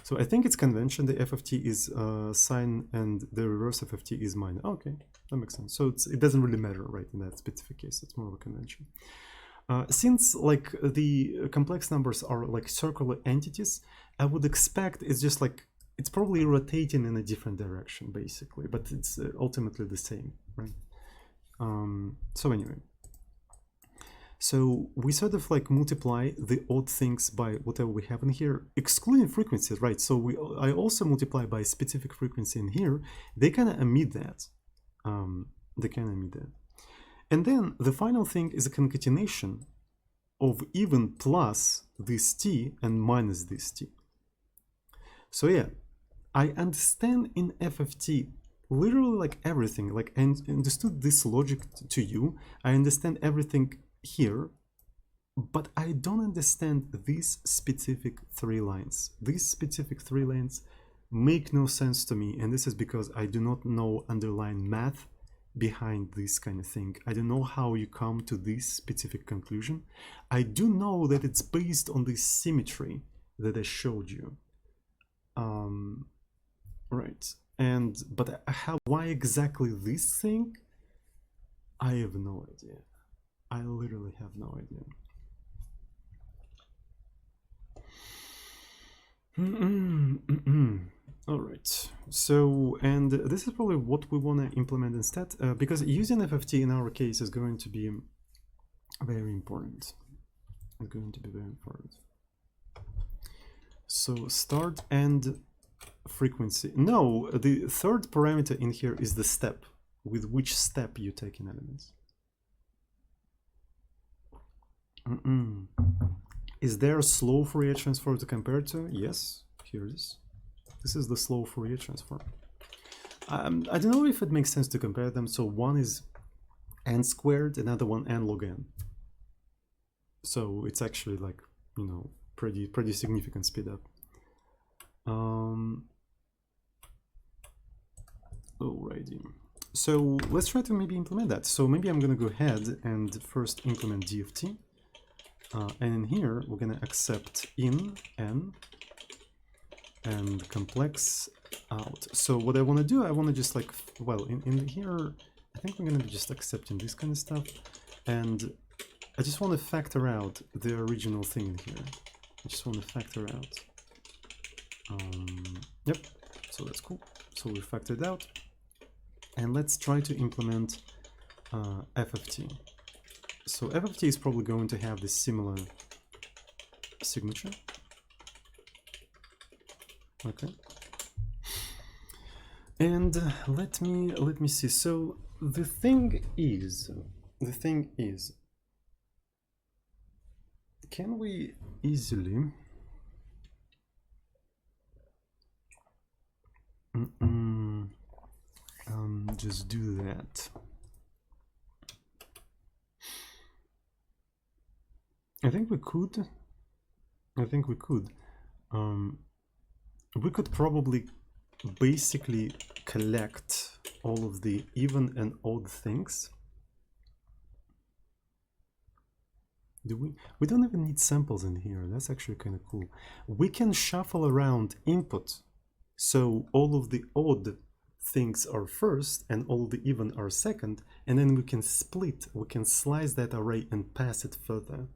So I think it's convention. The FFT is sign and the reverse FFT is minus. Okay, that makes sense. So it doesn't really matter, right, in that specific case. It's more of a convention. Since like the complex numbers are like circular entities, I would expect it's just like, it's probably rotating in a different direction basically, but it's ultimately the same, right? So anyway. So we sort of like multiply the odd things by whatever we have in here, excluding frequencies, right? So I also multiply by specific frequency in here. They kind of emit that. And then the final thing is a concatenation of even plus this t and minus this t. So yeah, I understand in FFT literally like everything. Like I understood this logic to you. I understand everything here, but I don't understand these specific 3 lines. These specific 3 lines make no sense to me, and this is because I do not know underlying math behind this kind of thing. I don't know how you come to this specific conclusion. I do know that it's based on this symmetry that I showed you. Right, but why exactly this thing? I have no idea. I literally have no idea. All right. So, and this is probably what we want to implement instead, because using FFT in our case is going to be very important. It's going to be very important. So start and frequency. No, the third parameter in here is the step, with which step you take in elements. Is there a slow Fourier transform to compare to? Yes, here it is. This is the slow Fourier transform. I don't know if it makes sense to compare them. So one is n squared, another one n log n. So it's actually like, you know, pretty significant speed up. Alrighty. So let's try to maybe implement that. So maybe I'm gonna go ahead and first implement DFT. And in here, we're going to accept in, n, and complex out. So what I want to do, I want to just like, well, in here, I think we're going to be just accepting this kind of stuff. And I just want to factor out the original thing in here. I just want to factor out. Yep, so that's cool. So we factored out. And let's try to implement FFT. So FFT is probably going to have this similar signature. Okay. And let me see. So the thing is, can we easily Just do that. I think we could. We could probably basically collect all of the even and odd things. We don't even need samples in here. That's actually kind of cool. We can shuffle around input, so all of the odd things are first and all of the even are second, and then we can split, we can slice that array and pass it further.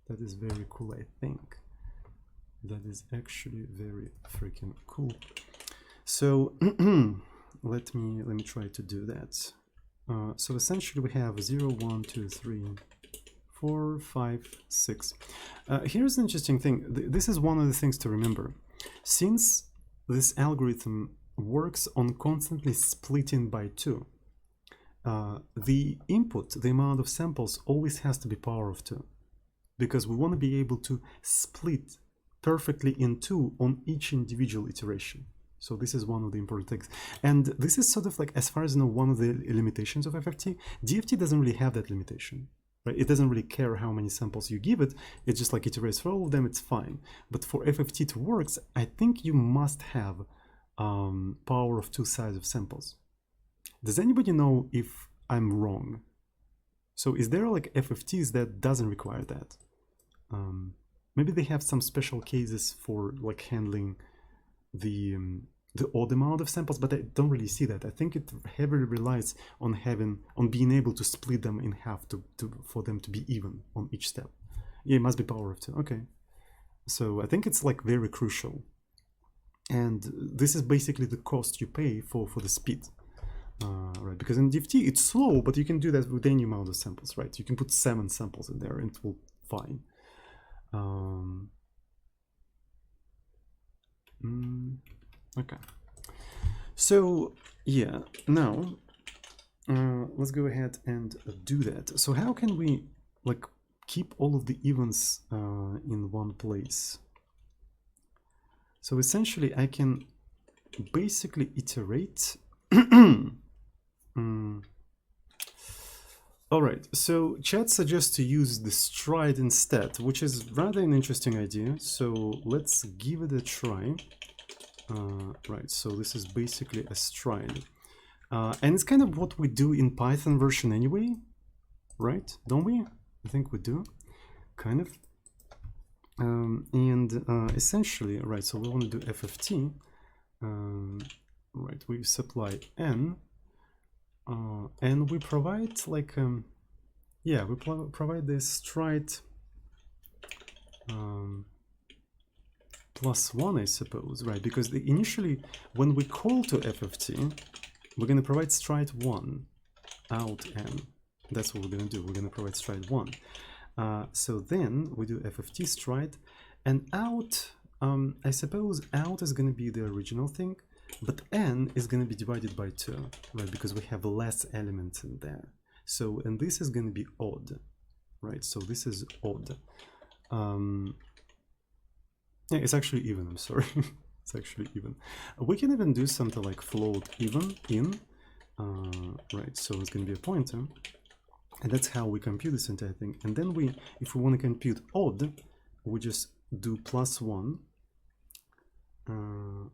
That is very cool, I think. That is actually very freaking cool. So let me try to do that. So essentially we have 0, 1, 2, 3, 4, 5, 6. Here's an interesting thing. This is one of the things to remember. Since this algorithm works on constantly splitting by 2, the input, the amount of samples, always has to be power of 2, because we want to be able to split perfectly in 2 on each individual iteration. So this is one of the important things. And this is sort of like, as far as I know, one of the limitations of FFT. DFT doesn't really have that limitation. Right? It doesn't really care how many samples you give it. It's just like iterates for all of them, it's fine. But for FFT to work, I think you must have power of 2 size of samples. Does anybody know if I'm wrong? So is there like FFTs that doesn't require that? Maybe they have some special cases for like handling the odd amount of samples, but I don't really see that. I think it heavily relies on being able to split them in half for them to be even on each step. Yeah, it must be power of 2. Okay, so I think it's like very crucial, and this is basically the cost you pay for the speed, right? Because in DFT it's slow, but you can do that with any amount of samples, right? You can put 7 samples in there and it will fine. Okay, so yeah, now let's go ahead and do that. So how can we like keep all of the evens in one place? So essentially I can basically iterate. All right, so chat suggests to use the stride instead, which is rather an interesting idea. So let's give it a try. Right, so this is basically a stride. And it's kind of what we do in Python version anyway, right? Don't we? I think we do, kind of. Essentially, right, so we want to do FFT. Right, we supply n. And we provide like yeah, we provide this stride +1, I suppose, right? Because initially when we call to FFT, we're going to provide stride 1 out n. That's what we're going to do. We're going to provide stride 1. So then we do FFT stride, and out, I suppose out is going to be the original thing. But n is going to be divided by 2, right? Because we have less elements in there. So, and this is going to be odd, right? So this is odd. Yeah, it's actually even, I'm sorry. It's actually even. We can even do something like float even in, right? So it's going to be a pointer. And that's how we compute this entire thing. And then if we want to compute odd, we just do +1.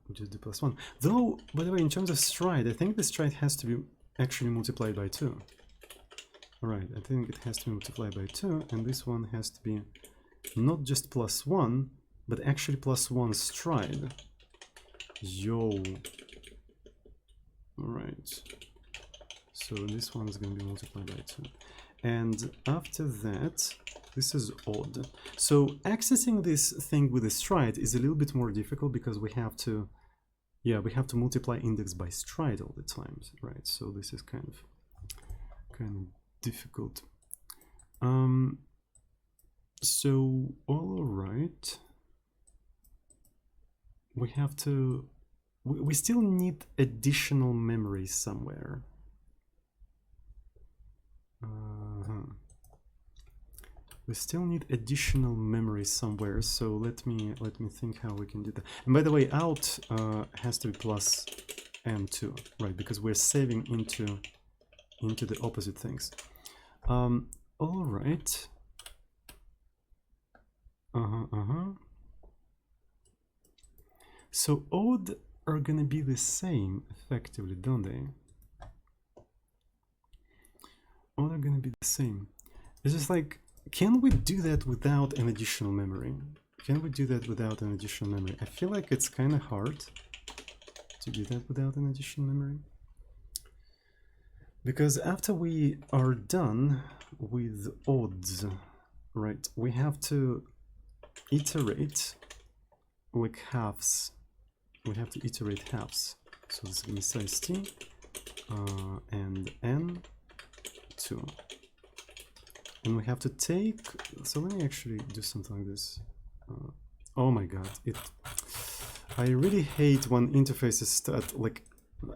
We just do +1. Though, by the way, in terms of stride, I think the stride has to be actually multiplied by 2. Alright, I think it has to be multiplied by 2, and this one has to be not just +1, but actually +1 stride. Yo. Alright. So this one is going to be multiplied by 2. And after that, this is odd. So accessing this thing with a stride is a little bit more difficult because we have to, yeah, we have to multiply index by stride all the time, right? So this is kind of difficult. So all right, we have to, we still need additional memory somewhere. we still need additional memory somewhere, so let me think how we can do that. And by the way, out has to be plus m2, right? Because we're saving into the opposite things. All right. So odd are gonna be the same effectively, don't they? Odd are gonna be the same. It's just like, can we do that without an additional memory? Can we do that without an additional memory? I feel like it's kind of hard to do that without an additional memory. Because after we are done with odds, right, we have to iterate like halves. We have to iterate halves. So this is going to be size t and n2. And we have to take, so let me actually do something like this. Oh my god, I really hate when interfaces start like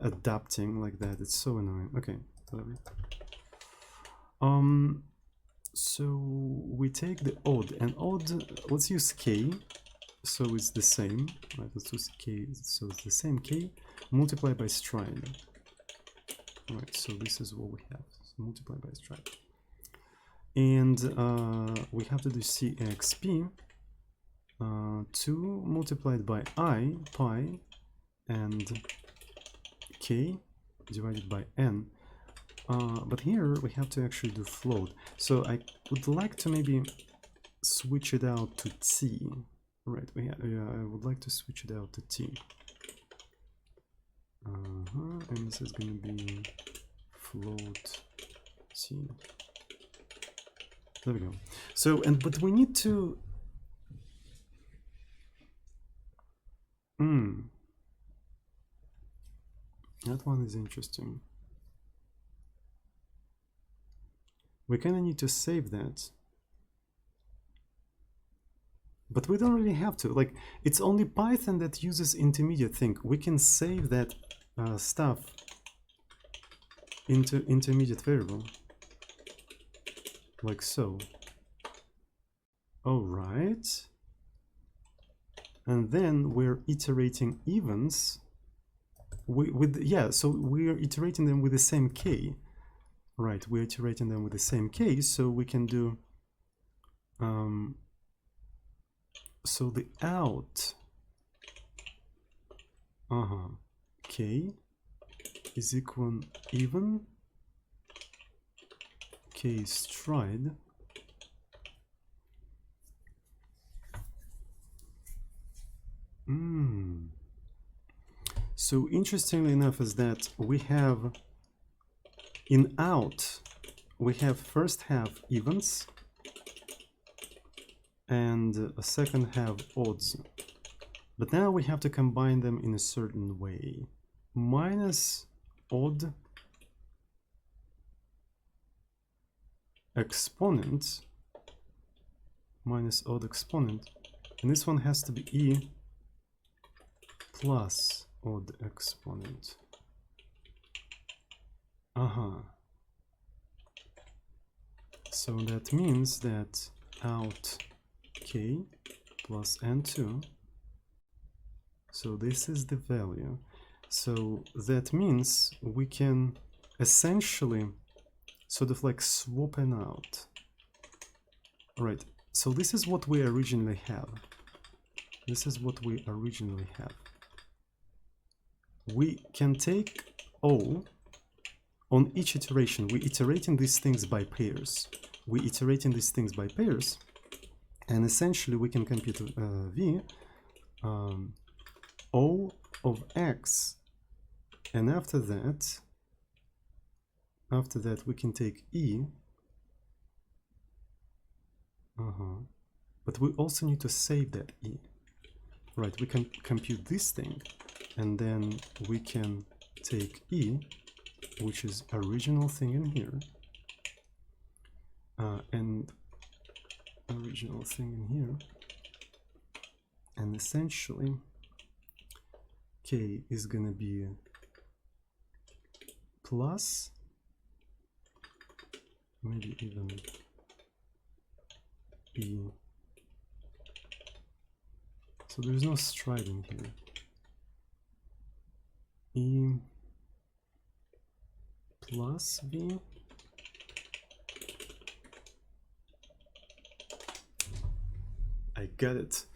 adapting like that. It's so annoying. Okay, whatever. So we take the odd, and odd, let's use k, so it's the same, right? Let's use k, so it's the same k multiplied by stride. Right, so this is what we have, so multiplied by stride. And we have to do cxp, 2 multiplied by I, pi, and k divided by n. But here we have to actually do float. So I would like to maybe switch it out to t. Right, I would like to switch it out to t. And this is going to be float t. There we go. So, but we need to... That one is interesting. We kind of need to save that. But we don't really have to. Like, it's only Python that uses intermediate thing. We can save that stuff into intermediate variable. Like so. All right. And then we're iterating evens so we're iterating them with the same k. Right, we're iterating them with the same k, so we can do so the out k is equal even k stride So interestingly enough is that we have in out we have first half evens and a second half odds, but now we have to combine them in a certain way. Minus odd exponent, and this one has to be e plus odd exponent. So that means that out k plus n2, so this is the value. So that means we can essentially sort of like swap it out. Right, so this is what we originally have. This is what we originally have. We can take O on each iteration. We're iterating these things by pairs. And essentially we can compute V O of X, and after that we can take E. But we also need to save that E. Right, we can compute this thing, and then we can take E, which is original thing in here, and original thing in here, and essentially K is gonna be plus, maybe even B. So there's no stride in here. E plus V. I got it.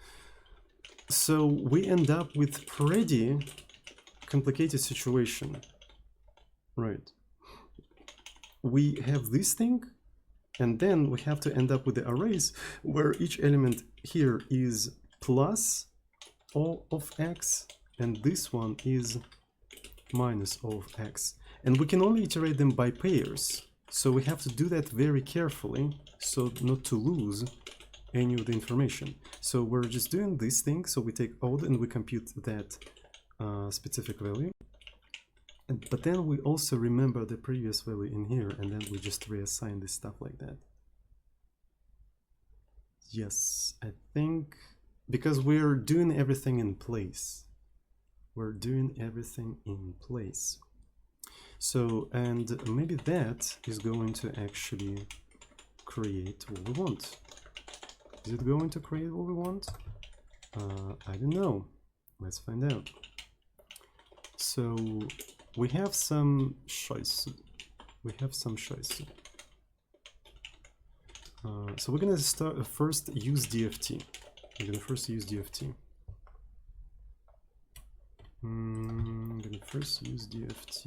So we end up with pretty complicated situation, right? We have this thing, and then we have to end up with the arrays where each element here is plus O of X, and this one is minus O of X. And we can only iterate them by pairs. So we have to do that very carefully so not to lose any of the information. So we're just doing this thing. So we take odd and we compute that specific value. But then we also remember the previous value in here, and then we just reassign this stuff like that. Yes, I think because we're doing everything in place. We're doing everything in place. So, and maybe that is going to actually create what we want. Is it going to create what we want? I don't know. Let's find out. So we have some choice. So we're gonna start first use DFT. I'm gonna first use DFT. I'm gonna first use DFT.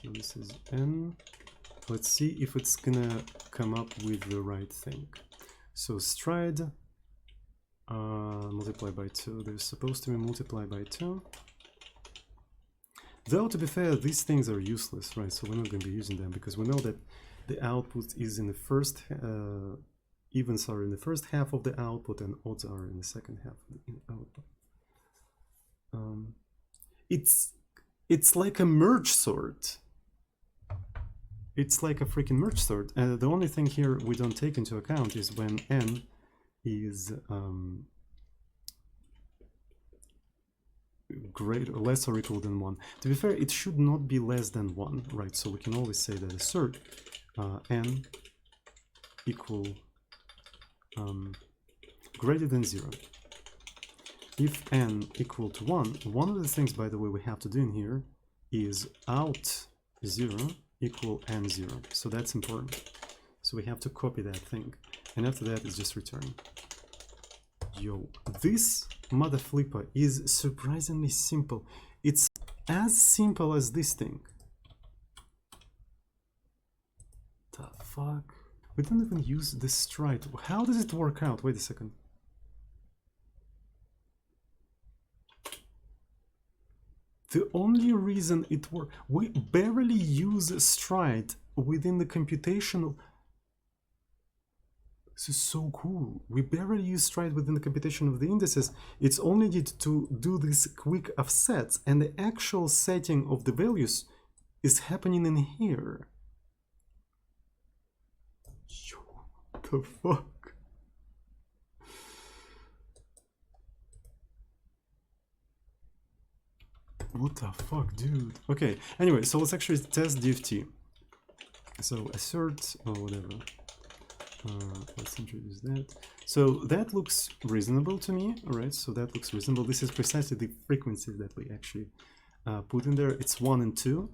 So this is N. Let's see if it's gonna come up with the right thing. So stride multiply by 2. They're supposed to be multiplied by 2. Though, to be fair, these things are useless, right? So we're not going to be using them because we know that the output is in the first, evens are in the first half of the output and odds are in the second half of the output. It's like a merge sort. It's like a freaking merge sort. The only thing here we don't take into account is when n is greater, less or equal than 1. To be fair, it should not be less than 1, right? So we can always say that assert n equal greater than 0. If n equal to 1, one of the things, by the way, we have to do in here is out 0 equal n0. So that's important. So we have to copy that thing. And after that, it's just return. Yo, this mother flipper is surprisingly simple. It's as simple as this thing. The fuck? We don't even use the stride. How does it work out? Wait a second. The only reason it works, we barely use stride within the computational. This is so cool. We barely use stride within the computation of the indices. It's only needed to do these quick offsets, and the actual setting of the values is happening in here. Yo, what the fuck? What the fuck, dude? Okay, anyway, so let's actually test DFT. So assert or whatever. Let's introduce that. So that looks reasonable to me, all right? So that looks reasonable. This is precisely the frequency that we actually put in there. It's 1 and 2.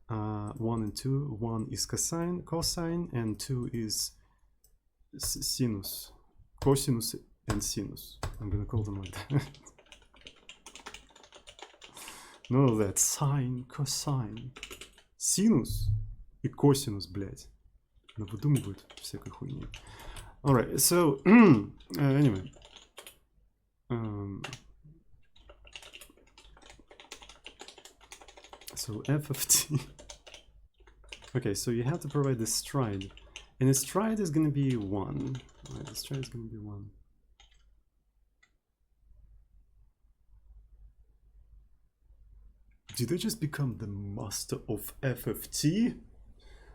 1 and 2. 1 is cosine, and 2 is sinus. Cosinus and sinus. I'm gonna call them like that. None of that. Sine, cosine, синус и косинус, блядь. Выдумывают всякой хуйни. Alright, so anyway. So f of t. Okay, so you have to provide the stride. And the stride is gonna be 1. Right, the stride is gonna be 1. Did I just become the master of f of t?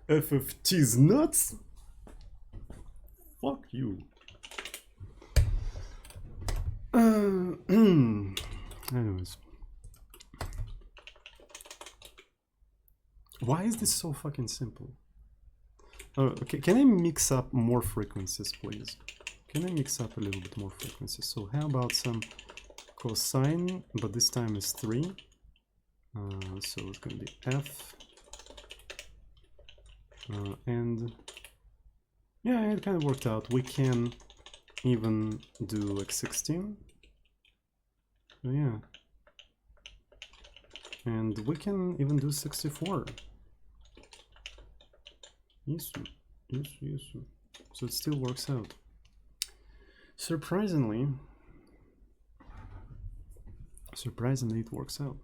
F of t is nuts? Fuck you. Anyways. Why is this so fucking simple? Okay, can I mix up more frequencies, please? Can I mix up a little bit more frequencies? So how about some cosine, but this time is 3. So it's going to be f. And yeah, it kind of worked out. We can even do like 16. So yeah. And we can even do 64. Yes, yes, yes. So it still works out. Surprisingly, it works out.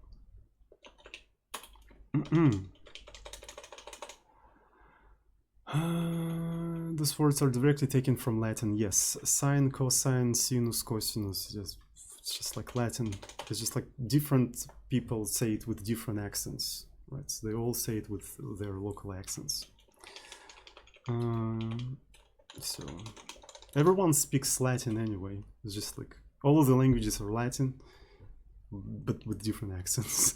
Those words are directly taken from Latin. Yes, sine, cosine, sinus, cosinus. It's just like Latin. It's just like different people say it with different accents, right? So they all say it with their local accents. So everyone speaks Latin anyway. It's just like all of the languages are Latin, but with different accents.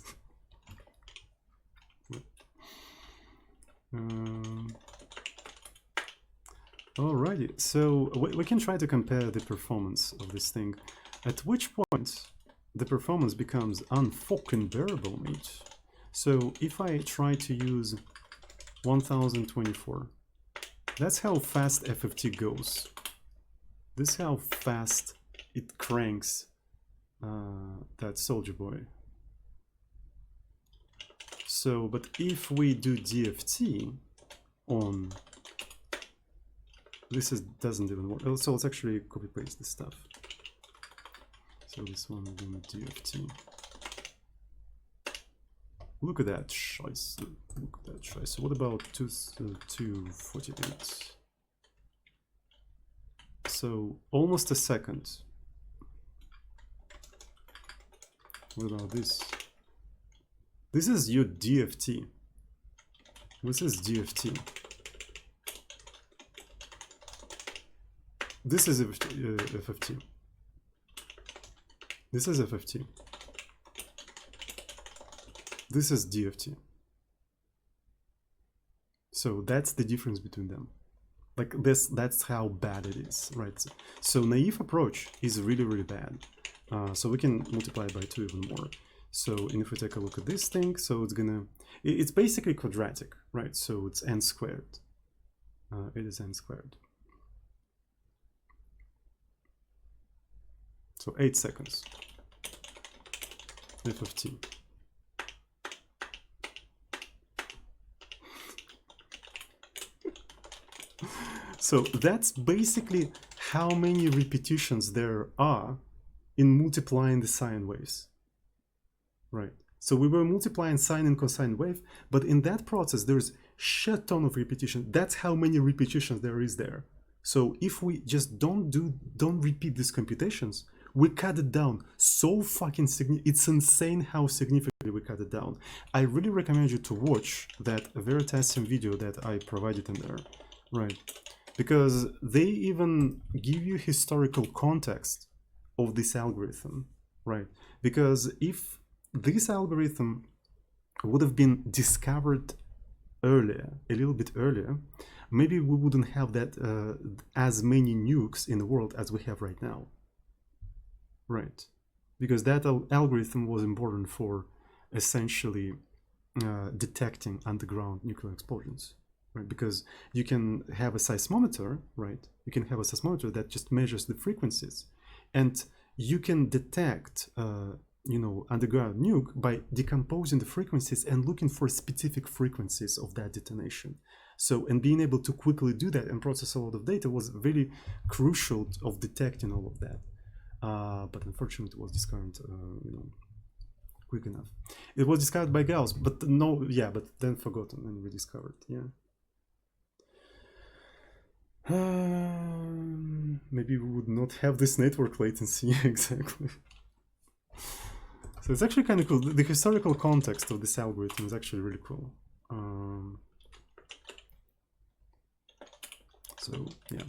Alrighty, so we can try to compare the performance of this thing. At which point the performance becomes unfucking bearable, mate. So if I try to use 1024, that's how fast FFT goes. This is how fast it cranks that Soldier Boy. So, but if we do DFT on, this doesn't even work. So let's actually copy paste this stuff. So this one will do DFT. Look at that scheiße. Look at that scheiße. What about 248? So almost a second. What about this? This is your DFT. This is DFT. This is FFT. This is FFT. This is DFT. So that's the difference between them. Like this, that's how bad it is, right? So naive approach is really, really bad. So we can multiply by 2 even more. So, and if we take a look at this thing, so it's basically quadratic, right? So it's n squared. It is n squared. So 8 seconds. F of t. So that's basically how many repetitions there are in multiplying the sine waves, right? So we were multiplying sine and cosine wave, but in that process there's shit ton of repetition. That's how many repetitions there is there. So if we just don't repeat these computations, we cut it down so fucking significant. It's insane how significantly we cut it down. I really recommend you to watch that Veritasium video that I provided in there, right? Because they even give you historical context of this algorithm, right? Because if this algorithm would have been discovered earlier, a little bit earlier, maybe we wouldn't have that as many nukes in the world as we have right now, right? Because that algorithm was important for essentially detecting underground nuclear explosions, right? Because you can have a seismometer, right? You can have a seismometer that just measures the frequencies, and you can detect underground nuke by decomposing the frequencies and looking for specific frequencies of that detonation. So, and being able to quickly do that and process a lot of data was very crucial of detecting all of that. But unfortunately, it was discovered, quick enough. It was discovered by Gauss, but but then forgotten and rediscovered. Yeah. Maybe we would not have this network latency. Exactly. So it's actually kind of cool. The historical context of this algorithm is actually really cool. So yeah,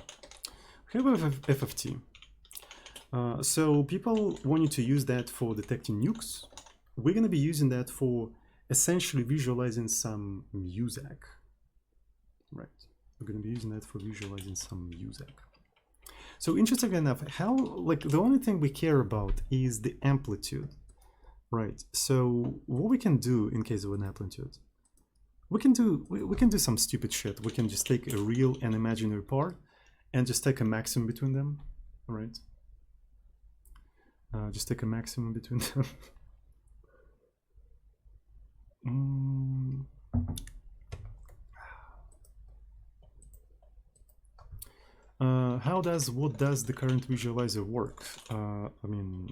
we have FFT. So people wanted to use that for detecting nukes. We're going to be using that for essentially visualizing some music, right? we're going to be using that for visualizing some music. So interestingly enough, how, like, the only thing we care about is the amplitude, right? So what we can do in case of an amplitude, we can do some stupid shit. We can just take a real and imaginary part and just take a maximum between them, all right? Just take a maximum between them. What does the current visualizer work? I mean,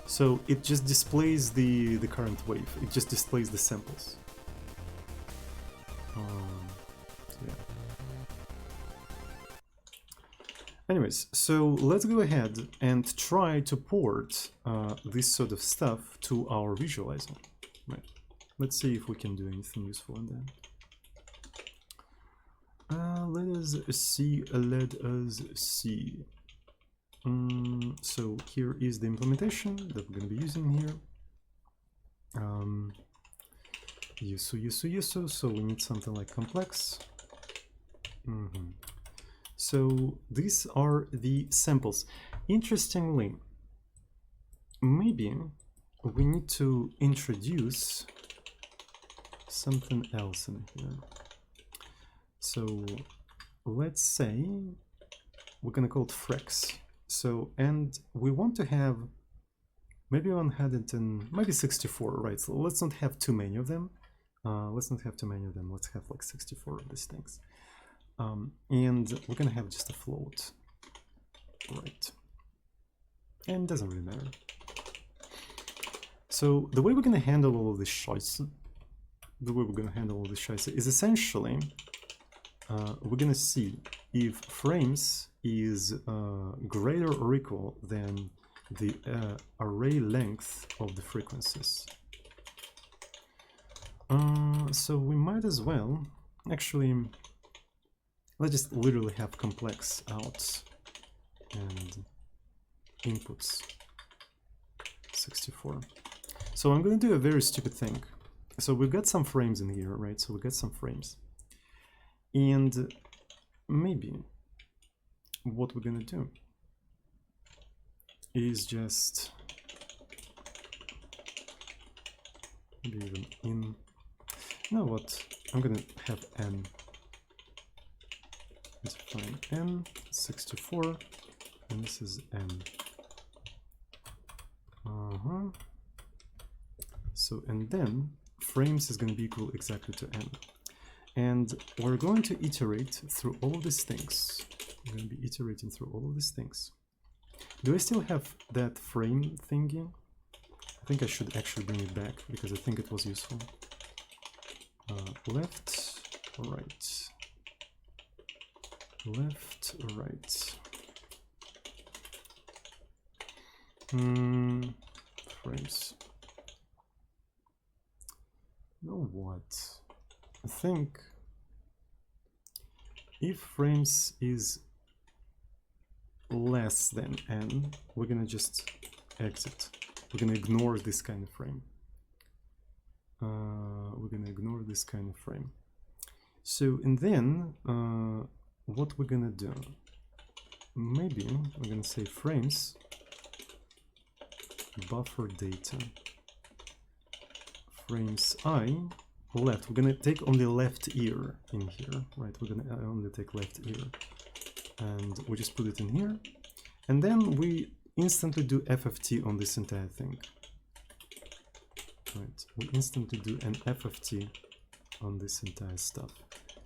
so it just displays the current wave. It just displays the samples. So yeah. Anyways, so let's go ahead and try to port this sort of stuff to our visualizer. Right. Let's see if we can do anything useful in there. Let us see. So here is the implementation that we're going to be using here. So we need something like complex. So these are the samples. Interestingly, maybe we need to introduce something else in here. So let's say we're gonna call it Frex. So, and we want to have maybe 100 maybe 64, right? So let's not have too many of them. Let's have like 64 of these things. And we're gonna have just a float, right? And it doesn't really matter. So the way we're gonna handle all of this scheiße, is essentially we're gonna see if frames is greater or equal than the array length of the frequencies. So we might as well actually, let's just literally have complex outs and inputs 64. So I'm going to do a very stupid thing. So we've got some frames in here, right? So we got some frames. And maybe what we're going to do is just maybe even in, you know what, I'm going to have n. Let's find n 64 and this is n. So and then frames is going to be equal exactly to n, and we're going to iterate through all of these things. We're going to be iterating through all of these things. Do I still have that frame thingy? I think I should actually bring it back because I think it was useful. Left, right. Left, right. Frames. You know what? I think if frames is less than n, we're gonna just exit. We're gonna ignore this kind of frame. So, and then what we're gonna do, maybe we're gonna say frames buffer data frames I left. We're gonna take only left ear in here, right? We're gonna only take left ear, and we just put it in here, and then we instantly do FFT on this entire thing. Right, we instantly do an FFT on this entire stuff.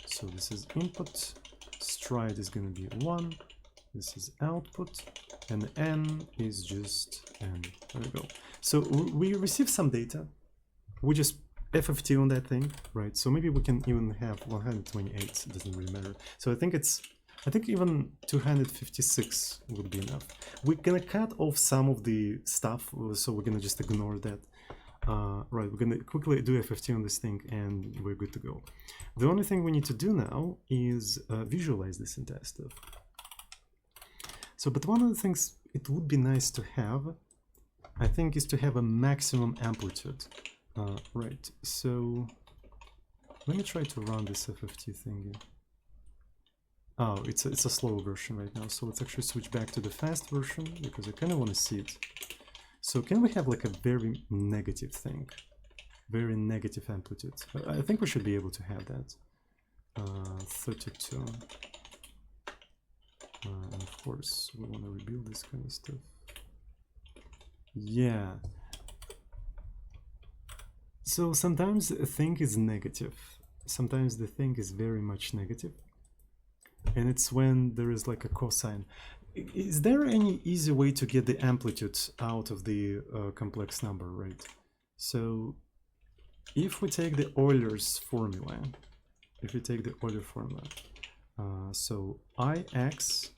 So this is input, stride is going to be 1, this is output, and n is just n. There we go. So we receive some data, we just FFT on that thing, right? So maybe we can even have 128, it doesn't really matter. So I think even 256 would be enough. We're gonna cut off some of the stuff, so we're gonna just ignore that. Right, we're gonna quickly do FFT on this thing and we're good to go. The only thing we need to do now is visualize this entire stuff. So, but one of the things it would be nice to have, I think, is to have a maximum amplitude. Right, so Let me try to run this FFT thingy. Oh, it's a slow version right now, so let's actually switch back to the fast version because I kind of want to see it. So can we have like a very negative thing? Very negative amplitude. I think we should be able to have that. 32. And of course, we want to rebuild this kind of stuff. Yeah. So sometimes a thing is negative. Sometimes the thing is very much negative. And it's when there is like a cosine. Is there any easy way to get the amplitude out of the complex number, right? So if we take the Euler's formula, so Ix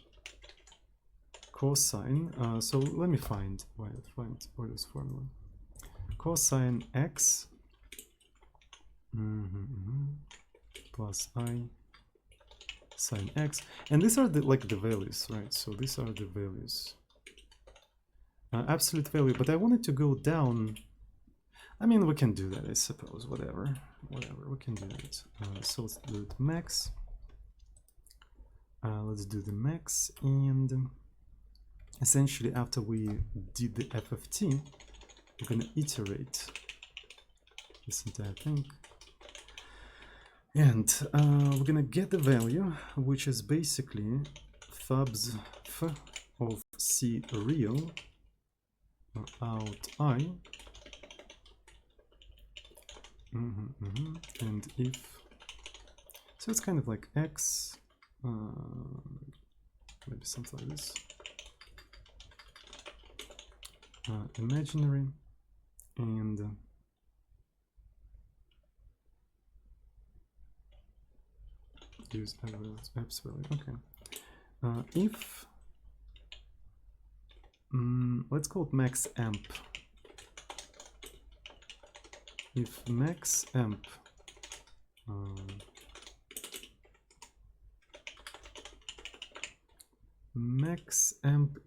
cosine, so let me find Euler's formula. Cosine x plus I sine x, and these are the values, right? So these are the values, absolute value, but I wanted to go down. I mean, we can do that, I suppose. Whatever, we can do that. So let's do it max. Let's do the max, and essentially after we did the FFT, we're gonna iterate this entire thing. And we're gonna get the value, which is basically fubs f of c real out I, and if, so it's kind of like x, maybe something like this, imaginary, and use apps value. Okay. If let's call it max amp. If max amp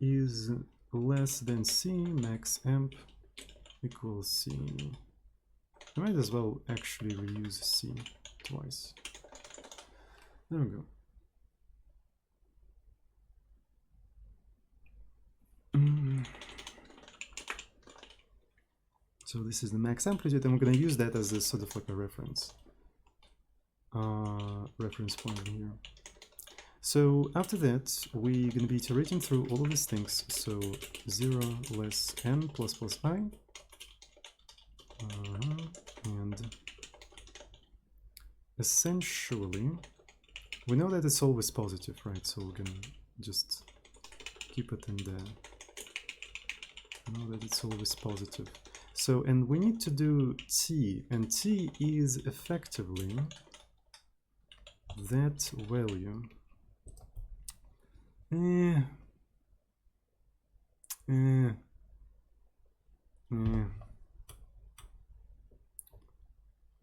is less than C, max amp equals C. I might as well actually reuse C twice. There we go. So this is the max amplitude, and we're going to use that as a sort of like a reference point here. So after that, we're going to be iterating through all of these things. So 0 less n plus plus I, and essentially we know that it's always positive, right? So we're going to just keep it in there. Know that it's always positive. So, and we need to do t, and t is effectively that value.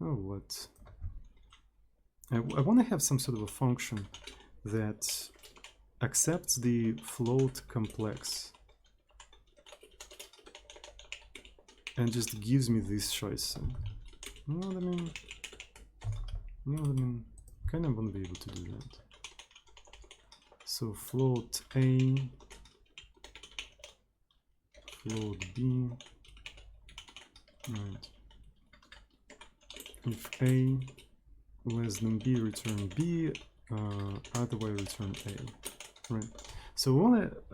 Oh, what? I want to have some sort of a function that accepts the float complex and just gives me this choice. You know what I mean? You know what I mean? Kind of want to be able to do that. So float A, float B, right? If A less than B, return B, otherwise return A, right? So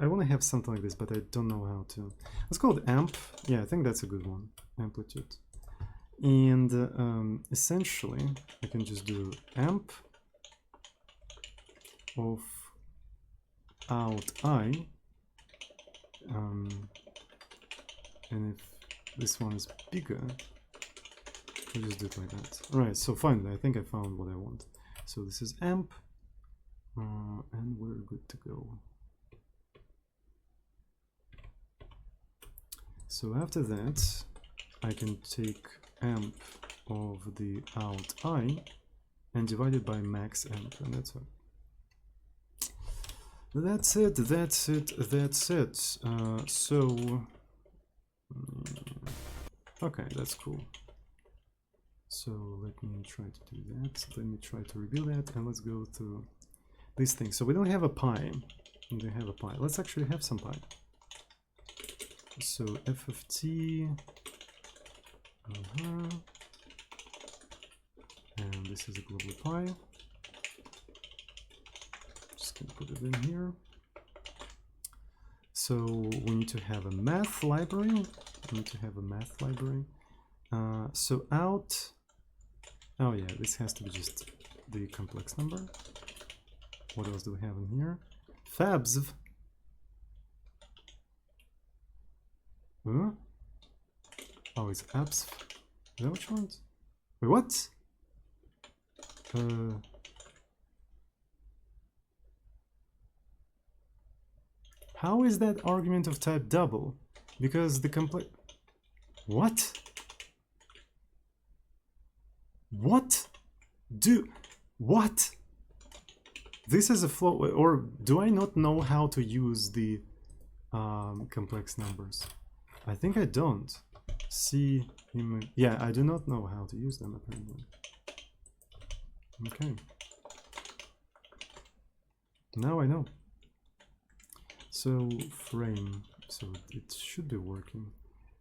I wanna have something like this, but I don't know how to. Let's call it amp. Yeah, I think that's a good one, amplitude. And essentially, I can just do amp of out I, and if this one is bigger, I'll just do it like that. Right, so finally, I think I found what I want. So this is amp, and we're good to go. So after that, I can take amp of the out I and divide it by max amp, and that's it. That's it, that's it, that's it. So, okay, that's cool. So let me try to do that. Let me try to reveal that, and let's go to this thing. So we don't have a pi. We don't have a pi. Let's actually have some pi. So f of t, and this is a global pi. Just gonna put it in here. So we need to have a math library. So out. Oh yeah, this has to be just the complex number. What else do we have in here? Fabs. Huh? Oh, it's abs. Is that what you want? Wait, what? How is that argument of type double? Because the complex. What? What? What? This is a flow, or do I not know how to use the complex numbers? I think I don't. See, yeah, I do not know how to use them apparently. Okay. Now I know. So frame, so it should be working.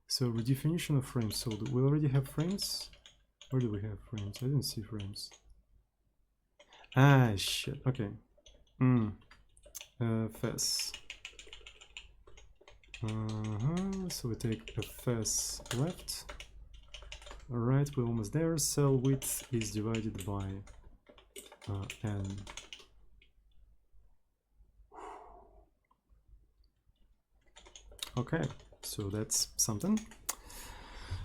So redefinition of frames. So do we already have frames? Where do we have frames? I didn't see frames. Ah, shit. Okay. Fs. So we take fs left. Alright, we're almost there. Cell width is divided by n. Okay, so that's something.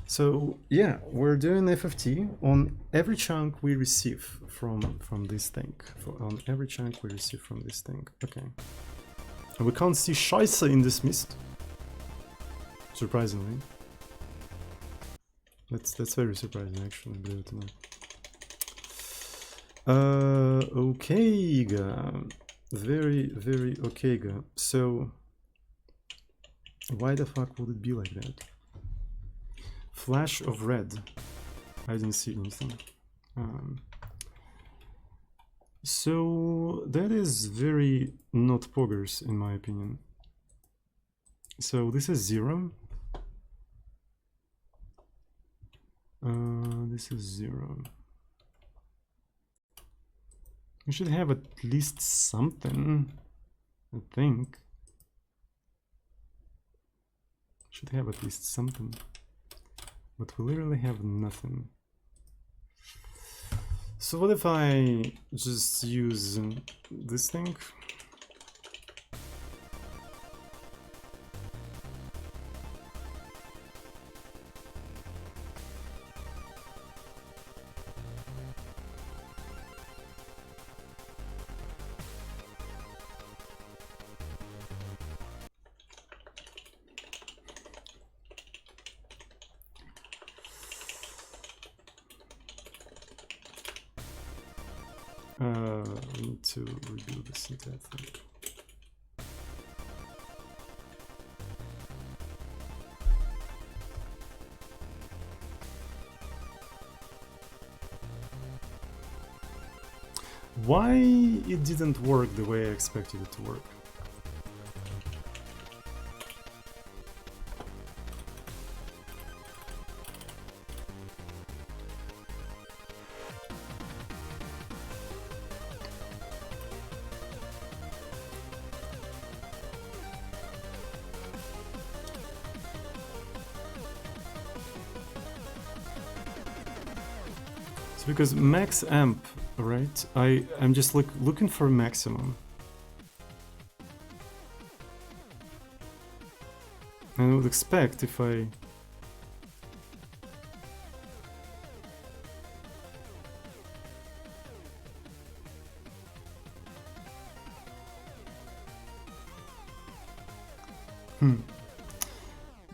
So yeah, we're doing f of t on every chunk we receive from this thing. On every chunk we receive from this thing. Okay. And we can't see Scheiße in this mist. Surprisingly. That's very surprising actually, believe it or not. Okay, very, very okay. So why the fuck would it be like that? Flash of red. I didn't see anything. So that is very not poggers in my opinion. So this is 0. This is 0. We should have at least something, I think. Should have at least something. But we literally have nothing. So what if I just use this thing? I need to redo this entire thing. Why it didn't work the way I expected it to work? Because max amp, right? I'm just looking for maximum. And I would expect if I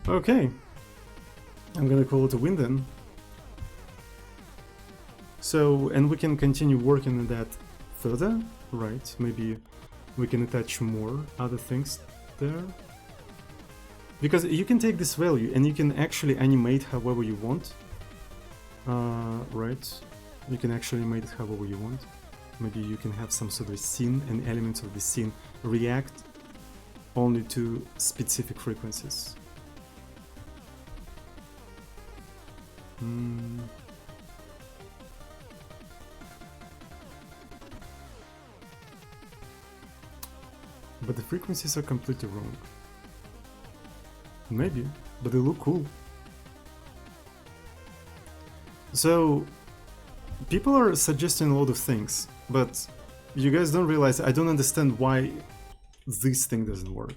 Okay. I'm gonna call it a win then. So, and we can continue working on that further, right? Maybe we can attach more other things there. Because you can take this value and you can actually animate however you want. right? You can actually make it however you want. Maybe you can have some sort of scene and elements of the scene react only to specific frequencies. But the frequencies are completely wrong. Maybe, but they look cool. So, people are suggesting a lot of things, but you guys don't realize, I don't understand why this thing doesn't work.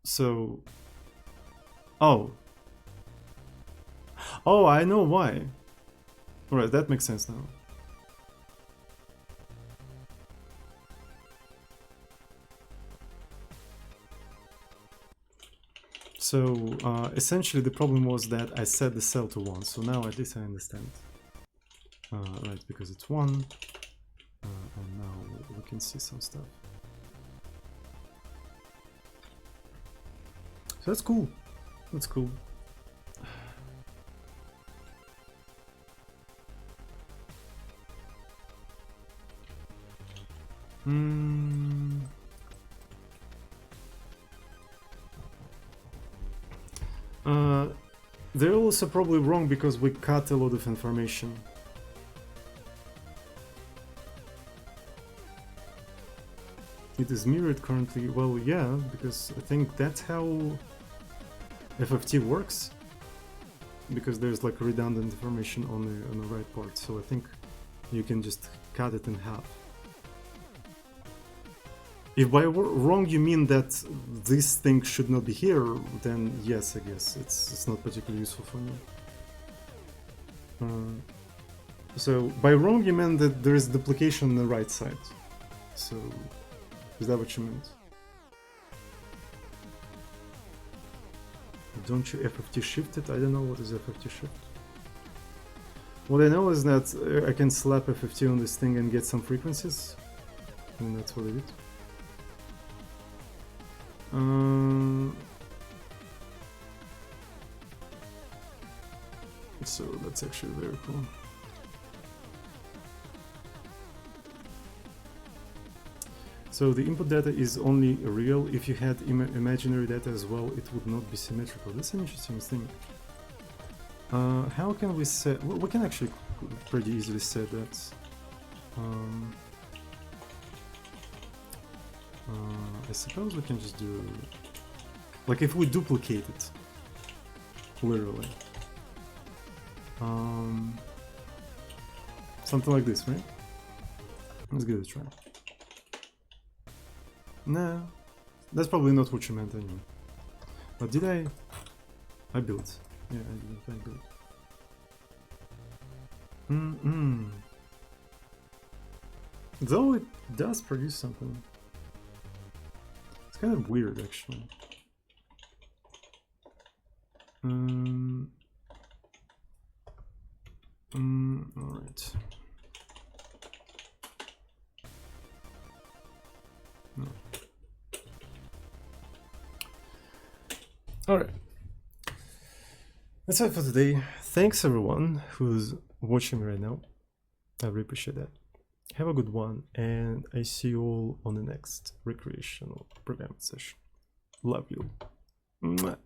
So... Oh, I know why. Alright, that makes sense now. So, essentially the problem was that I set the cell to 1, so now at least I understand. Right, because it's 1, and now we can see some stuff. So that's cool. That's cool. They're also probably wrong because we cut a lot of information. It is mirrored currently. Well, yeah, because I think that's how FFT works. Because there's like redundant information on the right part, so I think you can just cut it in half. If by wrong you mean that this thing should not be here, then yes, I guess it's not particularly useful for me. So by wrong you meant that there is duplication on the right side. So is that what you meant? Don't you FFT shift it? I don't know what is FFT shift. What I know is that I can slap FFT on this thing and get some frequencies, and that's what I did. So that's actually very cool. So the input data is only real. If you had imaginary data as well, it would not be symmetrical. That's an interesting thing. How can we set... We can actually pretty easily set that. I suppose we can just do... Like if we duplicate it, literally. Something like this, right? Let's give it a try. No, that's probably not what you meant anyway. But did I? I built. Yeah, I built. Though it does produce something. It's kind of weird, actually. Alright. No. Alright. That's it for today. Thanks everyone who's watching me right now. I really appreciate that. Have a good one, and I see you all on the next recreational programming session. Love you. Mwah.